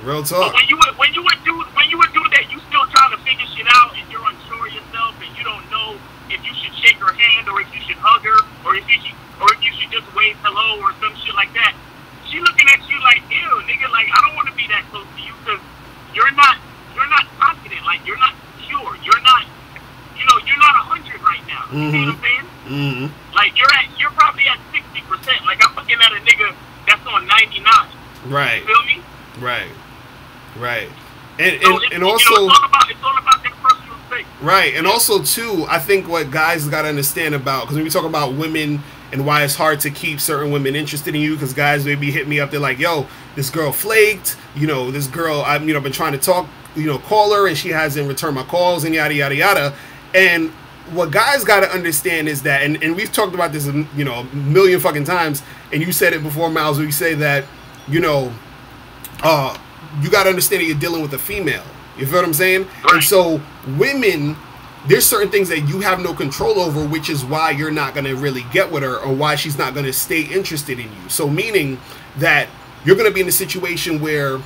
But when you would do that, you still trying to figure shit out, and you're unsure of yourself, and you don't know if you should shake her hand, or if you should hug her, or if you should just wave hello, or some shit like that. She looking at you like, ew, nigga, like, I don't want to be that close to you, because you're not confident, like, you're not secure, you're not 100 right now. You see what I'm saying? Like, you're probably at 60%. Like, I'm looking at a nigga that's on 99. Right. You feel me? Right. And So and also, it's all about that personal space. right, and also too, I think what guys got to understand about, because when we talk about women and why it's hard to keep certain women interested in you, because guys maybe hit me up, they're like, yo, this girl flaked, you know, this girl, I've, you know, been trying to talk, you know, call her, and she hasn't returned my calls, and yada yada yada. And what guys got to understand is that, and we've talked about this, you know, a million fucking times, and you said it before, Miles, where you say that, you know, you got to understand that you're dealing with a female. You feel what I'm saying? Right. And so women, there's certain things that you have no control over, which is why you're not going to really get with her, or why she's not going to stay interested in you. So meaning that you're going to be in a situation where,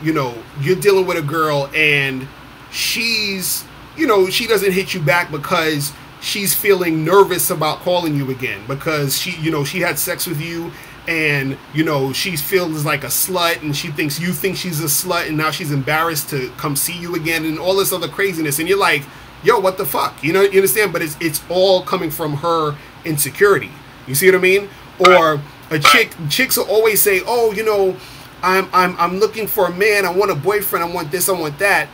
you know, you're dealing with a girl and she's, you know, she doesn't hit you back because she's feeling nervous about calling you again, because she, you know, she had sex with you, and, you know, she feels like a slut, and she thinks you think she's a slut, and now she's embarrassed to come see you again, and all this other craziness. And you're like, yo, what the fuck? You know, you understand? But it's all coming from her insecurity. You see what I mean? Or chicks will always say, oh, you know, I'm looking for a man, I want a boyfriend, I want this, I want that.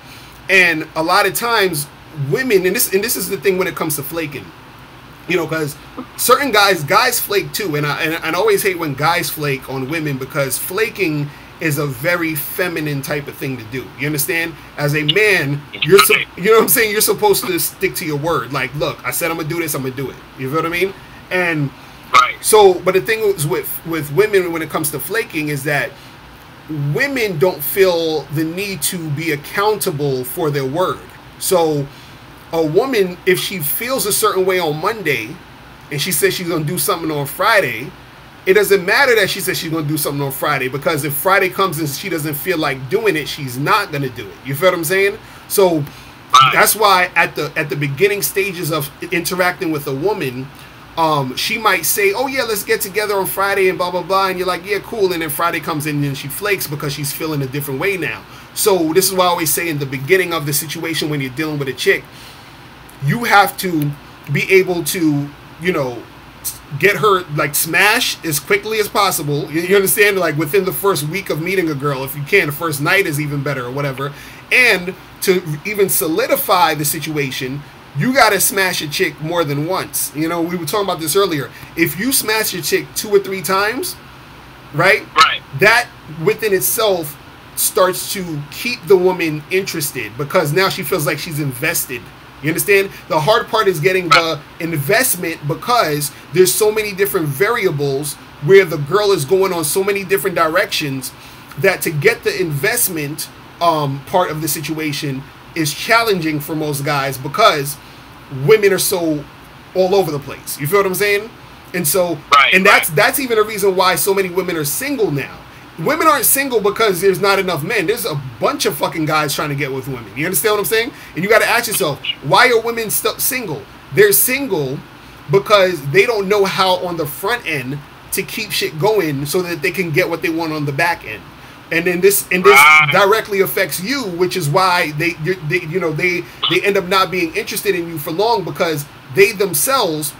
And a lot of times women, and this is the thing when it comes to flaking, you know, because certain guys flake too, and I always hate when guys flake on women, because flaking is a very feminine type of thing to do. You understand? As a man, you know what I'm saying, you're supposed to stick to your word. Like, look, I said I'm gonna do this, I'm gonna do it. You feel what I mean? And so, but the thing is with women when it comes to flaking is that women don't feel the need to be accountable for their word. So a woman, if she feels a certain way on Monday and she says she's going to do something on Friday, it doesn't matter that she says she's going to do something on Friday, because if Friday comes and she doesn't feel like doing it, she's not going to do it. You feel what I'm saying? So that's why at the beginning stages of interacting with a woman, she might say, oh yeah, let's get together on Friday and blah blah blah, and you're like, yeah, cool, and then Friday comes in and she flakes because she's feeling a different way now. So this is why I always say, in the beginning of the situation when you're dealing with a chick, you have to be able to, you know, get her, like, smash as quickly as possible. You understand? Like, within the first week of meeting a girl, if you can. The first night is even better, or whatever. And to even solidify the situation, you gotta smash a chick more than once. You know, we were talking about this earlier. If you smash your chick 2 or 3 times, right? That within itself starts to keep the woman interested, because now she feels like she's invested. You understand? The hard part is getting the investment, because there's so many different variables where the girl is going on so many different directions, that to get the investment part of the situation is challenging for most guys, because women are so all over the place. You feel what I'm saying? And so, that's even a reason why so many women are single now. Women aren't single because there's not enough men. There's a bunch of fucking guys trying to get with women. You understand what I'm saying? And you got to ask yourself, why are women single? They're single because they don't know how on the front end to keep shit going so that they can get what they want on the back end. And then this directly affects you, which is why they end up not being interested in you for long, because they themselves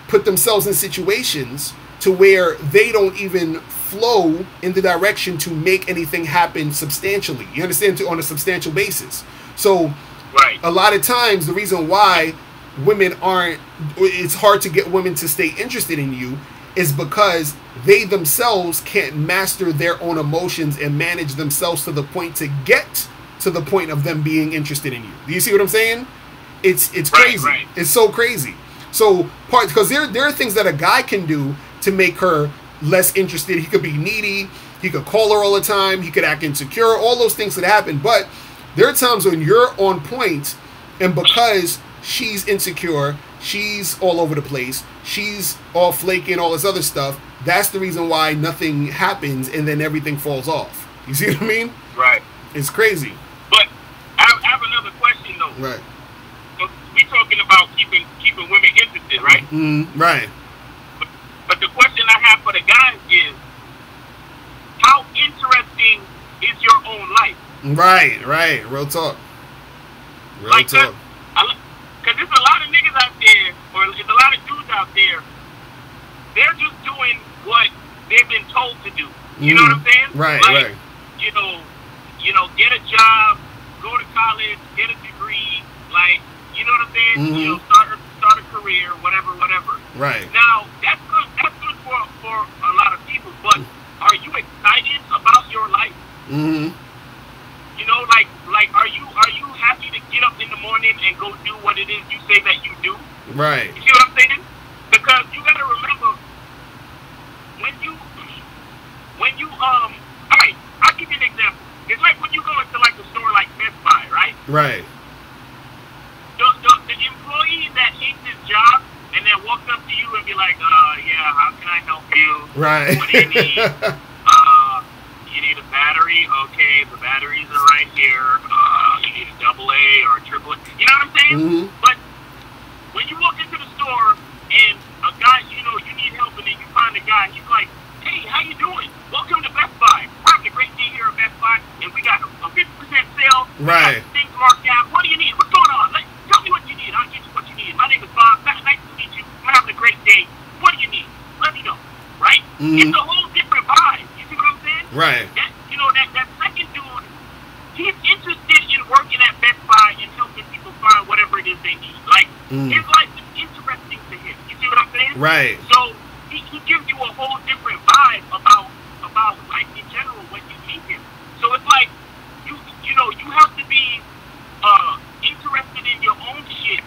put themselves in situations to where they don't even flow in the direction to make anything happen substantially. You understand? On a substantial basis. So a lot of times the reason why it's hard to get women to stay interested in you is because they themselves can't master their own emotions and manage themselves to the point to get to the point of them being interested in you. Do you see what I'm saying? It's crazy. It's so crazy. So because there are things that a guy can do to make her less interested. He could be needy, he could call her all the time, he could act insecure, all those things could happen. But there are times when you're on point, and because she's insecure, she's all over the place, she's all flaky and all this other stuff, that's the reason why nothing happens, and then everything falls off. You see what I mean? Right. It's crazy. But I have another question though. Right. So we talking about keeping women interested, right? Right. But the question I have for the guys is, how interesting is your own life? Right. Real talk. Because there's a lot of niggas out there, or there's a lot of dudes out there, they're just doing what they've been told to do. You know what I'm saying? Right. You know, get a job, go to college, get a degree, like, you know what I'm saying? You know, start a career. career, whatever, whatever. Right. Now, that's good for a lot of people, but are you excited about your life? Mm-hmm. You know, like, are you happy to get up in the morning and go do what it is you say that you do? Right. You see what I'm saying? Because you gotta remember, all right, I'll give you an example. It's like when you go into like a store like Best Buy, right? Right. The employee that hates his job and then walks up to you and be like, yeah, how can I help you? Right. What do you need? You need a battery? Okay, the batteries are right here. You need a AA or a AAA. You know what I'm saying? Mm-hmm. But when you walk into the store and a guy, you know, you need help and then you find a guy, he's like, hey, how you doing? Welcome to Best Buy. We're having a great day here at Best Buy and we got a 50% sale. Right. Things marked out. What do you need? What's going on? Tell me what you need. I'll get you what you need. My name is Bob. Nice to meet you. I'm having a great day. What do you need? Let me know. Right? Mm-hmm. It's a whole different vibe. You see what I'm saying? Right. That, you know, that second dude, he's interested in working at Best Buy and helping people find whatever it is they need. Like, his life is interesting to him. You see what I'm saying? Right. So, he gives you a whole different vibe about life in general when you meet him. So, it's like, you know, you have to be interested in your own shit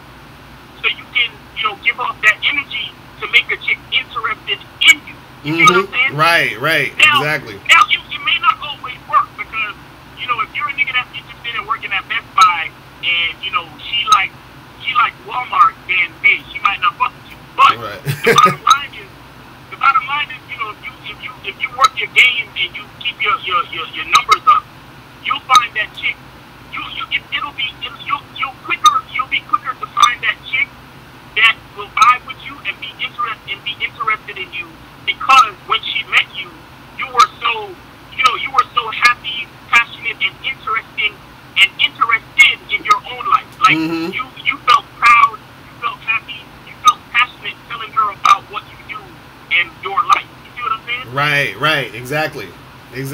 so you can, you know, give off that energy to make a chick interested in you. You see what I'm saying? Right, now, exactly. Now, it may not always work because, you know, if you're a nigga that's interested in working at Best Buy and, you know, she likes Walmart, then, hey, she might not fuck with you. But the bottom line is, you know, if you work your game and you keep your numbers up, you'll find that chick. You'll be quicker to find that chick that will vibe with you and be interested in you, because when she met you, you were so happy, passionate, and interested in your own life. Like you felt proud, you felt happy, you felt passionate telling her about what you do in your life. You see what I'm saying? Right, exactly. So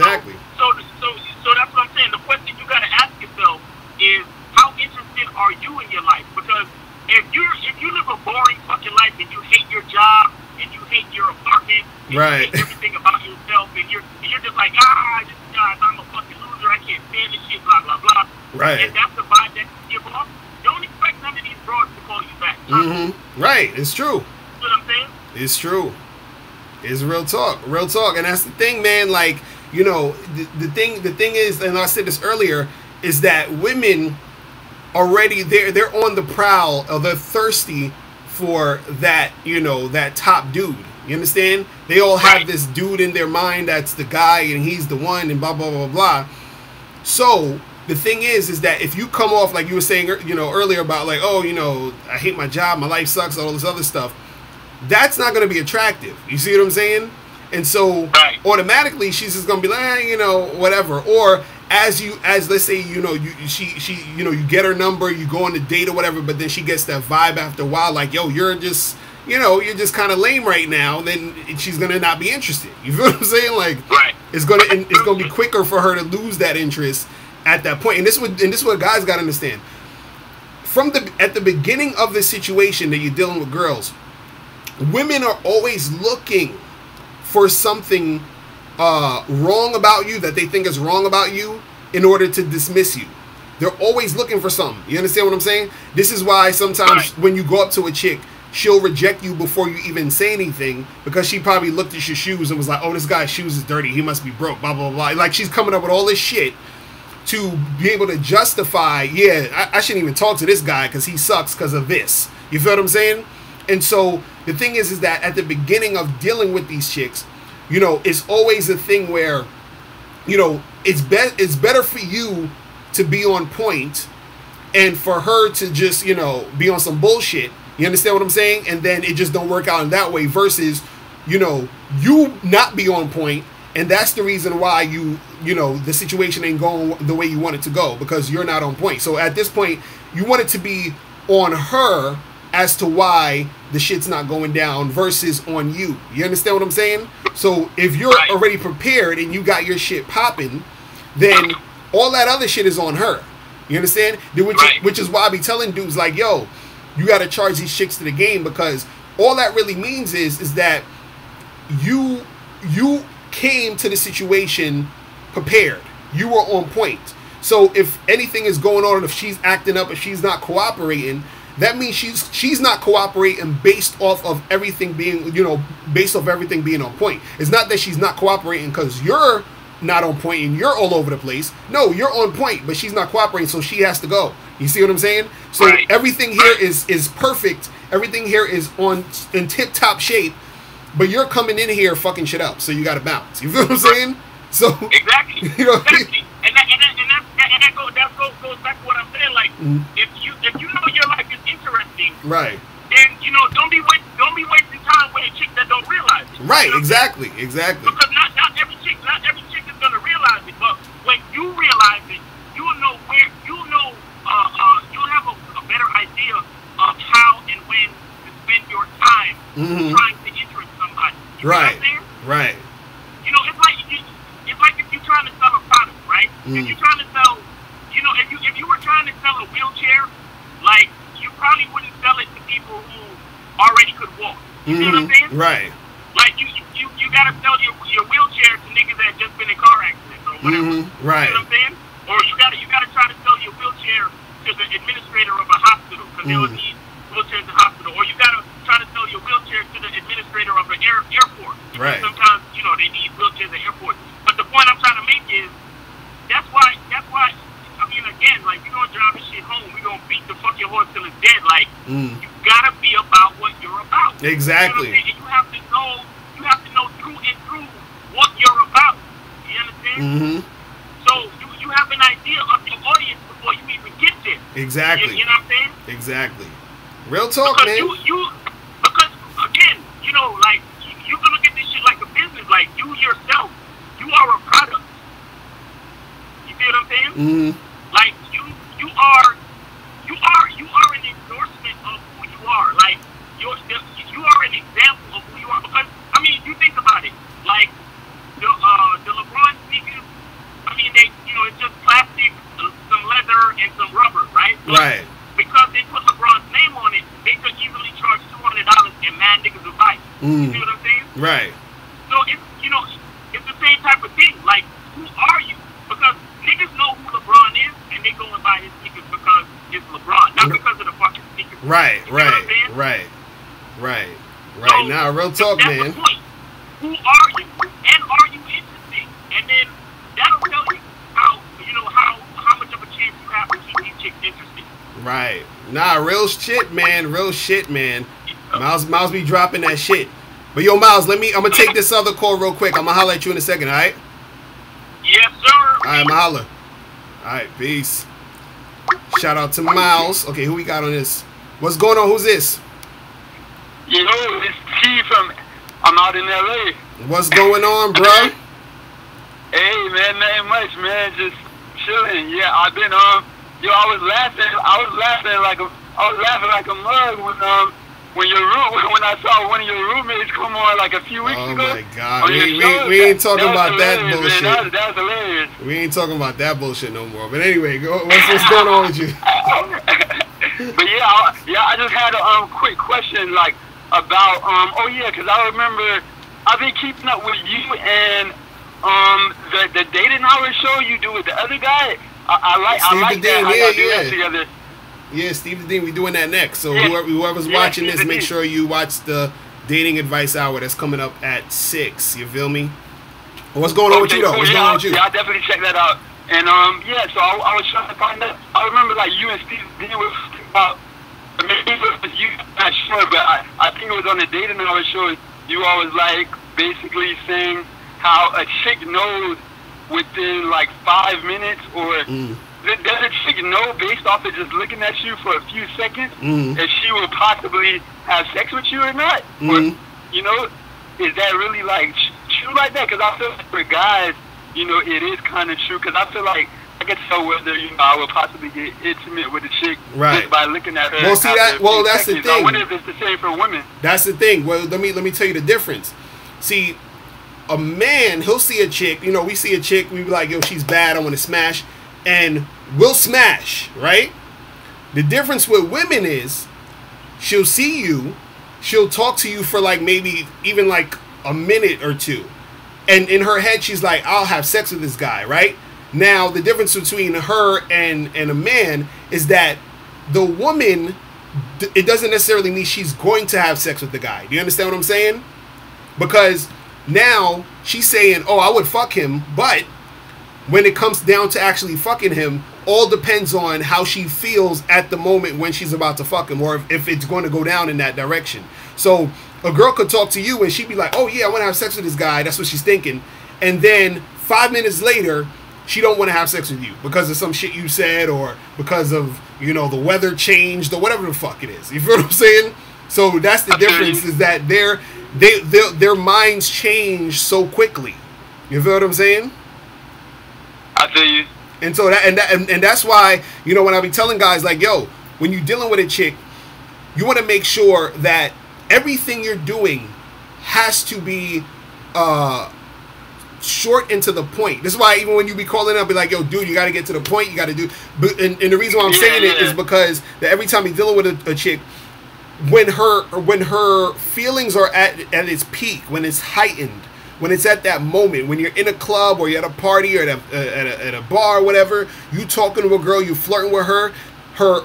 that's what I'm saying. The question you gotta ask yourself is, how interested are you in your life? Because if you live a boring fucking life and you hate your job and you hate your apartment and you hate everything about yourself and you're just like, I'm a fucking loser, I can't stand this shit, blah blah blah. Right. And that's the vibe that you give off. Don't expect none of these broads to call you back. Right, it's true. You know what I'm saying? It's true. It's real talk, and that's the thing, man. Like, you know, the thing is, and I said this earlier, is that women already they're on the prowl, or they're thirsty for that, you know, that top dude. You understand? They all have this dude in their mind that's the guy and he's the one and blah blah blah blah. So the thing is that if you come off like you were saying, you know, earlier about like, oh, you know, I hate my job, my life sucks, all this other stuff, that's not going to be attractive. You see what I'm saying? And so automatically she's just going to be like, you know, whatever. Or as let's say, you know, she you know, you get her number, you go on a date or whatever, but then she gets that vibe after a while, like, yo, you're just kind of lame right now. Then she's going to not be interested. You feel what I'm saying? Like, it's going to be quicker for her to lose that interest at that point. And this is what guys got to understand. At the beginning of the situation that you're dealing with girls, women are always looking for something wrong about you, that they think is wrong about you, in order to dismiss you. They're always looking for something. You understand what I'm saying? This is why sometimes when you go up to a chick, she'll reject you before you even say anything, because she probably looked at your shoes and was like, oh, this guy's shoes is dirty, he must be broke, blah blah blah. Like, she's coming up with all this shit to be able to justify, yeah, I shouldn't even talk to this guy because he sucks because of this. You feel what I'm saying? And so the thing is that at the beginning of dealing with these chicks, you know, it's always a thing where, you know, it's better for you to be on point and for her to just, you know, be on some bullshit. You understand what I'm saying? And then it just don't work out in that way, versus, you know, you not be on point, and that's the reason why you know, the situation ain't going the way you want it to go, because you're not on point. So at this point, you want it to be on her as to why the shit's not going down versus on you. You understand what I'm saying? So if you're already prepared and you got your shit popping, then all that other shit is on her. You understand? Which is why I be telling dudes like, yo, you got to charge these chicks to the game, because all that really means is that you came to the situation prepared. You were on point. So if anything is going on, if she's acting up, if she's not cooperating, that means she's not cooperating based off of everything being, based off everything being on point. It's not that she's not cooperating because you're not on point and you're all over the place. No, you're on point, but she's not cooperating, so she has to go. You see what I'm saying? So everything here is perfect. Everything here is in tip-top shape, but you're coming in here fucking shit up, so you got to bounce. You feel what I'm saying? So exactly. Exactly. And that goes back to what I'm saying. Like, if you know your life is interesting, right? Then don't be wasting time with a chick that don't realize it. Right? Exactly. Because not every chick is gonna realize it. But when you realize it, you'll know where you'll have a better idea of how and when to spend your time trying to interest somebody. You know what I'm saying? Right. It's like if you're trying to sell a product, right? If you're trying to sell, if you were trying to sell a wheelchair, like, you probably wouldn't sell it to people who already could walk. You know what I'm saying? Right. Like, you gotta sell your wheelchair to niggas that just been in car accidents or whatever. Right. You know what I'm saying? Or you gotta try to sell your wheelchair to the administrator of a hospital, because they will need wheelchairs in the hospital. Or you gotta try to sell your wheelchair to the administrator of an airport. Right. Sometimes, they need wheelchairs at airports. But the point I'm trying to make is, that's why, I mean, again, like, we gonna drive this shit home, we gonna beat the fucking horse till it's dead. Like, you gotta be about what you're about. Exactly. You have to know through and through what you're about. You understand? So you have an idea of your audience before you even get there. Exactly. You know what I'm saying? Exactly. Real talk, because man. Because again, like, you can look at this shit like a business. Like, you yourself, you are a product. You see what I'm saying? Like, you are an endorsement of who you are. Like, you are an example of who you are. Because, I mean, you think about it. Like, the LeBron sneakers, I mean, they, it's just plastic, some leather, and some rubber, right? Right. Because they put LeBron's name on it, they could easily charge $200 and mad niggas will buy it. You see what I'm saying? Right. So it's, it's the same type of thing. Like, who are you? Because niggas know who LeBron is, and they go and buy his sneakers because it's LeBron, not because of the fucking sneakers. Right. So, now, real talk, that's man. The point. Who are you? And are you interesting? And then that'll tell you how much of a chance you have to keep these chicks interested. Right. Nah, real shit, man. Miles be dropping that shit. But yo, Miles, I'm gonna take this other call real quick. I'm gonna holler at you in a second, alright? Yes, sir. Alright, I'm holler. Alright, peace. Shout out to Miles. Okay, who we got on this? What's going on? Who's this? Yo, it's T from, I'm out in LA. What's going on, bro? Hey, man, nothing much, man. Just chilling. Yeah, I've been, I was laughing like a mug when I saw one of your roommates come on like a few weeks ago. Oh my God, we ain't talking about that bullshit. Man, that was hilarious. We ain't talking about that bullshit no more. But anyway, what's going on with you? But yeah, I just had a quick question, like, about because I remember I've been keeping up with you and the dating hour show you do with the other guy. I like that how y'all do that together. Yeah, Steve the Dean, we doing that next. So whoever's watching this, make sure you watch the dating advice hour that's coming up at 6. You feel me? What's going on with you though? What's going on with you? Yeah, I'll definitely check that out. And so I was trying to find out. I remember like you and Steve the Dean was about. Maybe it was you, I'm not sure, but I think it was on the dating hour show. You always like basically saying how a chick knows within like 5 minutes or. Does a chick know based off of just looking at you for a few seconds if she will possibly have sex with you or not? Or, is that really like true like that? Because I feel like for guys, it is kind of true. Because I feel like I can tell whether I will possibly get intimate with a chick just by looking at her. Well, see that. Well, that's the thing. I wonder if it's the same for women. That's the thing. Well, let me tell you the difference. See, a man, he'll see a chick. We see a chick. We be like, yo, she's bad. I want to smash. And we'll smash, right? The difference with women is she'll see you, she'll talk to you for like maybe even like a minute or two, and in her head she's like, I'll have sex with this guy, right? Now the difference between her and a man is that the woman, it doesn't necessarily mean she's going to have sex with the guy. Do you understand what I'm saying? Because now she's saying, oh, I would fuck him, but when it comes down to actually fucking him, all depends on how she feels at the moment when she's about to fuck him, or if it's going to go down in that direction. So a girl could talk to you and she'd be like, oh yeah, I want to have sex with this guy. That's what she's thinking. And then 5 minutes later, she don't want to have sex with you because of some shit you said, or because of, you know, the weather changed, or whatever the fuck it is. You feel what I'm saying? So that's the difference, is that their minds change so quickly. You feel what I'm saying? I feel you. And so and that's why, you know, when I be telling guys like, yo, when you're dealing with a chick, you want to make sure that everything you're doing has to be short and to the point. This is why even when you be calling up, be like, yo, dude, you got to get to the point. You got to do. But and the reason why I'm saying it is because that every time you're dealing with a chick, when her feelings are at its peak, when it's heightened, when it's at that moment, when you're in a club or you're at a party or at a bar or whatever, you talking to a girl, you flirting with her,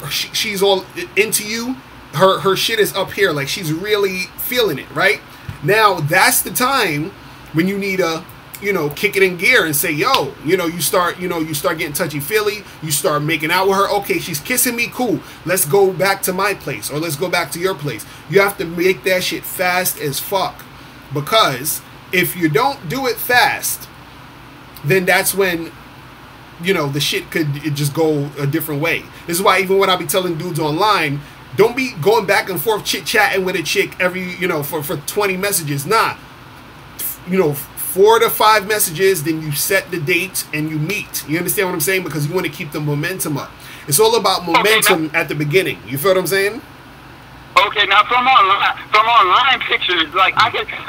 she's all into you, her shit is up here, like she's really feeling it, right? Now that's the time when you need a, you know, kick it in gear and say, yo, you know, you start getting touchy-feely, you start making out with her. Okay, she's kissing me, cool, let's go back to my place, or let's go back to your place. You have to make that shit fast as fuck, because if you don't do it fast, then that's when, you know, the shit could just go a different way. This is why even when I be telling dudes online, don't be going back and forth chit-chatting with a chick every, you know, for 20 messages. Nah, you know, 4 to 5 messages, then you set the date and you meet. You understand what I'm saying? Because you want to keep the momentum up. It's all about momentum at the beginning. You feel what I'm saying? Okay, now from online pictures, like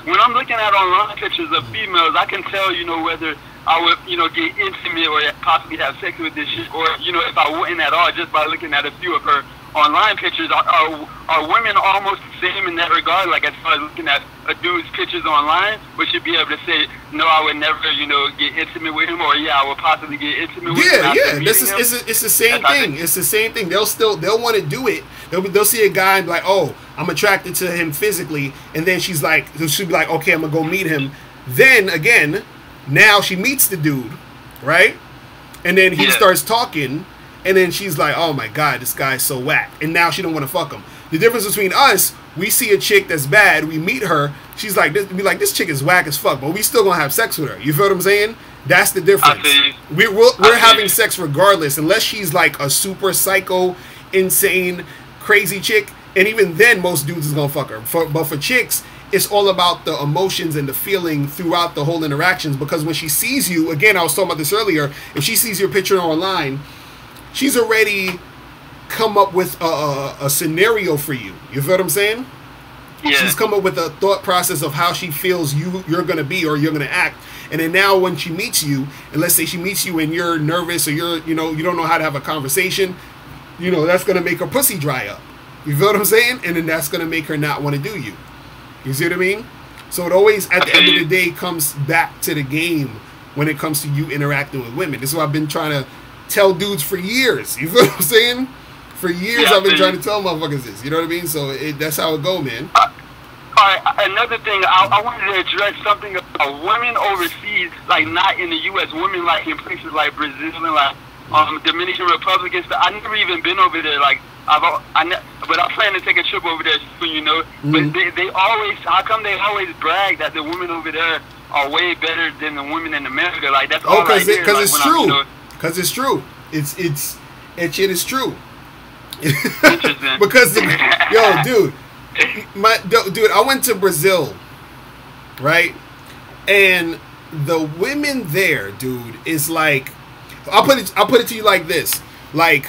when I'm looking at online pictures of females, I can tell, you know, whether I would, you know, get intimate or possibly have sex with this shit, or, you know, if I wouldn't at all, just by looking at a few of her online pictures. Are women almost the same in that regard? Like, as far as looking at a dude's pictures online, we should be able to say, no, I would never, you know, get intimate with him, or yeah, I would possibly get intimate with him. Yeah. It's the same thing. It's the same thing. They'll want to do it. They'll see a guy and be like, oh, I'm attracted to him physically, and then she'll be like, okay, I'm gonna go meet him. Then again, now she meets the dude, right? And then he starts talking, and then she's like, oh my god, this guy's so whack, and now she don't want to fuck him. The difference between us, we see a chick that's bad, we meet her, she's like, this chick is whack as fuck, but we still gonna have sex with her. You feel what I'm saying? That's the difference. We're having sex regardless, unless she's like a super psycho, insane, crazy chick, and even then most dudes is gonna fuck her. But for chicks, it's all about the emotions and the feeling throughout the whole interactions, because when she sees you, again, I was talking about this earlier, if she sees your picture online, she's already come up with a scenario for you. You feel what I'm saying? Yeah. She's come up with a thought process of how she feels you're going to be or you're going to act. And then now when she meets you, and let's say she meets you and you're nervous or you don't know how to have a conversation, you know, that's going to make her pussy dry up. You feel what I'm saying? And then that's going to make her not want to do you. You see what I mean? So it always, at the end of the day, comes back to the game when it comes to you interacting with women. This is what I've been trying to tell dudes for years. You feel what I'm saying? For years, I've been trying to tell motherfuckers this. You know what I mean? So that's how it go, man. All right, another thing, I wanted to address something about women overseas, like not in the U.S., women like in places like Brazil and like Dominican Republic and stuff. I've never even been over there. Like, but I plan to take a trip over there soon, you know. Mm-hmm. But they always, how come they always brag that the women over there are way better than the women in America? Like, that's all I hear. Because it's true. Because it's true. It is true. Interesting. Because dude, I went to Brazil, right? And the women there, dude, is like, I'll put it to you like this. Like,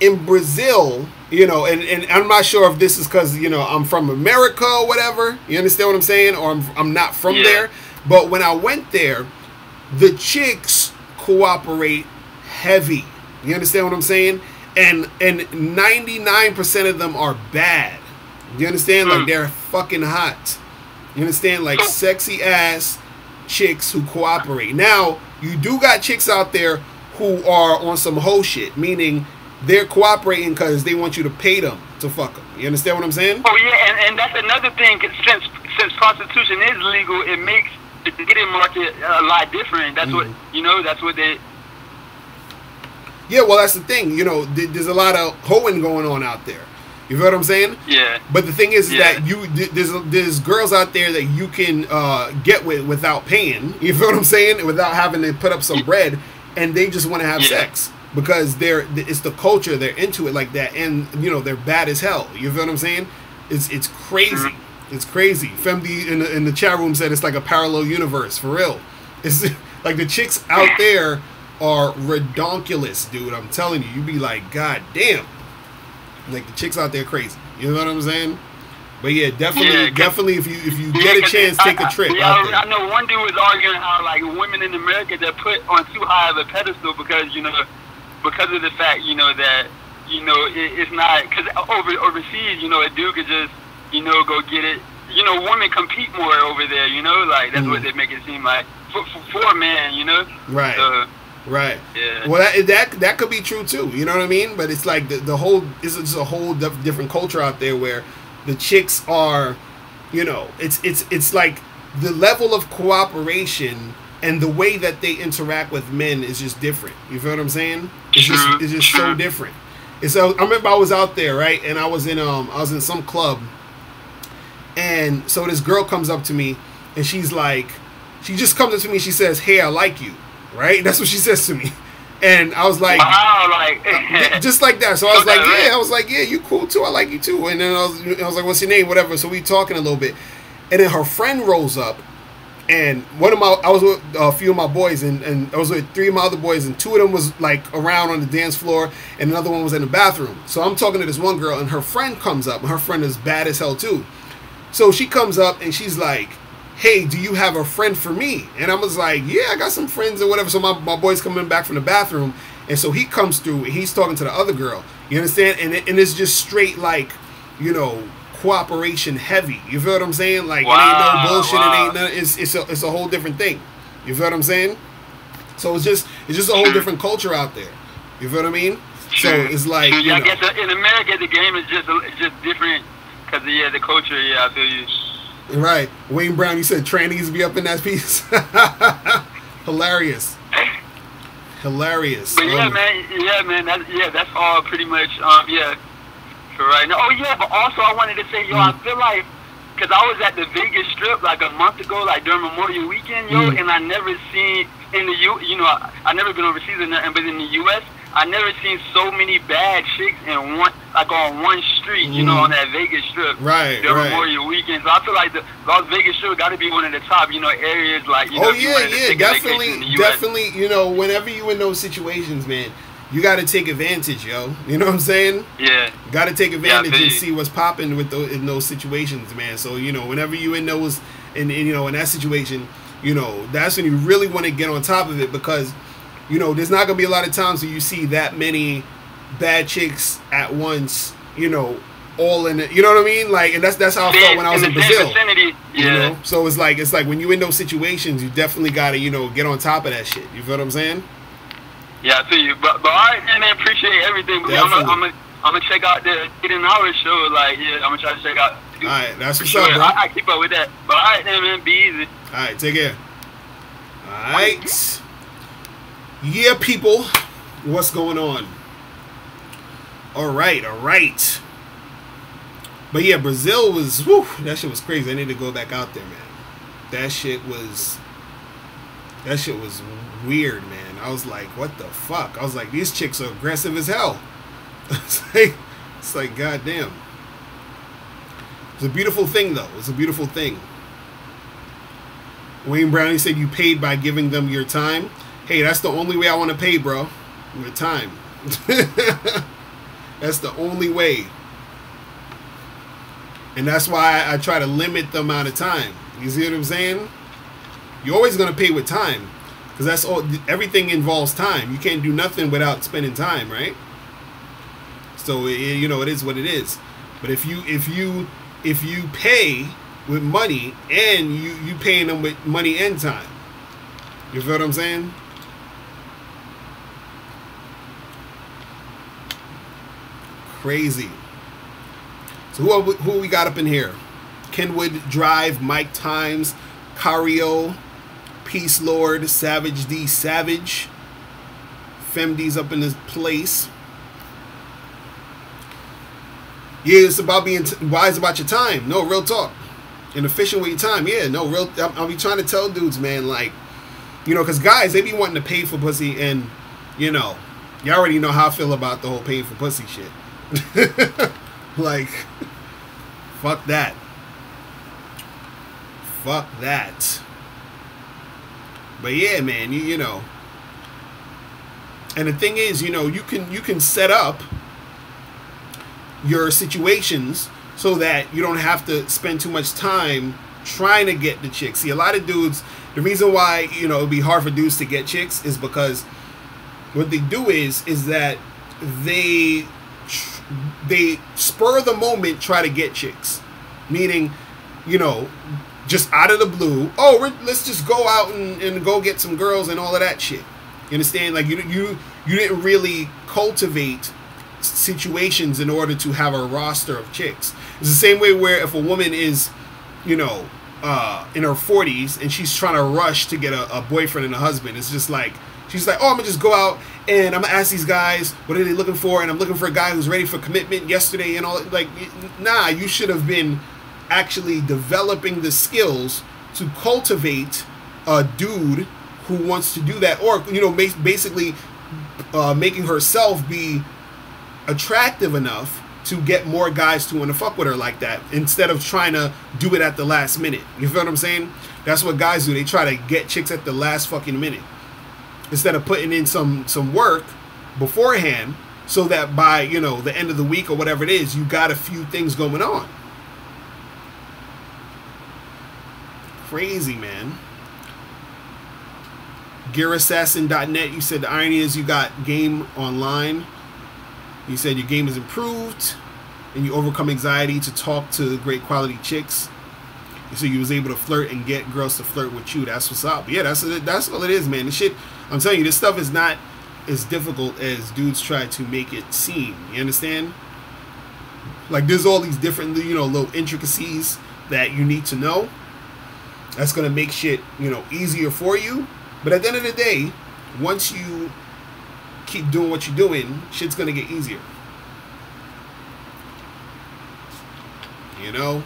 in Brazil, you know, and I'm not sure if this is because, you know, I'm from America or whatever. You understand what I'm saying? Or I'm not from there. But when I went there, the chicks cooperate heavy. You understand what I'm saying? and 99% of them are bad. You understand? Like they're fucking hot. You understand? Like sexy ass chicks who cooperate. Now you do got chicks out there who are on some hoe shit, meaning they're cooperating because they want you to pay them to fuck them. You understand what I'm saying? Oh yeah, and that's another thing. Since prostitution is legal, it makes the dating market a lot different. That's what That's what they. Yeah, well, that's the thing. You know, there's a lot of hoeing going on out there. You feel what I'm saying? Yeah. But the thing is that there's girls out there that you can get with without paying. You feel what I'm saying? Without having to put up some bread, and they just want to have sex because it's the culture. They're into it like that, and you know they're bad as hell. You feel what I'm saying? It's crazy. It's crazy. Femdi in the chat room said it's like a parallel universe for real. It's like the chicks out there are redonkulous, dude. I'm telling you, you be like, God damn. Like the chicks out there crazy. You know what I'm saying? But yeah, definitely if you get a chance, take a trip out there. I know one dude was arguing how like women in America they're put on too high of a pedestal because of the fact that it's not because overseas a dude could just go get it. Women compete more over there. Like that's what they make it seem like for a man. Right. So, right. Yeah. Well, that could be true too. You know what I mean? But it's like the whole it's just a whole different culture out there where the chicks are, it's like the level of cooperation and the way that they interact with men is just different. You feel what I'm saying? It's just so different. And so I remember I was out there, right, and I was in some club, and so this girl comes up to me and she just comes up to me. She says, "Hey, I like you." Right? That's what she says to me. And I was like, wow, like just like that. So I was like, yeah, you cool too. I like you too. And then I was like, what's your name? Whatever. So we talking a little bit. And then her friend rolls up, and I was with a few of my boys, and I was with 3 of my other boys, and 2 of them was like around on the dance floor, and another one was in the bathroom. So I'm talking to this one girl, and her friend comes up, and her friend is bad as hell too. So she comes up and she's like, "Hey, do you have a friend for me?" And I was like, "Yeah, I got some friends or whatever." So my boy's coming back from the bathroom, and so he comes through and he's talking to the other girl. You understand? And it's just straight like, cooperation heavy. You feel what I'm saying? Like it ain't no bullshit. It ain't nothing. It's a whole different thing. You feel what I'm saying? So it's just a whole different culture out there. You feel what I mean? So it's like I guess in America the game is just different because of the culture. Yeah, I feel you. Right. Wayne Brown, you said trannies be up in that piece. Hilarious. But man, that's all pretty much, for right now. Oh yeah, but also I wanted to say, I feel like, because I was at the Vegas Strip like a month ago, like during Memorial Weekend, and I never seen in the I never been overseas or nothing, but in the U.S., I never seen so many bad chicks on one street, on that Vegas Strip. Right, during Memorial Weekend. So I feel like the Las Vegas Strip got to be one of the top, areas like, definitely. Whenever you in those situations, man, you got to take advantage, yo. You know what I'm saying? Yeah. Got to take advantage and see what's popping in those situations, man. So whenever you in those, in that situation, that's when you really want to get on top of it because. There's not going to be a lot of times where you see that many bad chicks at once, all in it. You know what I mean? Like, and that's how I felt when I was in Brazil. Yeah. So it's like when you in those situations, you definitely got to, get on top of that shit. You feel what I'm saying? Yeah, I feel you. But all right, man, I appreciate everything. But I'm gonna check out the 8 hour show. Like, I'm gonna try to check out. All right, that's what's up, bro. I keep up with that. But all right, man, be easy. All right, take care. All right. Yeah, people, what's going on? All right. But yeah, Brazil was, that shit was crazy. I need to go back out there, man. That shit was weird, man. I was like, what the fuck? I was like, these chicks are aggressive as hell. It's like, goddamn. It's a beautiful thing, though. It's a beautiful thing. Wayne Brownie said you paid by giving them your time. Hey, that's the only way I want to pay, bro. With time. That's the only way. And that's why I try to limit the amount of time. You see what I'm saying? You're always going to pay with time. Because that's all. Everything involves time. You can't do nothing without spending time, right? So you know, it is what it is. But if you pay with money and you paying them with money and time, you feel what I'm saying? Crazy. So who we got up in here? Kenwood Drive, Mike Times, Locario, Peace Lord, Savage D Savage, Femd's up in this place. Yeah, it's about being wise about your time. No, real talk. And efficient with your time. Yeah, no, real. I'll be trying to tell dudes, man, like, you know, because guys, they be wanting to pay for pussy, and, you know, you already know how I feel about the whole paying for pussy shit. Like, fuck that. Fuck that. But yeah, man, you know. And the thing is, you know, you can set up your situations so that you don't have to spend too much time trying to get the chicks. See, a lot of dudes, the reason why, you know, it'd be hard for dudes to get chicks is because what they do is that they spur the moment try to get chicks. Meaning, you know, just out of the blue, let's just go out and go get some girls and all of that shit. You understand? Like, you didn't really cultivate situations in order to have a roster of chicks. It's the same way where if a woman is, you know, in her 40s and she's trying to rush to get a boyfriend and a husband, it's just like, she's like, I'm gonna just go out and I'm gonna ask these guys what are they looking for, and I'm looking for a guy who's ready for commitment yesterday and all. Like, nah, you should have been actually developing the skills to cultivate a dude who wants to do that, or, you know, basically making herself be attractive enough to get more guys to want to fuck with her like that, instead of trying to do it at the last minute. You feel what I'm saying? That's what guys do. They try to get chicks at the last fucking minute instead of putting in some work beforehand, so that by, you know, the end of the week or whatever it is, you got a few things going on. Crazy, man. GearAssassin.net, you said the irony is you got game online. You said your game is improved and you overcome anxiety to talk to great quality chicks. So you was able to flirt and get girls to flirt with you. That's what's up. Yeah, that's all it is, man. This shit, I'm telling you, this stuff is not as difficult as dudes try to make it seem. You understand? Like, there's all these different, you know, little intricacies that you need to know. That's gonna make shit, you know, easier for you. But at the end of the day, once you keep doing what you're doing, shit's gonna get easier. You know?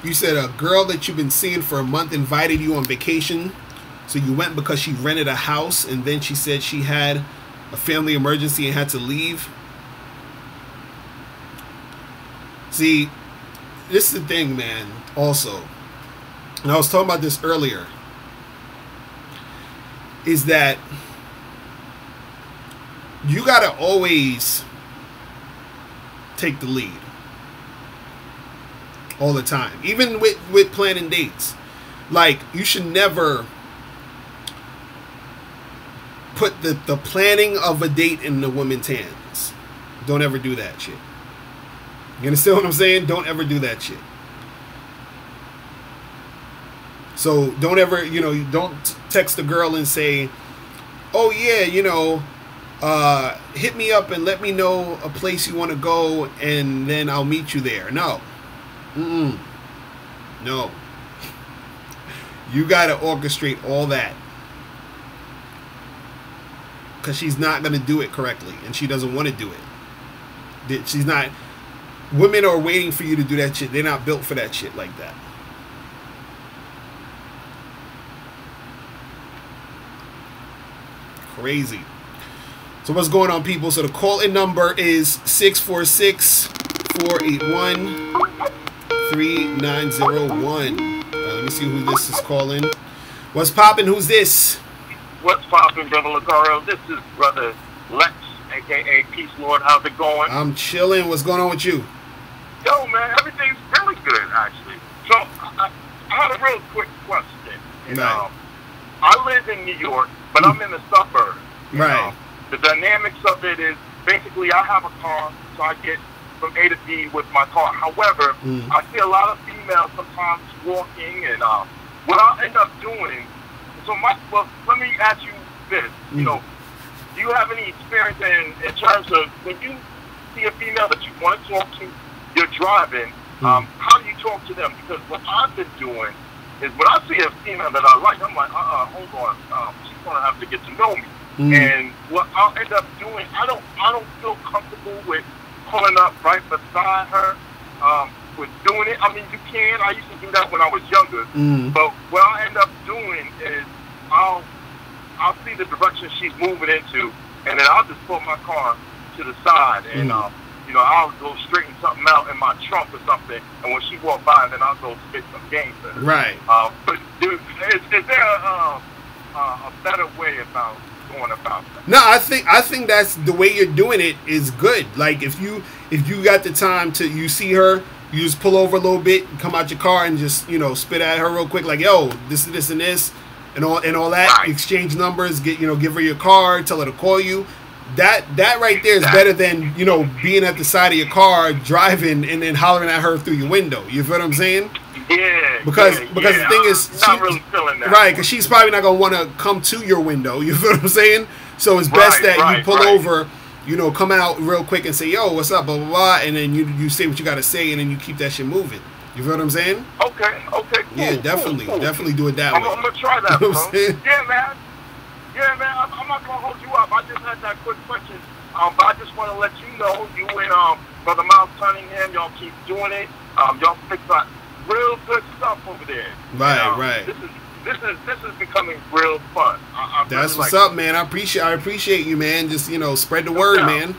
You said a girl that you've been seeing for a month invited you on vacation, so you went because she rented a house, and then she said she had a family emergency and had to leave. See, this is the thing, man, also, and I was talking about this earlier, is that you gotta always take the lead all the time, even with planning dates. Like, you should never put the planning of a date in the woman's hands. Don't ever do that shit. You understand what I'm saying? Don't ever do that shit. So don't ever, you know, you don't text a girl and say, oh yeah, you know, hit me up and let me know a place you want to go and then I'll meet you there. No. No. You got to orchestrate all that. Because she's not going to do it correctly. And she doesn't want to do it. She's not. Women are waiting for you to do that shit. They're not built for that shit like that. Crazy. So what's going on, people? So the call-in number is 646-481-3901. Let me see who this is calling. What's poppin'? Who's this? What's poppin', Brother Locario? This is Brother Lex, a.k.a. Peace Lord. How's it going? I'm chilling. What's going on with you? Yo, man, everything's really good, actually. So, I had a real quick question. Right. I live in New York, but I'm in the suburbs. Right. The dynamics of it is basically I have a car, so I get from A to B with my car. However, I see a lot of females sometimes walking, and what I end up doing. So well, let me ask you this. You know, do you have any experience in terms of when you see a female that you want to talk to, you're driving, how do you talk to them? Because what I've been doing is when I see a female that I like, I'm like, hold on, she's gonna have to get to know me. And what I'll end up doing, I don't feel comfortable with pulling up right beside her, with doing it. I mean, you can. I used to do that when I was younger. But what I end up doing is I'll see the direction she's moving into, and then I'll just pull my car to the side, and you know, I'll go straighten something out in my trunk or something, and when she walks by, then I'll go spit some game for her. Right. But dude, is there a better way about going about that? No, I think that's the way you're doing it is good. Like if you got the time to, you see her, you just pull over a little bit, come out your car, and just, you know, spit at her real quick, like, yo, this and this and this, and all that. Right. Exchange numbers, give her your card, tell her to call you. That right there is better than, you know, being at the side of your car driving and then hollering at her through your window. You feel what I'm saying? Yeah. Because the thing is, not really feeling that. Right, because she's probably not gonna want to come to your window. You feel what I'm saying? So it's best that you pull over, you know, come out real quick and say, yo, what's up, blah blah blah, and then you say what you gotta say, and then you keep that shit moving. You feel what I'm saying? Okay, cool. Yeah, definitely do it that way. I'm gonna try that, you know bro. Yeah, man. I'm not gonna hold you up. I just had that quick question. But I just want to let you know, you and Brother Miles Cunningham, y'all keep doing it. Y'all fix up real good stuff over there. Right, and, right. This is becoming real fun. That's really what's up, man. I appreciate you, man. Just, you know, spread the word, man.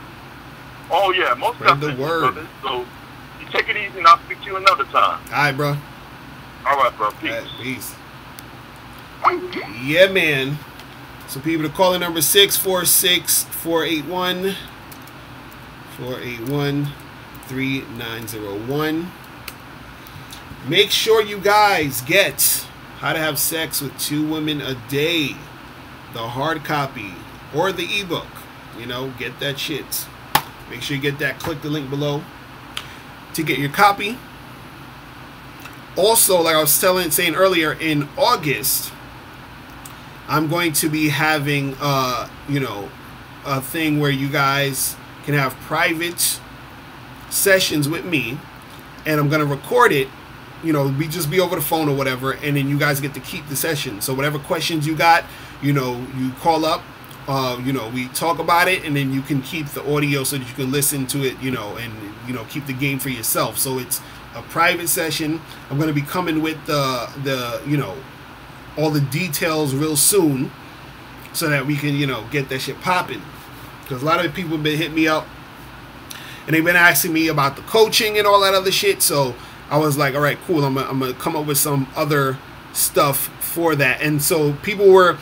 Oh yeah, most spread definitely. The word. Brother. So you take it easy, and I'll speak to you another time. All right, bro. All right, bro. Peace. Right, peace. Yeah, man. So people to call the number 646-481-3901. Make sure you guys get How to Have Sex with 2 Women a Day, the hard copy or the ebook. You know, get that shit. Make sure you get that. Click the link below to get your copy. Also, like I was saying earlier, in August, I'm going to be having, you know, a thing where you guys can have private sessions with me, and I'm going to record it. You know, just be over the phone or whatever, and then you guys get to keep the session. So whatever questions you got, you know, you call up, you know, we talk about it, and then you can keep the audio so that you can listen to it, you know, and, you know, keep the game for yourself. So it's a private session. I'm going to be coming with the you know, all the details real soon, so that we can, you know, get that shit popping. Because a lot of people have been hitting me up, and they've been asking me about the coaching and all that other shit. So I was like, all right, cool. I'm gonna come up with some other stuff for that. And so people were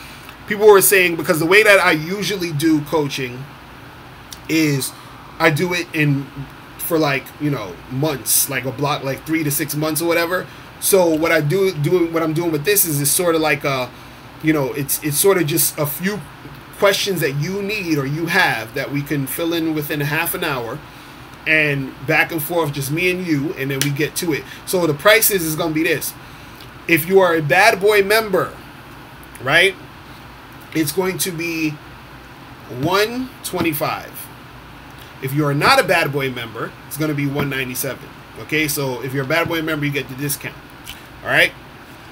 saying, because the way that I usually do coaching is I do it for like, you know, months, like a block, like 3 to 6 months or whatever. So what I'm doing with this is sort of like a, you know, it's sort of just a few questions that you need or you have that we can fill in within a half an hour, and back and forth, just me and you, and then we get to it. So the prices is going to be this. If you are a Bad Boy member, right, it's going to be $125. If you are not a Bad Boy member, it's going to be $197. Okay, so if you're a Bad Boy member, you get the discount. All right,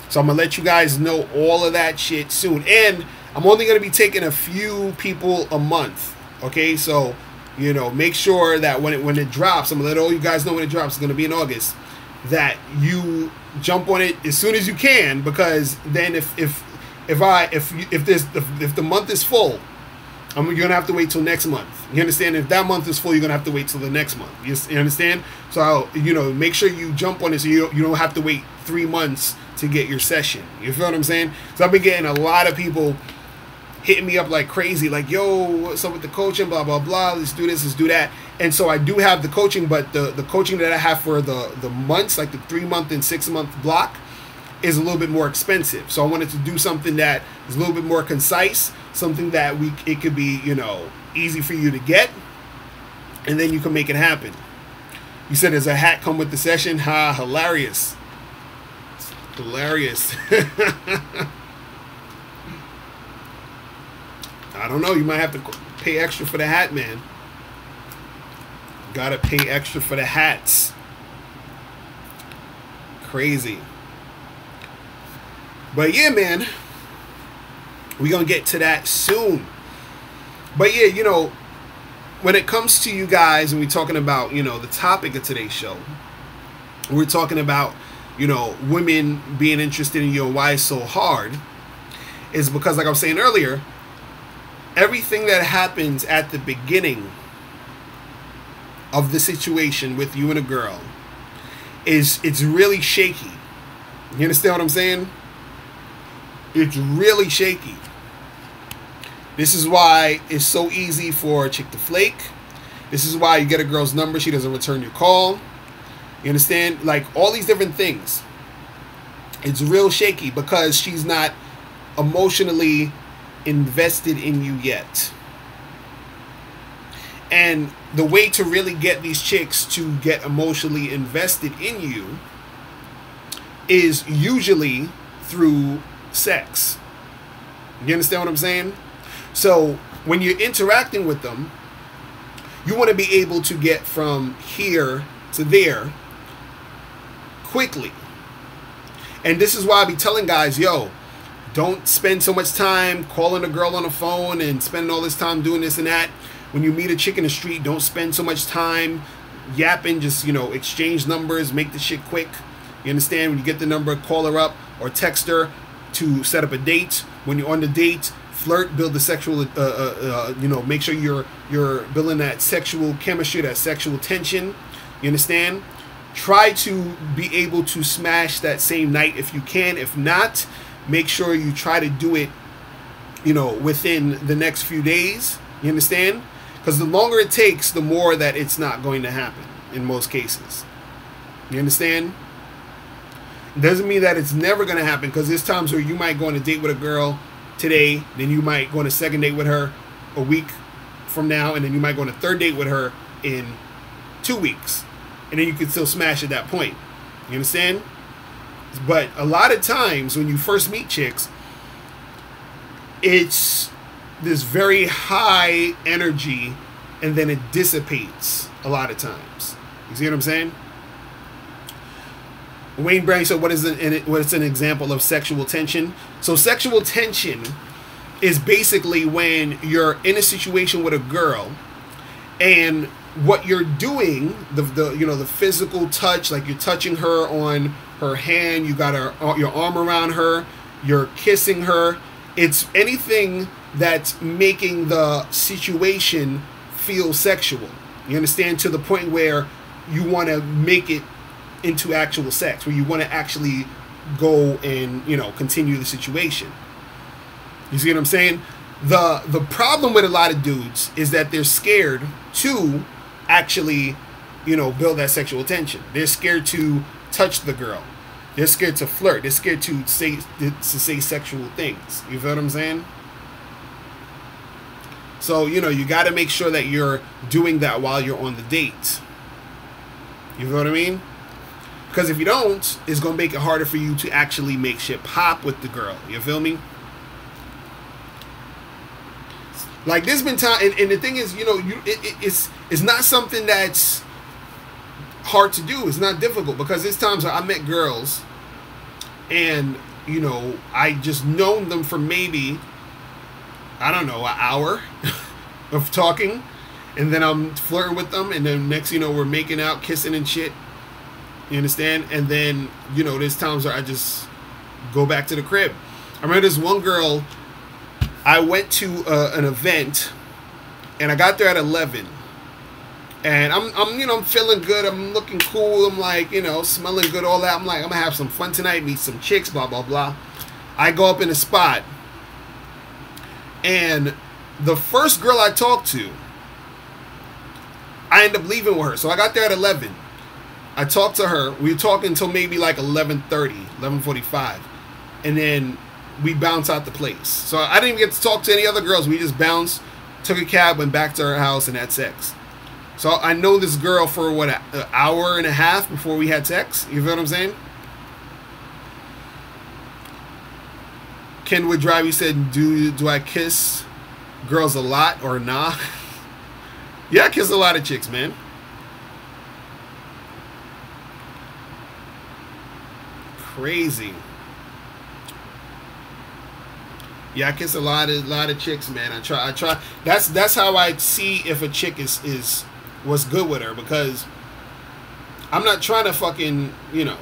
so I'm gonna let you guys know all of that shit soon, and I'm only gonna be taking a few people a month. Okay, so, you know, make sure that when it drops, I'm gonna let all you guys know when it drops. It's gonna be in August. That you jump on it as soon as you can, because then if the month is full, you're gonna have to wait till next month. You understand? If that month is full, you're gonna have to wait till the next month. You understand? So, you know, make sure you jump on it so you don't have to wait 3 months to get your session. You feel what I'm saying? So I've been getting a lot of people hitting me up like crazy, like, yo, what's up with the coaching, blah blah blah, let's do this, let's do that. And so I do have the coaching, but the coaching that I have for the months, like the 3-month and 6-month block, is a little bit more expensive. So I wanted to do something that is a little bit more concise, something that it could be, you know, easy for you to get, and then you can make it happen. You said, does a hat come with the session? Ha, hilarious. Hilarious. I don't know. You might have to pay extra for the hat, man. Gotta pay extra for the hats. Crazy. But yeah, man. We're gonna get to that soon. But yeah, you know, when it comes to you guys, and we're talking about, you know, the topic of today's show, we're talking about, you know, women being interested in you and why it's so hard, is because, like I was saying earlier, everything that happens at the beginning of the situation with you and a girl it's really shaky. You understand what I'm saying? It's really shaky. This is why it's so easy for a chick to flake. This is why you get a girl's number, she doesn't return your call. You understand? Like, all these different things. It's real shaky because she's not emotionally invested in you yet. And the way to really get these chicks to get emotionally invested in you is usually through sex. You understand what I'm saying? So when you're interacting with them, you want to be able to get from here to there quickly. And this is why I be telling guys, yo, don't spend so much time calling a girl on the phone and spending all this time doing this and that. When you meet a chick in the street, don't spend so much time yapping. Just, you know, exchange numbers, make the shit quick. You understand? When you get the number, call her up or text her to set up a date. When you're on the date, flirt, build the sexual, you know, make sure you're building that sexual chemistry, that sexual tension. You understand? Try to be able to smash that same night if you can. If not, make sure you try to do it, you know, within the next few days. You understand? Because the longer it takes, the more that it's not going to happen in most cases. You understand? It doesn't mean that it's never going to happen, because there's times where you might go on a date with a girl today, then you might go on a second date with her a week from now, and then you might go on a third date with her in 2 weeks. And then you can still smash at that point. You understand? But a lot of times when you first meet chicks, it's this very high energy, and then it dissipates a lot of times. You see what I'm saying? Wayne Brand said, what is an example of sexual tension? So sexual tension is basically when you're in a situation with a girl, and what you're doing, the physical touch, like you're touching her on her hand, you got your arm around her, you're kissing her. It's anything that's making the situation feel sexual. You understand? To the point where you want to make it into actual sex, where you want to actually go and, you know, continue the situation. You see what I'm saying? The problem with a lot of dudes is that they're scared to actually, you know, build that sexual tension. They're scared to touch the girl. They're scared to flirt. They're scared to say sexual things. You feel what I'm saying? So, you know, you got to make sure that you're doing that while you're on the date. You feel what I mean? Because if you don't, it's going to make it harder for you to actually make shit pop with the girl. You feel me? Like, there's been time, and the thing is, you know, it's not something that's hard to do. It's not difficult, because there's times where I met girls, and, you know, I just known them for maybe, I don't know, an hour of talking, and then I'm flirting with them, and then next, you know, we're making out, kissing and shit. You understand? And then, you know, there's times where I just go back to the crib. I remember this one girl, I went to an event, and I got there at 11, and I'm feeling good, I'm looking cool, I'm like, you know, smelling good, all that. I'm like, I'm gonna have some fun tonight, meet some chicks, blah, blah, blah. I go up in a spot, and the first girl I talked to, I end up leaving with her. So I got there at 11. I talked to her. We were talking until maybe like 11:30, 11:45. And then we bounce out the place. So I didn't even get to talk to any other girls. We just bounced, took a cab, went back to her house, and had sex. So I know this girl for what, an hour and a half before we had sex. You feel what I'm saying? Ken Would Drive, you said, do I kiss girls a lot or nah? Yeah, I kiss a lot of chicks, man. Crazy. Yeah, I kiss a lot of chicks, man. I try. That's how I see if a chick is was good with her, because I'm not trying to fucking, you know,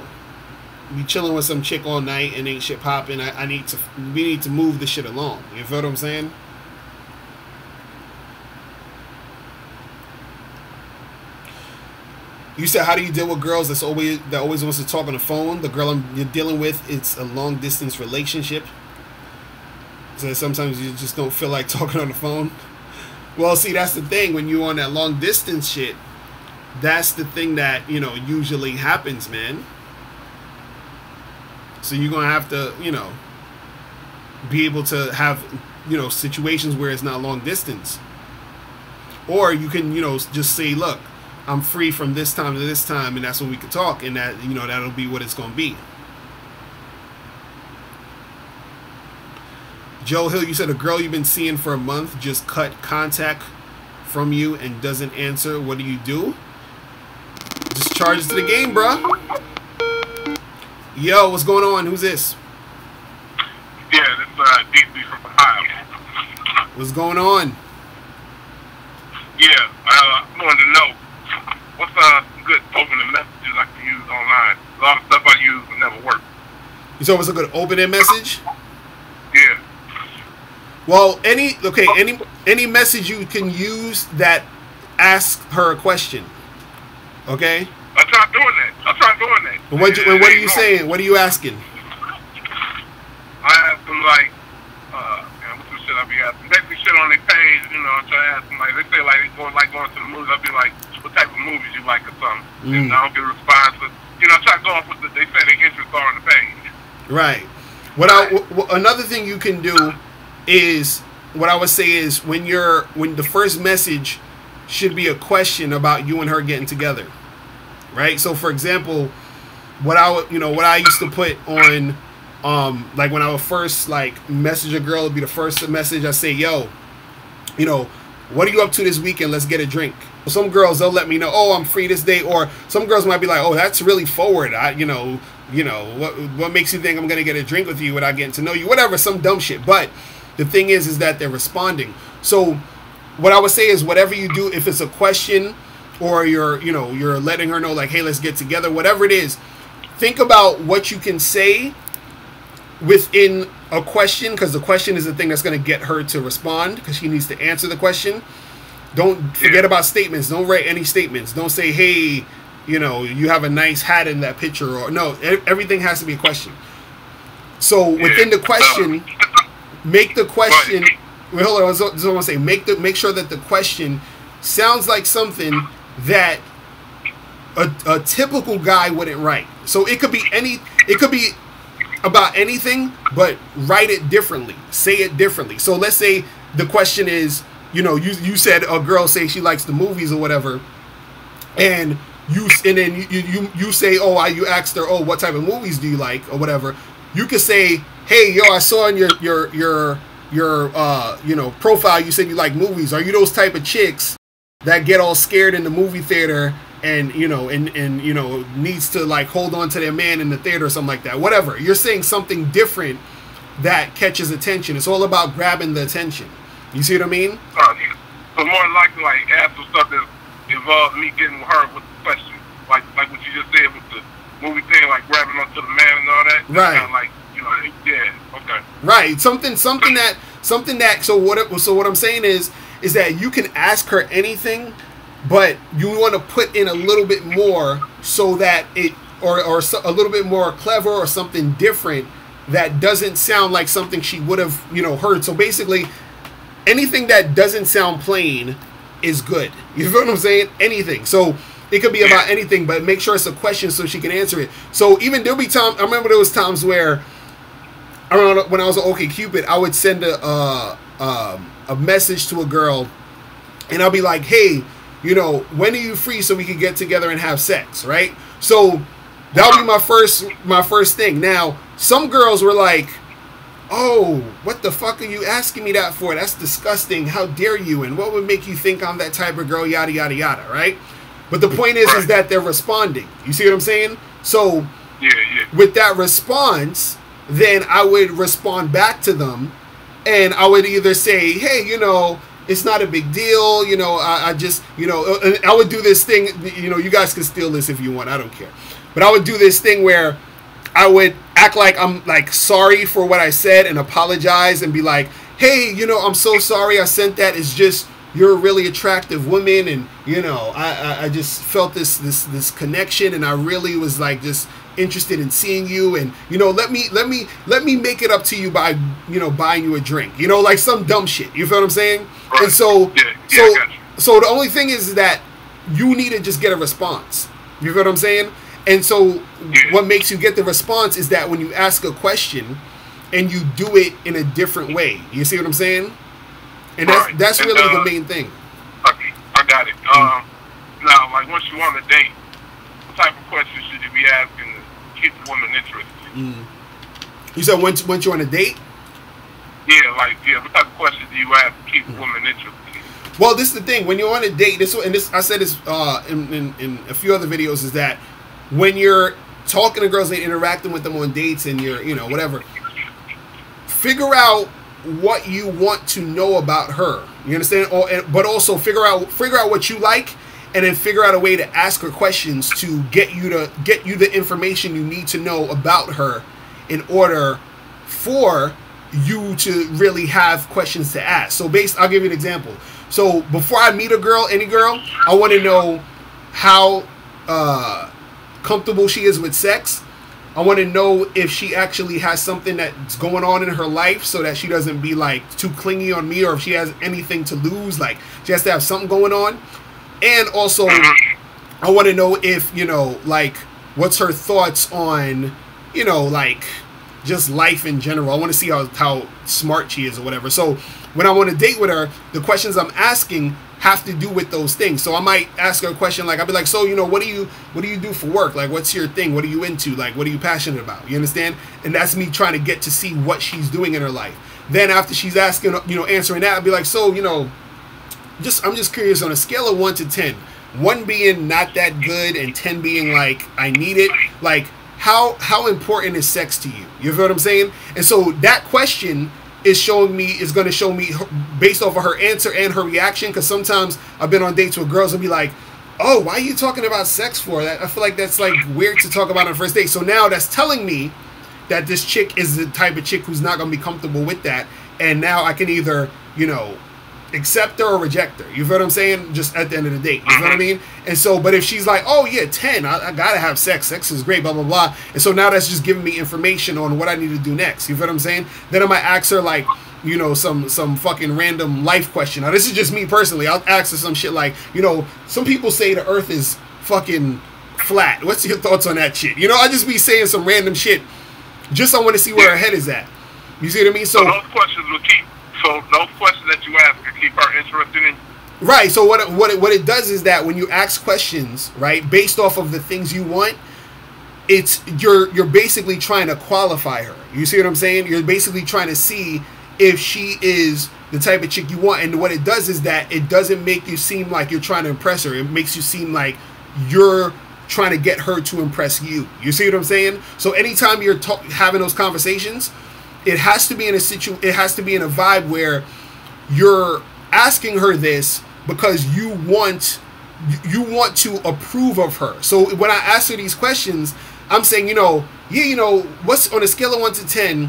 be chilling with some chick all night and ain't shit popping. We need to move this shit along. You feel what I'm saying? You said, how do you deal with girls that always wants to talk on the phone? The girl you're dealing with, it's a long distance relationship. So sometimes you just don't feel like talking on the phone. Well, see, that's the thing. When you're on that long distance shit, that's the thing that, you know, usually happens, man. So you're going to have to, you know, be able to have, you know, situations where it's not long distance. Or you can, you know, just say, look, I'm free from this time to this time, and that's when we can talk, and that, you know, that'll be what it's going to be. Joe Hill, you said a girl you've been seeing for a month just cut contact from you and doesn't answer. What do you do? Just charges to the game, bro. Yo, what's going on? Who's this? Yeah, this is DC from Ohio. What's going on? Yeah, I wanted to know what's some good opening messages I can use online. A lot of stuff I use will never work. You said what's a good opening message? Yeah. Well, any message you can use that asks her a question. Okay? I tried doing that. And what are you saying? What are you asking? I asked them like, what's the shit I be asking? Basically shit on their page, you know, I try to ask them like, they say like going to the movies, I'll be like, what type of movies you like or something. And I don't get a response, but, you know, I try to go off with they say their interests are on the page. Right. Another thing you can do is, what I would say is, when the first message should be a question about you and her getting together, right? So for example, what I used to put on, like when I would first like message a girl, it'd be the first message I say, yo, you know, what are you up to this weekend? Let's get a drink. Some girls, they'll let me know, oh, I'm free this day, or some girls might be like, oh, that's really forward. What makes you think I'm gonna get a drink with you without getting to know you? Whatever, some dumb shit. But the thing is that they're responding. So what I would say is, whatever you do, if it's a question or you're letting her know like, hey, let's get together, whatever it is, think about what you can say within a question, because the question is the thing that's going to get her to respond, because she needs to answer the question. Don't forget about statements. Don't write any statements. Don't say, hey, you know, you have a nice hat in that picture, or no, everything has to be a question. So within the question, make the question. Wait, hold on. I just want to say, make sure that the question sounds like something that a typical guy wouldn't write. So it could be about anything, but write it differently. Say it differently. So let's say the question is, you know, you said a girl say she likes the movies or whatever, and then you say, oh, you asked her, oh, what type of movies do you like or whatever. You could say, hey, yo, I saw in your profile you said you like movies. Are you those type of chicks that get all scared in the movie theater and needs to like hold on to their man in the theater or something like that? Whatever. You're saying something different that catches attention. It's all about grabbing the attention. You see what I mean? So more likely, like, ask some stuff that involves me getting her with the question, like what you just said with the movie thing, like grabbing onto the man and all that. Right. Kind of like, you know, yeah, okay. Right. Something that. So what I'm saying is that you can ask her anything, but you want to put in a little bit more so that it, or a little bit more clever or something different that doesn't sound like something she would have, heard. So basically, anything that doesn't sound plain is good. You feel what I'm saying? Anything. So it could be about anything, but make sure it's a question so she can answer it. So even there'll be times, I remember there was times where I remember when I was on OkCupid, I would send a message to a girl, and I'll be like, hey, you know, when are you free so we can get together and have sex, right? So that would be my first thing. Now, some girls were like, oh, what the fuck are you asking me that for? That's disgusting. How dare you? And what would make you think I'm that type of girl? Yada, yada, yada, right? But the point is that they're responding. You see what I'm saying? So with that response, then I would respond back to them, and I would either say, hey, you know, it's not a big deal. You know, I just, you know, I would do this thing. You know, you guys can steal this if you want. I don't care. But I would do this thing where I would act like I'm like sorry for what I said and apologize and be like, hey, you know, I'm so sorry I sent that. It's just, you're a really attractive woman, and you know, I just felt this connection, and I really was like just interested in seeing you, and you know, let me make it up to you by, you know, buying you a drink, you know, like some dumb shit. You feel what I'm saying? Right. And so so the only thing is that you need to just get a response. You feel what I'm saying? And so what makes you get the response is that when you ask a question and you do it in a different way. You see what I'm saying? And that's really the main thing. Okay, I got it. Now, like once you on a date, what type of questions should you be asking to keep the woman interested? You said once you're on a date? Yeah, what type of questions do you ask to keep the woman interested? Well, this is the thing. When you're on a date, I said this in a few other videos, is that when you're talking to girls and interacting with them on dates and you're, you know, whatever, figure out what you want to know about her. You understand? But also figure out what you like, and then figure out a way to ask her questions to get you the information you need to know about her in order for you to really have questions to ask. So I'll give you an example. So before I meet a girl, any girl, I want to know how comfortable she is with sex. I want to know if she actually has something that's going on in her life so that she doesn't be like too clingy on me, or if she has anything to lose, like she has to have something going on. And also I want to know if, you know, like what's her thoughts on, you know, like just life in general. I want to see how smart she is or whatever. So when I want to date with her, the questions I'm asking have to do with those things. So I might ask her a question like, I'll be like, so, you know, what do you do for work? Like, what's your thing? What are you into? Like, what are you passionate about? You understand? And that's me trying to get to see what she's doing in her life. Then after she's asking, you know, answering that, I'll be like, so, you know, I'm just curious, on a scale of 1 to 10, 1 being not that good and 10 being like, I need it, like, how important is sex to you? You feel what I'm saying? And so that question is going to show me based off of her answer and her reaction, because sometimes I've been on dates with girls and be like, oh, why are you talking about sex for? That I feel like that's like weird to talk about on a first date. So now that's telling me that this chick is the type of chick who's not going to be comfortable with that, and now I can either, you know, accept her or reject her. You feel what I'm saying? Just at the end of the date. You know what I mean? And so, but if she's like, oh yeah, 10, I gotta have sex. Sex is great, blah, blah, blah. And so now that's just giving me information on what I need to do next. You feel what I'm saying? Then I might ask her like, you know, some fucking random life question. Now this is just me personally. I'll ask her some shit like, you know, some people say the earth is fucking flat. What's your thoughts on that shit? You know, I just be saying some random shit. Just I want to see where her head is at. You see what I mean? So those questions will keep. So those questions that you ask will keep her interested in. Right. So what it does is that when you ask questions, right, based off of the things you want, you're basically trying to qualify her. You see what I'm saying? You're basically trying to see if she is the type of chick you want. And what it does is that it doesn't make you seem like you're trying to impress her. It makes you seem like you're trying to get her to impress you. You see what I'm saying? So anytime you're having those conversations, it has to be in a vibe where you're asking her this because you want to approve of her. So when I ask her these questions, I'm saying, you know, yeah, you know, what's on a scale of 1 to 10,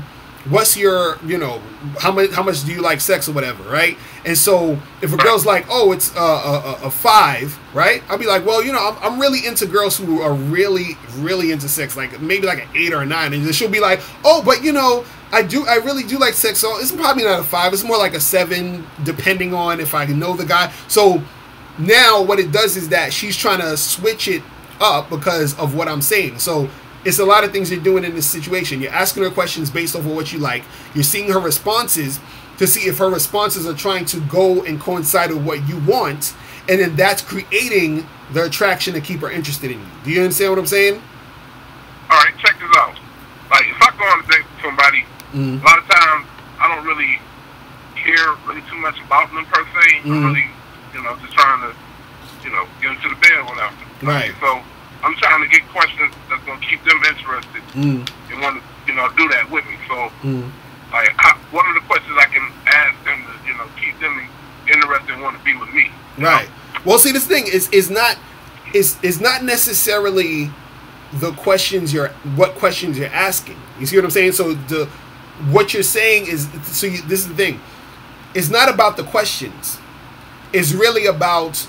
what's your, you know, how much do you like sex or whatever, right? And so if a girl's like, oh, it's a 5, right? I'll be like, well, you know, I'm really into girls who are really, really into sex, like maybe like an 8 or a 9, and she'll be like, oh, but you know, I really do like sex, so it's probably not a 5, it's more like a 7, depending on if I know the guy. So now what it does is that she's trying to switch it up because of what I'm saying. So it's a lot of things you're doing in this situation. You're asking her questions based off of what you like. You're seeing her responses to see if her responses are trying to go and coincide with what you want, and then that's creating the attraction to keep her interested in you. Do you understand what I'm saying? All right, check this out. Like, if I go on a date with somebody, a lot of times I don't really care really too much about them per se. I'm really, just trying to, get them to the bed or whatever. Right. So I'm trying to get questions that's going to keep them interested and want to, do that with me. So, like, what are the questions I can ask them to, keep them interested and want to be with me? Right. Well, see, this thing is not necessarily the questions what questions you're asking. You see what I'm saying? So what you're saying is, this is the thing. It's not about the questions. It's really about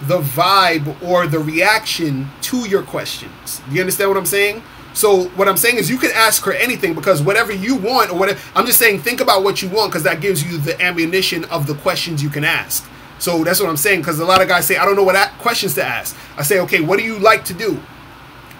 the vibe or the reaction to your questions. Do you understand what I'm saying? So what I'm saying is you can ask her anything, because whatever you want or whatever, I'm just saying think about what you want, because that gives you the ammunition of the questions you can ask. So that's what I'm saying, because a lot of guys say, I don't know what questions to ask. I say, okay, what do you like to do?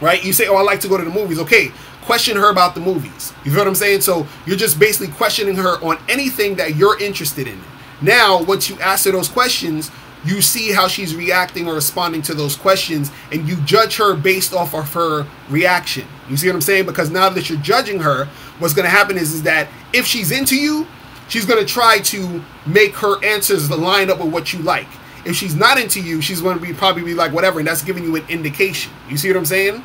Right? You say, oh, I like to go to the movies. Okay, question her about the movies. You feel what I'm saying? So you're just basically questioning her on anything that you're interested in. Now, once you ask her those questions, you see how she's reacting or responding to those questions, and you judge her based off of her reaction. You see what I'm saying? Because now that you're judging her, what's going to happen is that if she's into you, she's going to try to make her answers line up with what you like. If she's not into you, she's going to probably be like, whatever, and that's giving you an indication. You see what I'm saying?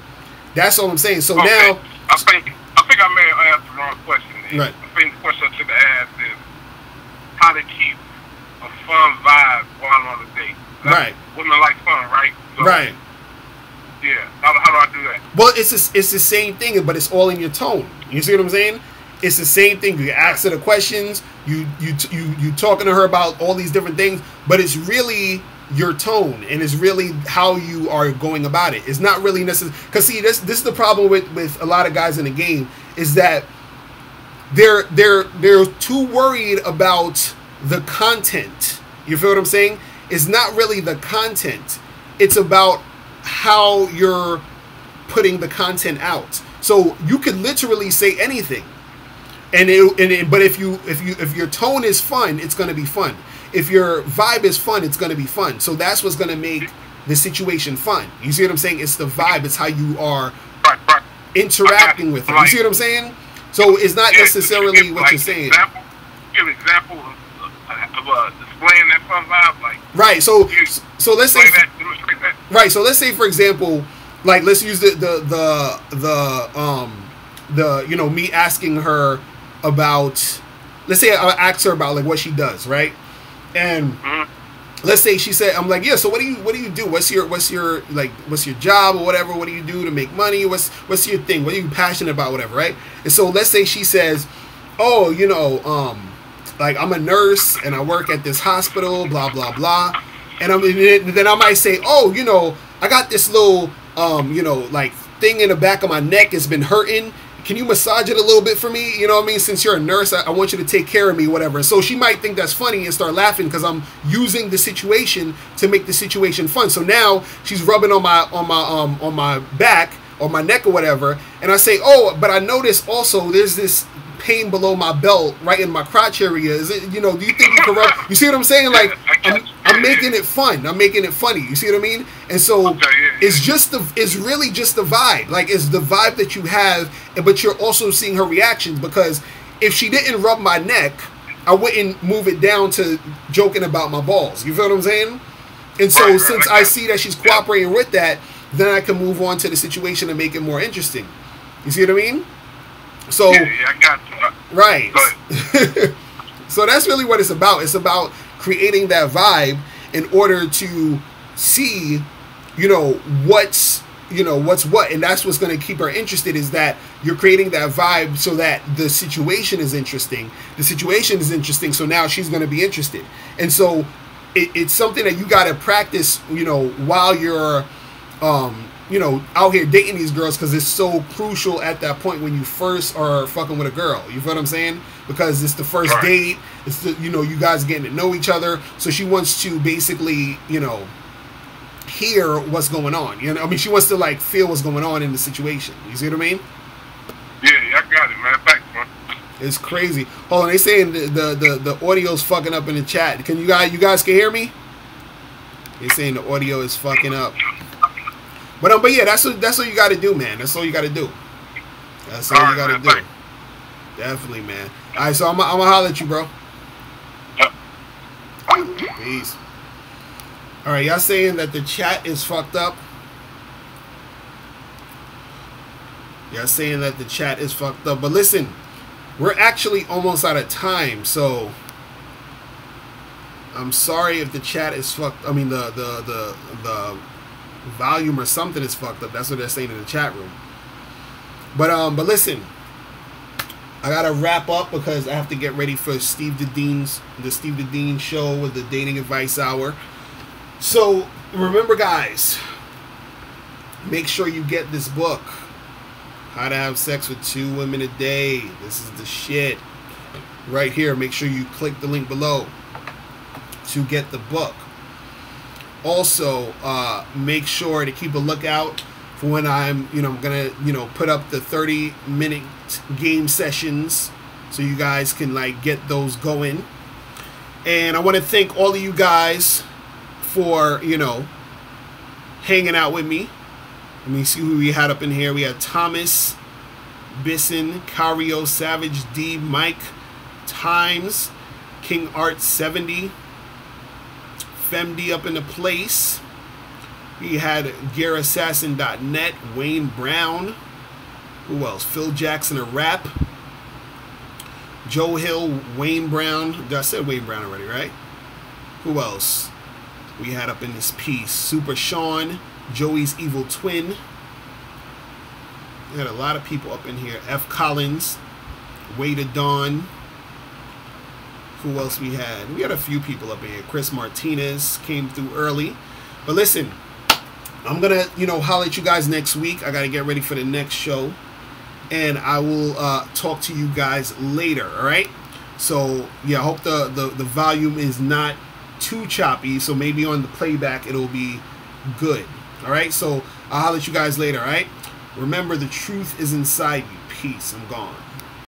That's all I'm saying. So okay. Now... I think I may have asked the wrong question. Right. I think the question I should have asked is how to keep a fun vibe while on a date. Right. Women like fun, right? So, right. Yeah. How do I do that? Well, it's the same thing, but it's all in your tone. You see what I'm saying? It's the same thing. You ask her the questions. You talking to her about all these different things, but it's really your tone, and it's really how you are going about it. It's not really necessary. Because see, this is the problem with a lot of guys in the game, is that they're too worried about the content. You feel what I'm saying? It's not really the content. It's about how you're putting the content out. So you could literally say anything, but if your tone is fun, it's going to be fun. If your vibe is fun, it's going to be fun. So that's what's going to make the situation fun. You see what I'm saying? It's the vibe. It's how you are interacting with her. You see what I'm saying? So it's not necessarily what you're saying. Give an example of displaying that fun vibe, like right. So let's say demonstrate that. Right. So let's say, for example, like let's use the me asking her about, let's say I asked her about like what she does, right? And let's say she said, I'm like, yeah, so what do you do? What's your job or whatever? What do you do to make money? What's your thing? What are you passionate about? Whatever, right? And so let's say she says, oh, like I'm a nurse and I work at this hospital, blah blah blah. And then I might say, oh, I got this little like thing in the back of my neck has been hurting. Can you massage it a little bit for me? You know what I mean? Since you're a nurse, I want you to take care of me, whatever. So she might think that's funny and start laughing because I'm using the situation to make the situation fun. So now she's rubbing on my back or my neck or whatever, and I say, oh, but I noticed also there's this pain below my belt, right in my crotch area. Is it? Do you think you can rub? You see what I'm saying? Like I'm making it fun. I'm making it funny. You see what I mean? And so it's really just the vibe. Like it's the vibe that you have, but you're also seeing her reactions, because if she didn't rub my neck, I wouldn't move it down to joking about my balls. You feel what I'm saying? And so since I see that she's cooperating with that, then I can move on to the situation and make it more interesting. You see what I mean? So I got you. Right. So that's really what it's about. It's about creating that vibe in order to see, what's what, and that's what's going to keep her interested, is that you're creating that vibe so that the situation is interesting. The situation is interesting, so now she's going to be interested. And so it's something that you got to practice, while you're out here dating these girls, because it's so crucial at that point when you first are fucking with a girl. You feel what I'm saying? Because it's the first date. It's the, you guys getting to know each other. So she wants to basically, hear what's going on. You know, I mean, she wants to like feel what's going on in the situation. You see what I mean? Yeah, I got it, man. Thanks, man. It's crazy. Hold on, they saying the audio's fucking up in the chat. Can you guys can hear me? They saying the audio is fucking up. But yeah, that's what you got to do, man. That's all you got to do. That's all you got to do. Thanks. Definitely, man. All right, so I'm gonna holler at you, bro. Yep. Peace. All right, y'all saying that the chat is fucked up. Y'all saying that the chat is fucked up. But listen, we're actually almost out of time, so I'm sorry if the chat is fucked. I mean, the volume or something is fucked up. That's what they're saying in the chat room. But listen, I gotta wrap up because I have to get ready for the Steve the Dean show with the Dating Advice Hour. So remember, guys, make sure you get this book, How to Have Sex with 2 Women a Day. This is the shit right here. Make sure you click the link below to get the book. Also, make sure to keep a lookout for when I'm gonna, put up the 30-minute game sessions so you guys can like get those going. And I want to thank all of you guys for, hanging out with me. Let me see who we had up in here. We had Thomas, Bisson, Cario, Savage, D, Mike, Times, King Art 70, Femd up in the place. We had GearAssassin.net, Wayne Brown. Who else? Phil Jackson, a rap. Joe Hill, Wayne Brown. I said Wayne Brown already, right? Who else we had up in this piece? Super Sean, Joey's Evil Twin. We had a lot of people up in here. F. Collins, Way to Dawn. Who else we had? We had a few people up in here. Chris Martinez came through early. But listen, I'm going to, holler at you guys next week. I got to get ready for the next show. And I will talk to you guys later, all right? So, yeah, I hope the volume is not too choppy. So maybe on the playback it'll be good, all right? So I'll holler at you guys later, all right? Remember, the truth is inside you. Peace. I'm gone.